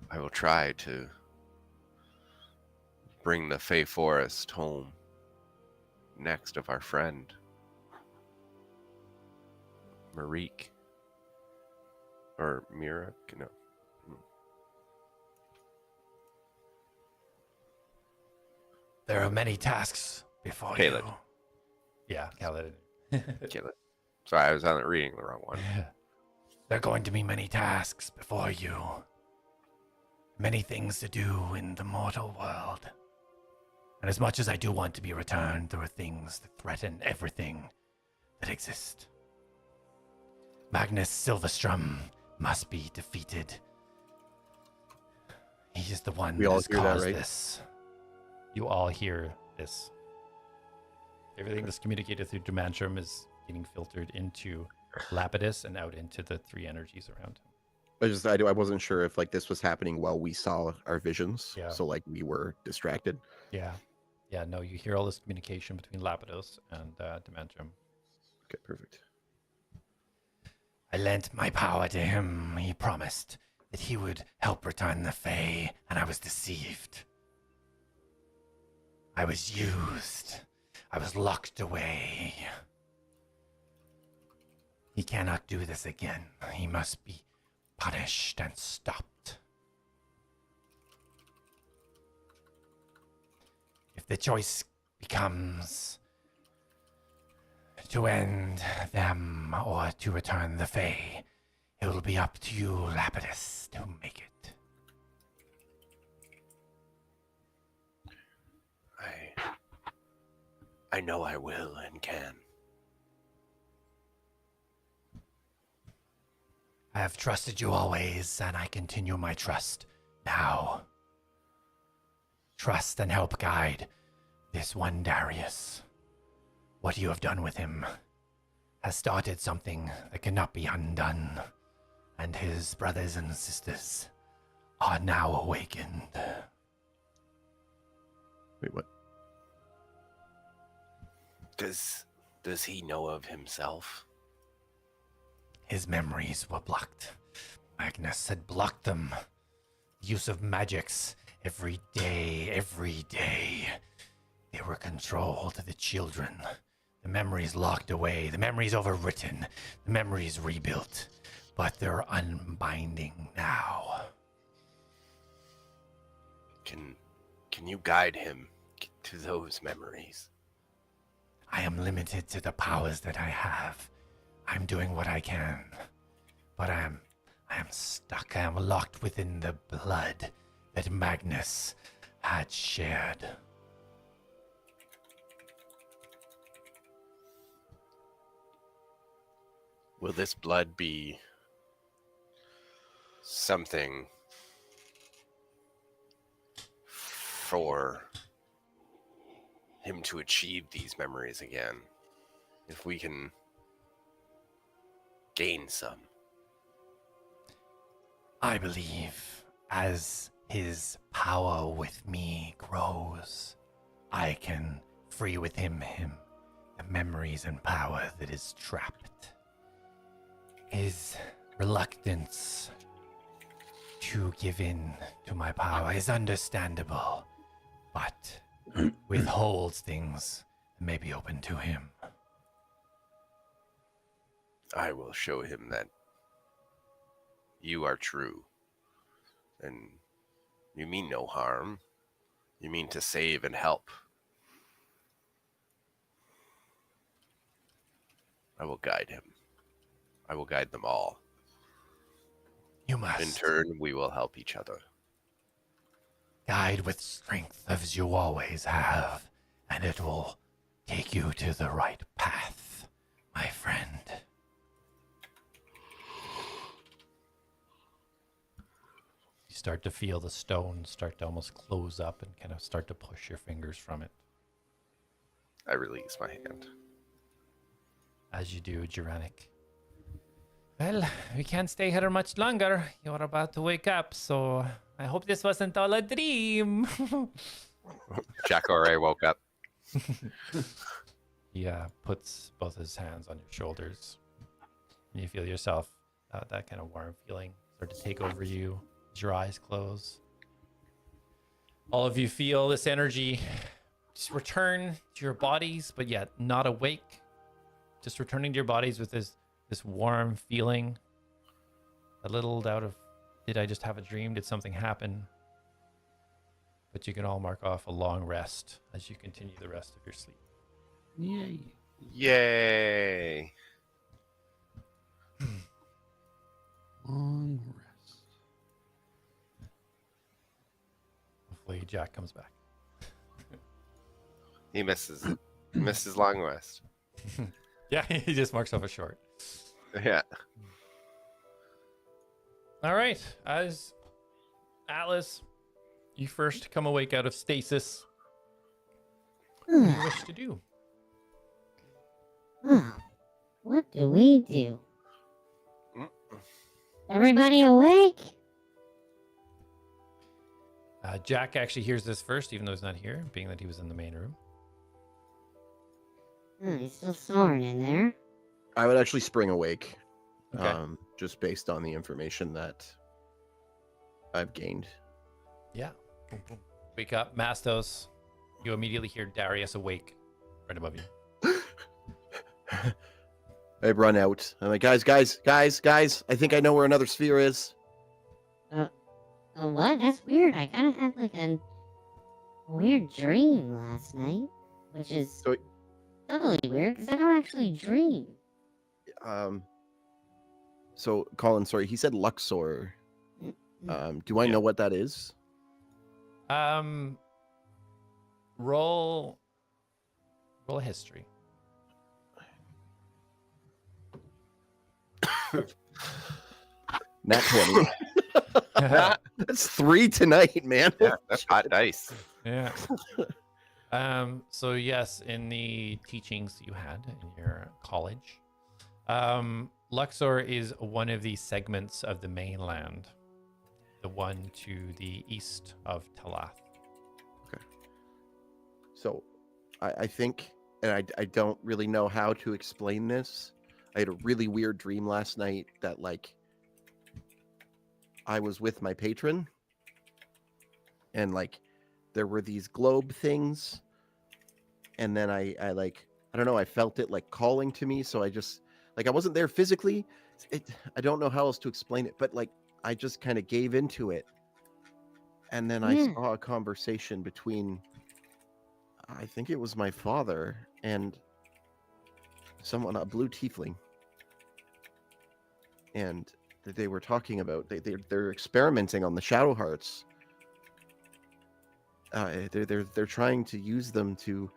I will try to bring the Fey Forest home next of our friend Marique or Mira. No. There are many tasks before Caleb. you. Yeah, Caleb. Kill it. Sorry, I was reading the wrong one. There are going to be many tasks before you. Many things to do in the mortal world. And as much as I do want to be returned, there are things that threaten everything that exists. Magnus Silverstrom must be defeated. He is the one We that all has hear that, caused right? this. You all hear this. Everything that's communicated through Demantrum is getting filtered into Lapidus and out into the three energies around him. I wasn't sure if like this was happening while we saw our visions. Yeah. So like we were distracted. Yeah. Yeah, no, you hear all this communication between Lapidus and Demantrum. Okay, perfect. I lent my power to him. He promised that he would help return the Fae, and I was deceived. I was used. I was locked away. He cannot do this again. He must be punished and stopped. If the choice becomes to end them or to return the Fae, it will be up to you, Lapidus, to make it. I know I will and can. I have trusted you always, and I continue my trust now. Trust and help guide this one Darius. What you have done with him has started something that cannot be undone, and his brothers and sisters are now awakened. Wait, what? Does he know of himself? His memories were blocked. Magnus had blocked them. Use of magics every day. They were controlled, the children. The memories locked away, the memories overwritten, the memories rebuilt. But they're unbinding now. Can you guide him to those memories? I am limited to the powers that I have. I'm doing what I can. But I am stuck. I am locked within the blood that Magnus had shared. Will this blood be something for him to achieve these memories again? If we can gain some. I believe as his power with me grows, I can free with him the memories and power that is trapped. His reluctance to give in to my power is understandable, but withholds things that may be open to him. I will show him that you are true, and you mean no harm. You mean to save and help. I will guide him. I will guide them all. You must. In turn, we will help each other. Guide with strength as you always have, and it will take you to the right path, my friend. You start to feel the stone start to almost close up and kind of start to push your fingers from it. I release my hand. As you do, Juranic. Well, we can't stay here much longer. You're about to wake up, so I hope this wasn't all a dream. Jack already woke up. He puts both his hands on your shoulders. And you feel yourself, that kind of warm feeling start to take over you as your eyes close. All of you feel this energy just return to your bodies, but yet not awake. Just returning to your bodies with this warm feeling. A little doubt of, did I just have a dream? Did something happen? But you can all mark off a long rest as you continue the rest of your sleep. Yay. Yay! Long rest. Hopefully Jack comes back. He misses long rest. Yeah, he just marks off a short. Yeah. All right, as Atlas, you first come awake out of stasis. What do you wish to do? Well, what do we do? Everybody awake? Jack actually hears this first, even though he's not here, being that he was in the main room. Oh, he's still snoring in there. I would actually spring awake, Okay. just based on the information that I've gained. Yeah. Boom, boom. Wake up, Mastos. You immediately hear Darius awake right above you. I run out. I'm like, guys, I think I know where another sphere is. Oh, what? That's weird. I kind of had like a weird dream last night, which is So- totally weird because I don't actually dream. So Colin, sorry, he said Luxor. Do I Yeah. know what that is? Roll a history. Nat 20. That's 3 tonight, man. Yeah, that's hot dice. Yeah. So yes, in the teachings that you had in your college, Luxor is one of the segments of the mainland. the one to the east of Talath. So I think, and I don't really know how to explain this. I had a really weird dream last night that, like, I was with my patron and, like, there were these globe things. And then I don't know, I felt it, like, calling to me. So I just, like, I wasn't there physically. I don't know how else to explain it, but, like, I just kind of gave into it. And then I Yeah. saw a conversation between, I think it was my father and someone, a blue tiefling, and they were talking about they're experimenting on the shadow hearts. They're trying to use them to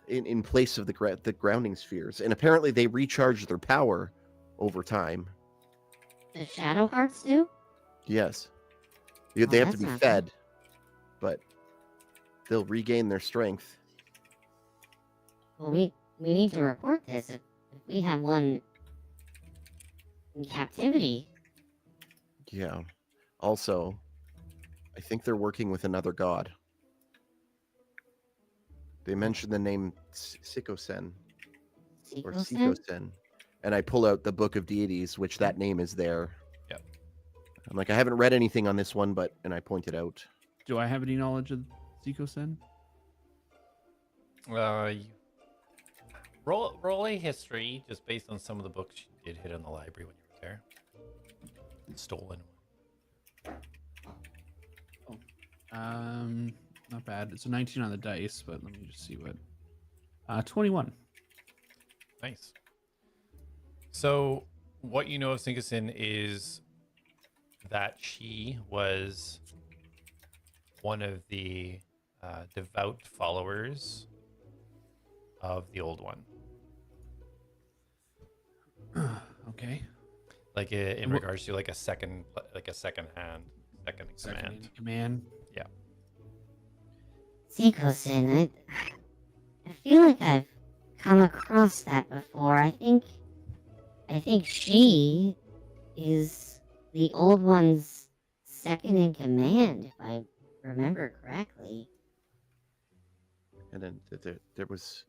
in place of the grounding spheres, and apparently they recharge their power over time. The Shadow Hearts do? Yes, Oh, they have to that's be not fed, but they'll regain their strength. Well, we need to report this. If we have one in captivity, Yeah. Also, I think they're working with another god. They mentioned the name Sikosen or Seikosen? Sikosen, and I pull out the Book of Deities, which that name is there. Yep. I'm like, I haven't read anything on this one, and I point it out. Do I have any knowledge of Ziko-sen? You roll a history just based on some of the books you did hit in the library when you were there. Stolen. Not bad. It's a 19 on the dice, but let me just see what. 21. Nice. So, what you know of Sinkasin is that she was one of the devout followers of the Old One. Okay. Like in Wha- regards to like a second hand, second in Second command. in command. Seikosen, I feel like I've come across that before. I think she is the Old One's second in command, if I remember correctly. And then there was,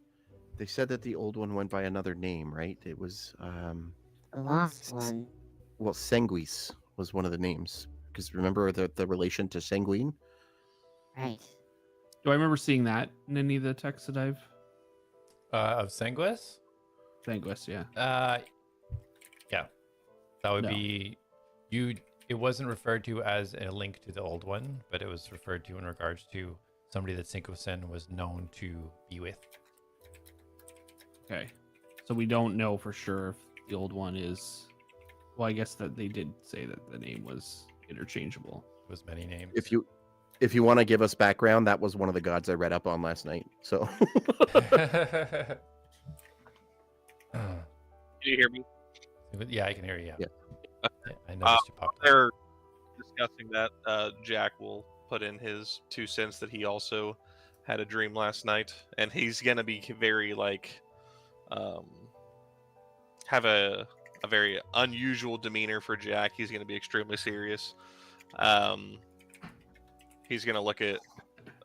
they said that the Old One went by another name, right? It was, The Lost One. well, Sanguis was one of the names. Because remember the relation to Sanguine? Right. Do I remember seeing that in any of the texts that I've? Of Sanguis? Sanguis, yeah. Yeah. That would No. be you. It wasn't referred to as a link to the Old One, but it was referred to in regards to somebody that Sinkosen was known to be with. Okay. So we don't know for sure if the Old One is. Well, I guess that they did say that the name was interchangeable. It was many names. If you want to give us background, that was one of the gods I read up on last night. So Can you hear me? Yeah, I can hear you. Yeah. Yeah, I noticed you popped up. They're discussing that. Jack will put in his 2 cents that he also had a dream last night, and he's gonna be very have a very unusual demeanor for Jack. He's gonna be extremely serious. He's gonna look at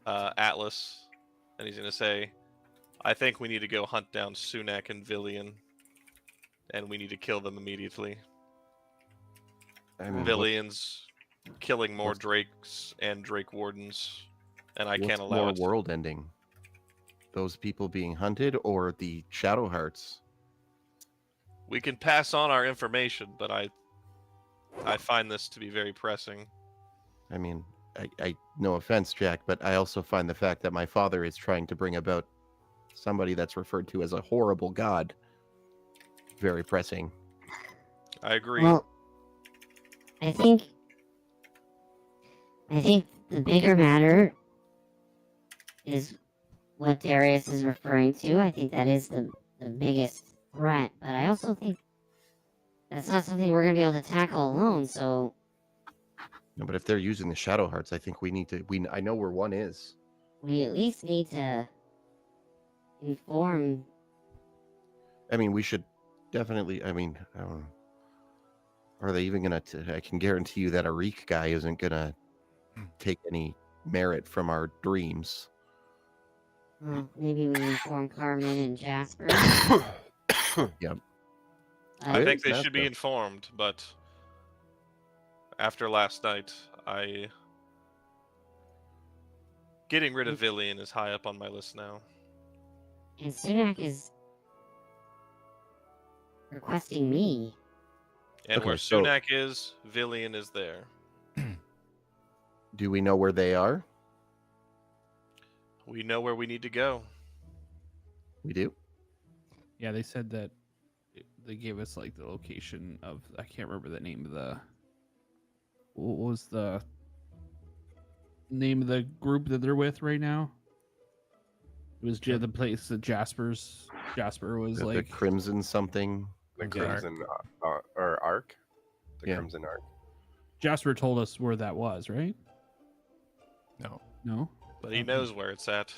Atlas, and he's gonna say, "I think we need to go hunt down Sunak and Villian, and we need to kill them immediately. I mean, Villian's killing more what's- Drakes and Drake Wardens, and I what's can't allow more it. world ending? Those people being hunted or the Shadow Hearts? We can pass on our information, but I find this to be very pressing. I mean, I no offense, Jack, but I also find the fact that my father is trying to bring about somebody that's referred to as a horrible god very pressing. I agree. Well, I think the bigger matter is what Darius is referring to. I think that is the biggest threat, but I also think that's not something we're gonna be able to tackle alone. So No, but if they're using the Shadow Hearts, I think we need to. I know where one is. we at least need to inform. I mean, we should definitely. I mean, I don't know. Are they even gonna? I can guarantee you that a Reek guy isn't gonna take any merit from our dreams. Well, maybe we inform Carmen and Jasper. Yep. I Where think is they should be Nazca? informed, but after last night, getting rid of Villian is high up on my list now. And Sunak is requesting me. And Okay, where so- Sunak is, Villian is there. Do we know where they are? We know where we need to go. We do. Yeah, they said that they gave us like the location of, I can't remember the name of what was the name of the group that they're with right now? It was the place that Jasper was The like Crimson something. The Okay. Crimson or Arc. The Yeah. Crimson Arc. Jasper told us where that was, right? No. No? But he knows where it's at.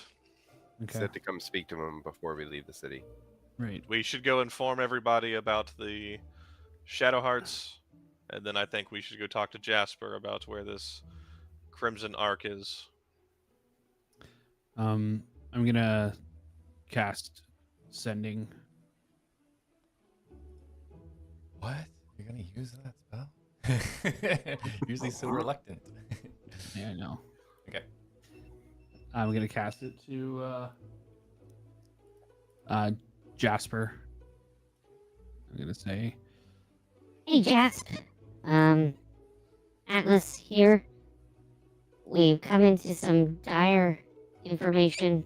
Okay. Said to come speak to him before we leave the city. Right. We should go inform everybody about the Shadow Hearts, and then I think we should go talk to Jasper about where this Crimson Arc is. I'm gonna cast sending. What? You're gonna use that spell? Usually so reluctant. Yeah, I know. Okay. I'm gonna cast it to Jasper. I'm gonna say, Hey, Jasper. Atlas here. We've come into some dire information.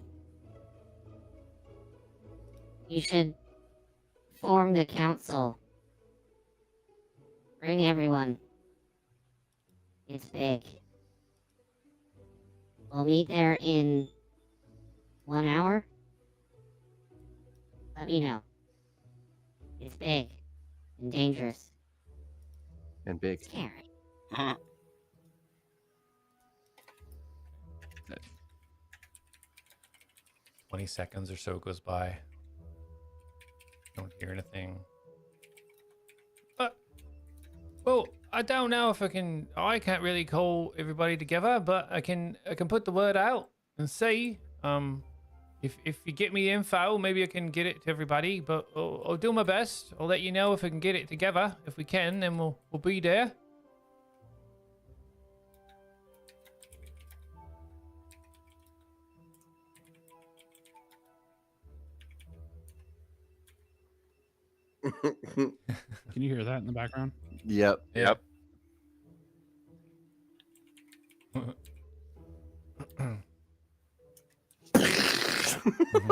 You should form the council. Bring everyone. It's big. We'll meet there in 1 hour. Let me know. It's big and dangerous. And big. Scary. 20 seconds or so goes by. Don't hear anything. Well, I don't know if I can. I can't really call everybody together, but I can put the word out and see. If you get me info, maybe I can get it to everybody. But I'll do my best. I'll let you know if I can get it together. If we can, then we'll be there. can you hear that in the background? Yep. Yep.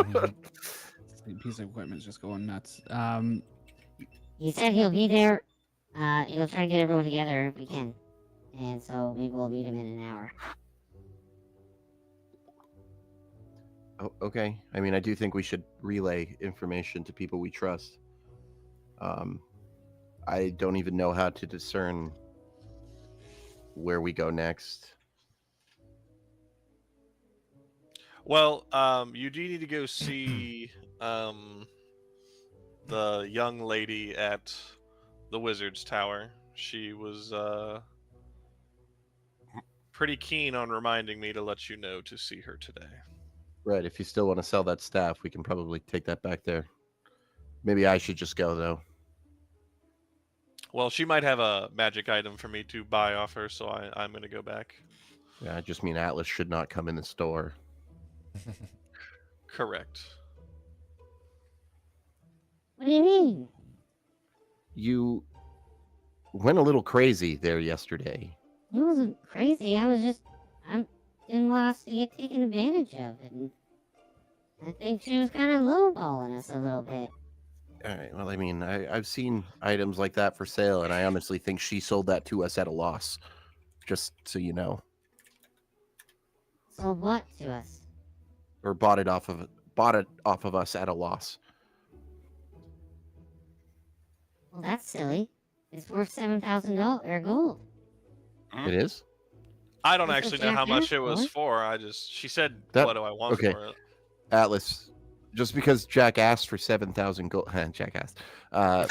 This piece of equipment's just going nuts. He said he'll be there. He'll try to get everyone together if we can. And so maybe we'll meet him in an hour. Oh, okay. I mean, I do think we should relay information to people we trust. I don't even know how to discern where we go next. Well, you do need to go see the young lady at the Wizard's Tower. She was pretty keen on reminding me to let you know to see her today. Right. If you still want to sell that staff, we can probably take that back there. Maybe I should just go, though. Well, she might have a magic item for me to buy off her, so I'm going to go back. Yeah, I just mean Atlas should not come in the store. Correct. What do you mean? You went a little crazy there yesterday. It wasn't crazy. I didn't want us to get taken advantage of. And I think she was kind of lowballing us a little bit. All right. Well, I mean, I've seen items like that for sale, and I honestly think she sold that to us at a loss. Just so you know, Sold what to us? or bought it off of us at a loss. Well, that's silly. It's worth $7,000 gold. It is. I don't That's what actually know how Jack much asked it was for. for. She said, That- what do I want okay. for it? Atlas, just because Jack asked for 7,000 gold, Jack asked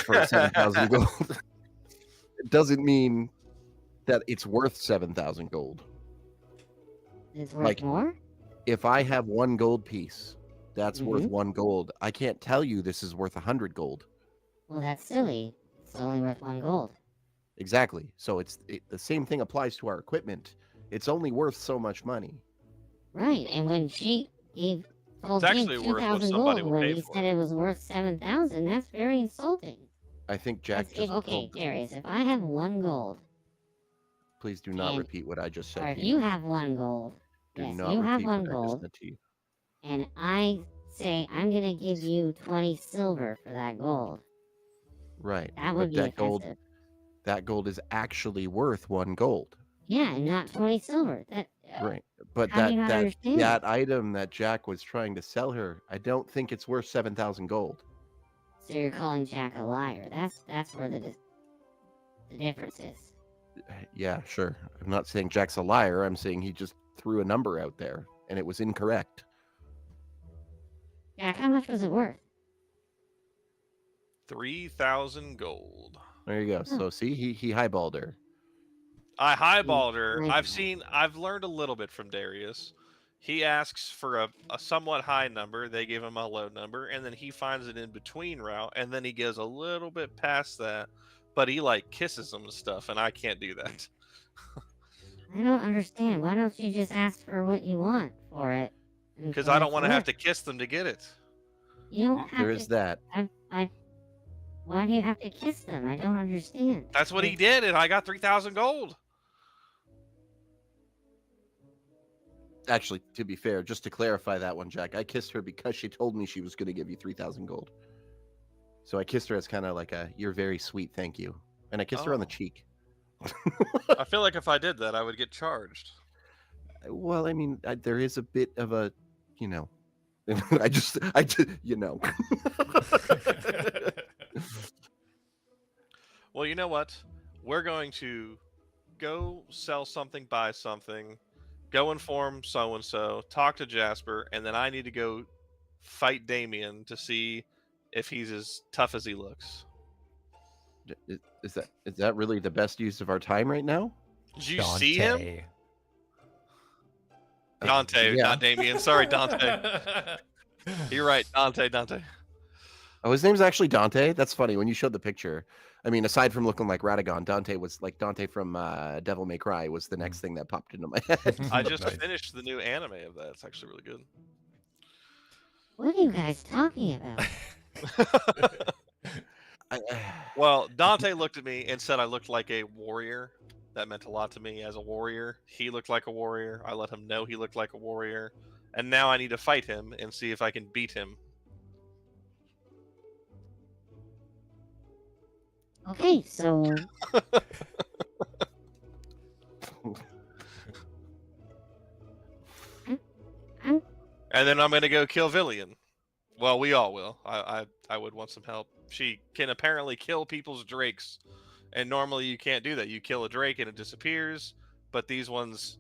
for 7,000 gold. doesn't mean that it's worth 7,000 gold. It's worth Like, more? if I have 1 gold piece, that's worth Mhm. 1 gold. I can't tell you this is worth 100 gold. Well, that's silly. It's only worth 1 gold. Exactly. So the same thing applies to our equipment. It's only worth so much money. Right, and when she told It's him actually worth what 2,000 somebody gold will when pay he for said it. it was worth 7,000, that's very insulting. I think Jack That's just okay, told. Darius, if I have 1 gold, Please do not and- repeat what I just said. or if to you have 1 gold, do yes, not you have repeat 1 what I just gold, said to you. and I say I'm gonna give you 20 silver for that gold, Right. that would But be offensive. that gold is actually worth 1 gold. Yeah, and not 20 silver. Right. But How do you not understand that item that Jack was trying to sell her, I don't think it's worth 7,000 gold. So you're calling Jack a liar. That's where the difference is. Yeah, sure. I'm not saying Jack's a liar. I'm saying he just threw a number out there and it was incorrect. Jack, how much was it worth? 3,000 gold. There you go. So see, he highballed her. I highballed her. Right. I've learned a little bit from Darius. He asks for a somewhat high number, they give him a low number, and then he finds an in-between route, and then he goes a little bit past that, but he like kisses them and stuff, and I can't do that. I don't understand. Why don't you just ask for what you want for it? Because I don't want to have to kiss them to get it. You don't have There to. is that. Why do you have to kiss them? I don't understand. That's what he did, and I got 3,000 gold. Actually, to be fair, just to clarify that one, Jack, I kissed her because she told me she was going to give you 3,000 gold. So I kissed her as kind of like a, you're very sweet, thank you. And I kissed her on the Oh. cheek. I feel like if I did that, I would get charged. Well, I mean, there is a bit of a, you know, you know. Well, you know what? We're going to go sell something, buy something, go inform so-and-so, talk to Jasper, and then I need to go fight Damien to see if he's as tough as he looks. Is that really the best use of our time right now? Did you see him? Dante. Dante, Yeah. not Damien. Sorry, Dante. You're right, Dante. Oh, his name's actually Dante? That's funny. When you showed the picture, I mean, aside from looking like Radagon, Dante was like Dante from Devil May Cry was the next thing that popped into my head. I just Nice. finished the new anime of that. It's actually really good. What are you guys talking about? Well, Dante looked at me and said I looked like a warrior. That meant a lot to me as a warrior. He looked like a warrior. I let him know he looked like a warrior. And now I need to fight him and see if I can beat him. Okay, so And then I'm going to go kill Villian. Well, we all will. I would want some help. She can apparently kill people's drakes. And normally you can't do that. You kill a drake and it disappears. But these ones,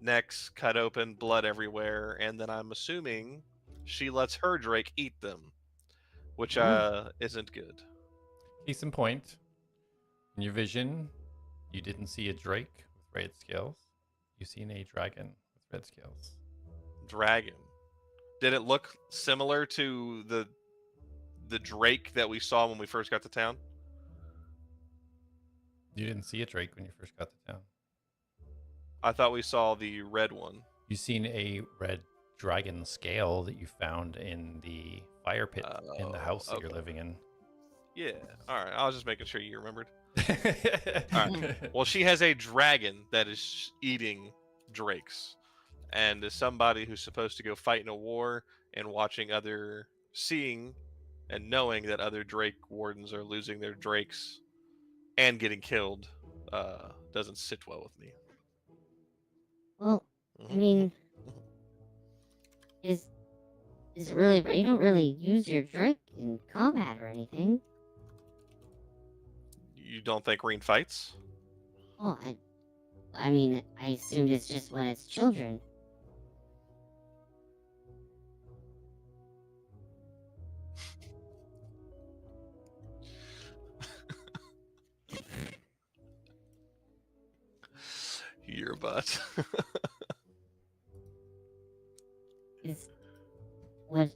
necks cut open, blood everywhere. And then I'm assuming she lets her drake eat them. Which isn't good. Case in point, in your vision, you didn't see a drake with red scales. You seen a dragon with red scales. Dragon. Did it look similar to the drake that we saw when we first got to town? You didn't see a drake when you first got to town. I thought we saw the red one. You seen a red dragon scale that you found in the fire pit in the house that you're okay. living in. Yeah. All right. I was just making sure you remembered. All right. Well, she has a dragon that is eating drakes. And as somebody who's supposed to go fight in a war and seeing and knowing that other drake wardens are losing their drakes and getting killed, doesn't sit well with me. well, I mean, is it really? You don't really use your drake in combat or anything. You don't think Reen fights? Oh, I mean, I assumed it's just when it's children. but Is what?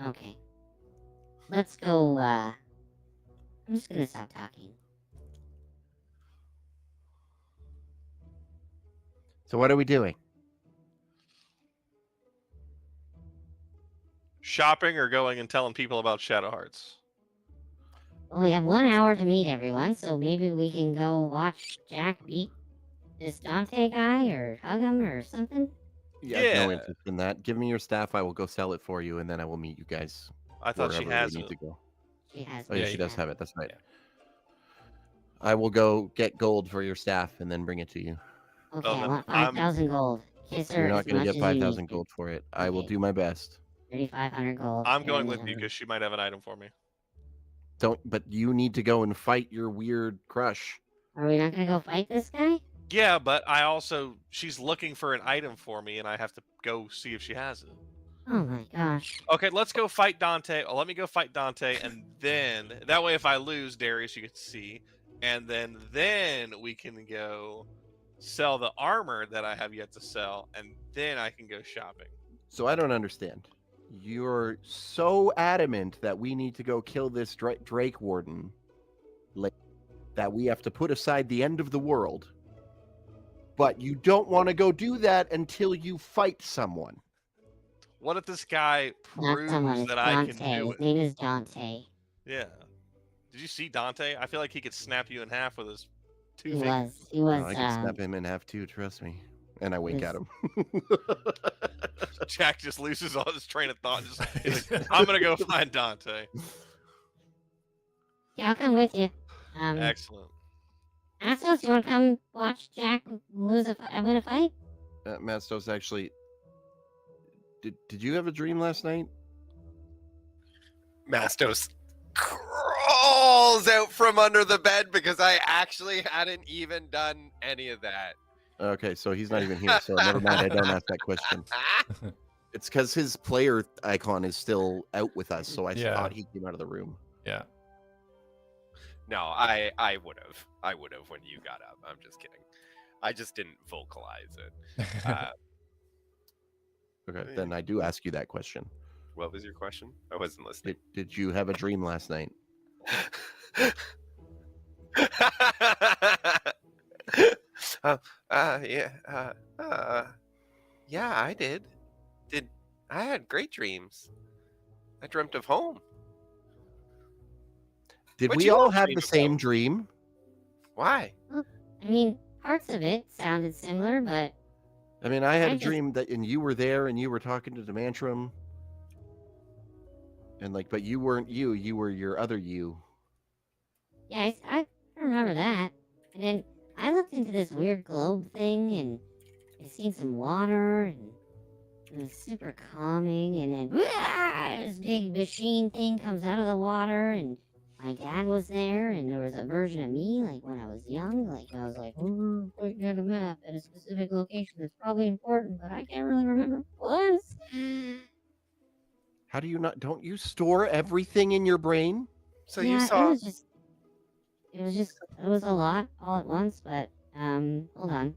Okay. Let's go. I'm just gonna stop talking. So what are we doing? shopping or going and telling people about Shadow Hearts. Well, we have 1 hour to meet everyone, so maybe we can go watch Jack beat this Dante guy or hug him or something. Yeah, I have no Yeah. interest in that. Give me your staff. I will go sell it for you, and then I will meet you guys I thought she wherever has we it. need to go. She has. Oh yeah, Yeah, she you does have have it. That's right. Yeah. I will go get gold for your staff and then bring it to you. Okay, Oh, I then want I'm- 5,000 gold. Kiss her You're not as going much to as get you need 5,000 to. gold for it. I will Okay. do my best. 3,500 gold. I'm going and, with you because she might have an item for me. But you need to go and fight your weird crush. Are we not gonna go fight this guy? Yeah, but she's looking for an item for me, and I have to go see if she has it. Oh my gosh. Okay, let's go fight Dante. Oh, let me go fight Dante, and then that way, if I lose, Darius, you can see, and then we can go sell the armor that I have yet to sell, and then I can go shopping. So I don't understand. You're so adamant that we need to go kill this Drake Warden, that we have to put aside the end of the world, but you don't want to go do that until you fight someone. What if this guy Not proves someone. It's that I Dante. can do His it? name is Dante. Yeah. Did you see Dante? I feel like he could snap you in half with his two He fingers. was. He was. I can snap him in half too, trust me. And I wink at him. Jack just loses all his train of thought. He's like, I'm gonna go find Dante. Yeah, I'll come with you. Excellent. Astos, you want to come watch Jack lose I'm gonna fight? Mastos, actually, did you have a dream last night? Mastos crawls out from under the bed because I actually hadn't even done any of that. Okay, so he's not even here, so never mind. I don't ask that question. It's because his player icon is still out with us, so I Yeah. thought he came out of the room. Yeah. No, I would have. I would have when you got up. I'm just kidding. I just didn't vocalize it. Okay, then I do ask you that question. What was your question? I wasn't listening. Did you have a dream last night? Yeah, I did. I had great dreams. I dreamt of home. Did What'd we you all all have dream the same about? dream? Why? I mean, parts of it sounded similar, but I mean, I had I a just- dream that, and you were there, and you were talking to the Mantrum, and but you weren't you. You were your other you. yeah, I remember that. And then I looked into this weird globe thing, and I seen some water, and it was super calming. And then this big machine thing comes out of the water, and my dad was there, and there was a version of me, like when I was young, like I was like, oh, looking at a map at a specific location that's probably important, but I can't really remember what it was. How do you not? Don't you store everything in your brain? So Yeah, you saw. It was a lot all at once, but hold on.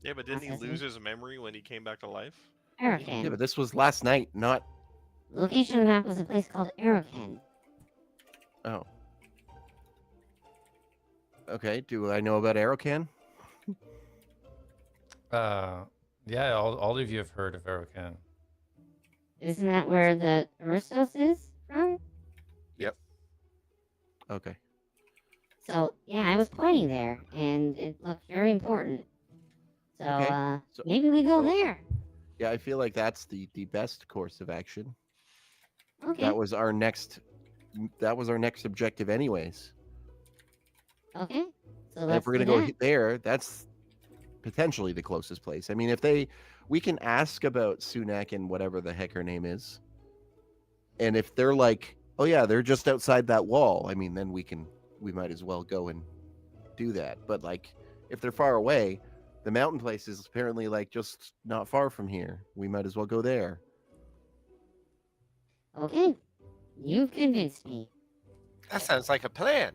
Yeah, but didn't he Processing. lose his memory when he came back to life? Arakan. Yeah, but this was last night, not. The location of the map was a place called Arakan. Oh. Okay. Do I know about Aerocan? Yeah, all of you have heard of Aerocan. Isn't that where the Aristos is from? Okay. So yeah, I was pointing there, and it looked very important. So Okay. So- maybe we go there. Yeah, I feel like that's the best course of action. Okay. That was our next. That was our next objective, anyways. Okay. So And let's if we're gonna do go that. there, that's potentially the closest place. I mean, we can ask about Sunak and whatever the heck her name is, and if they're like, oh yeah, they're just outside that wall, I mean, then we might as well go and do that. But like, if they're far away, the mountain place is apparently like just not far from here. We might as well go there. Okay. You've convinced me. That sounds like a plan.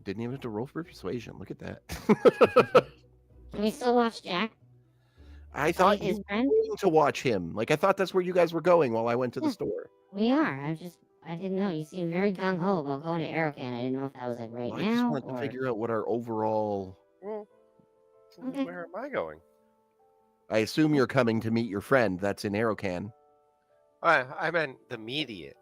Didn't even have to roll for persuasion. Look at that. Can we still watch Jack? I thought his you friend? were going to watch him. Like, I thought that's where you guys were going while I went to the Yeah. store. We are. I didn't know. You seemed very gung ho about going to Aerocan. I didn't know if that was like right Well, I just now wanted to or. figure out what our overall. Well, Okay. where am I going? I assume you're coming to meet your friend that's in Aerocan. I meant the immediate.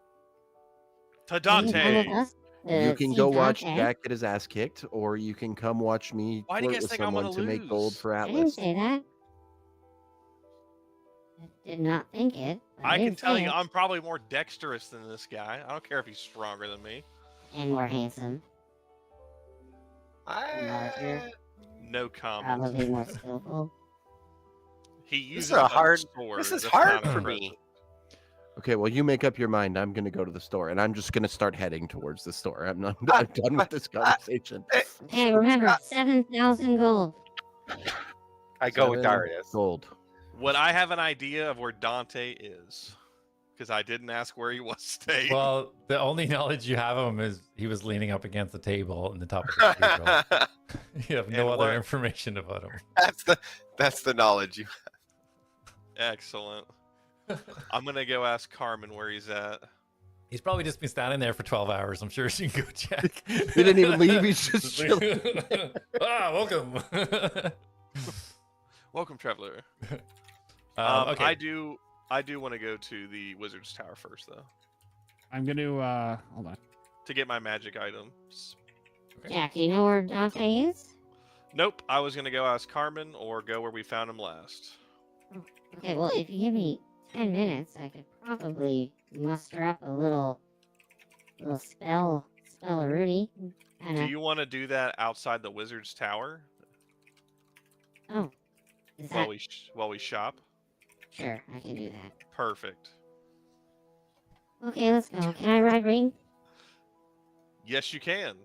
To Can you come with Dante. us You to can see go watch Dante? Jack get his ass kicked, or you can come watch me Why do you flirt guys with think I'm someone gonna to make gold lose? for I didn't Atlas. say that. I did not think it. but I can didn't tell say you, it. I'm probably more dexterous than this guy. I don't care if he's stronger than me. And more handsome. I... Larger. No comment. Probably more skillful. He This uses is a a hard. sword. This is That's hard not for impressive. me. Okay, well, you make up your mind. I'm going to go to the store, and I'm just going to start heading towards the store. I'm done with this conversation. Hey, remember, 7,000 gold. I go with 7 Darius. Gold. Would I have an idea of where Dante is? Because I didn't ask where he was staying. Well, the only knowledge you have of him is he was leaning up against the table in the top of the table. You have no And other what- information about him. that's the knowledge you. Excellent. I'm gonna go ask Carmen where he's at. He's probably just been standing there for 12 hours. I'm sure she can go check. He didn't even leave. He's just chilling. Welcome. Welcome, traveler. Okay. I do want to go to the wizard's tower first, though, I'm gonna hold on. to get my magic items. Jack, do you know where Dante is? Nope, I was gonna go ask Carmen or go where we found him last. Okay, well, if you give me 10 minutes, I could probably muster up a little spell-a-rooney. Do Kinda. you want to do that outside the wizard's tower Oh, is while that... while we shop? Sure, I can do that. Perfect. Okay, let's go. Can I ride Ring? Yes, you can.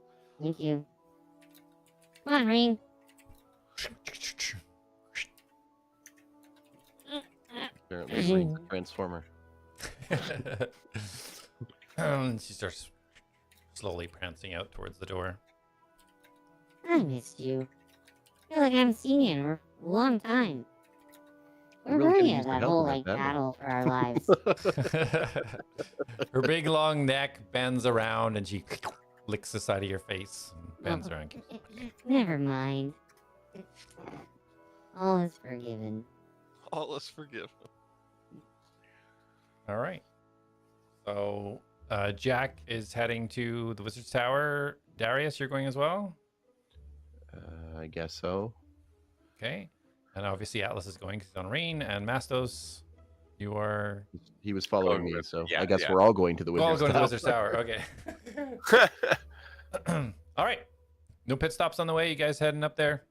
Thank you. Come on, Ring. Apparently, Ring's a transformer. She starts slowly prancing out towards the door. I missed you. I feel like I haven't seen you in a long time. Where really were could've you used at your that help whole, in that battle for our lives? Her big long neck bends around and she licks the side of your face and bends Oh, around. Never mind. All is forgiven. All is forgiven. All right. So Jack is heading to the Wizard's Tower. Darius, you're going as well? I guess so. Okay. And obviously Atlas is going 'cause he's on Rain. And Mastos, you are He was following Going me, with- so yeah, I guess yeah. we're all going to the all Wizard's going to the Tower. Wizard's Tower. Okay. All right. No pit stops on the way. You guys heading up there?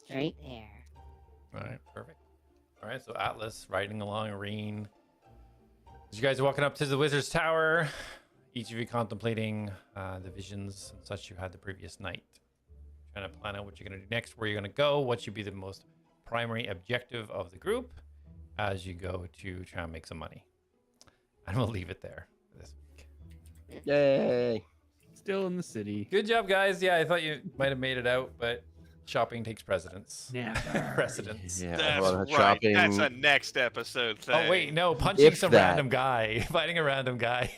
Straight there. All right. Perfect. All right. So Atlas riding along Rain. As you guys are walking up to the Wizard's Tower, each of you contemplating the visions and such you had the previous night. Trying to plan out what you're going to do next, where you're going to go, what should be the most primary objective of the group as you go to try and make some money. And we'll leave it there for this week. Yay! Still in the city. Good job, guys. Yeah, I thought you might have made it out, but shopping takes precedence. Never. Precedence. Yeah, That's well, right. shopping. That's a next episode thing. Oh wait, no, punching If some that. random guy, fighting a random guy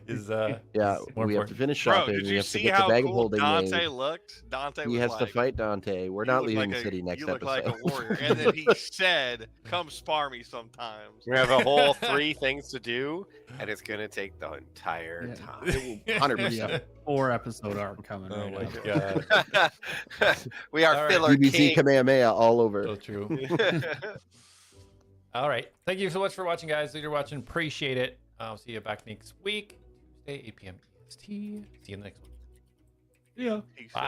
is Yeah, more we have important. to finish Bro, shopping. did we you have to see get the how bag of cool holding Dante made. looked? Dante He was has like, to fight Dante. We're "You not look leaving like the a- city next you look episode. like a warrior. And then he said, "Come spar me sometimes." We have a whole 3 things to do, and it's gonna take the entire Yeah. time. 100%. 4-episode arc coming Oh right my up. god, We are All right. filler BBC king. Kamehameha all over. so true. All right, thank you so much for watching, guys. Thanks for watching, appreciate it. I'll see you back next week, Tuesday, 8 p.m. EST. See you in the next one. Yeah. Peace Bye. out.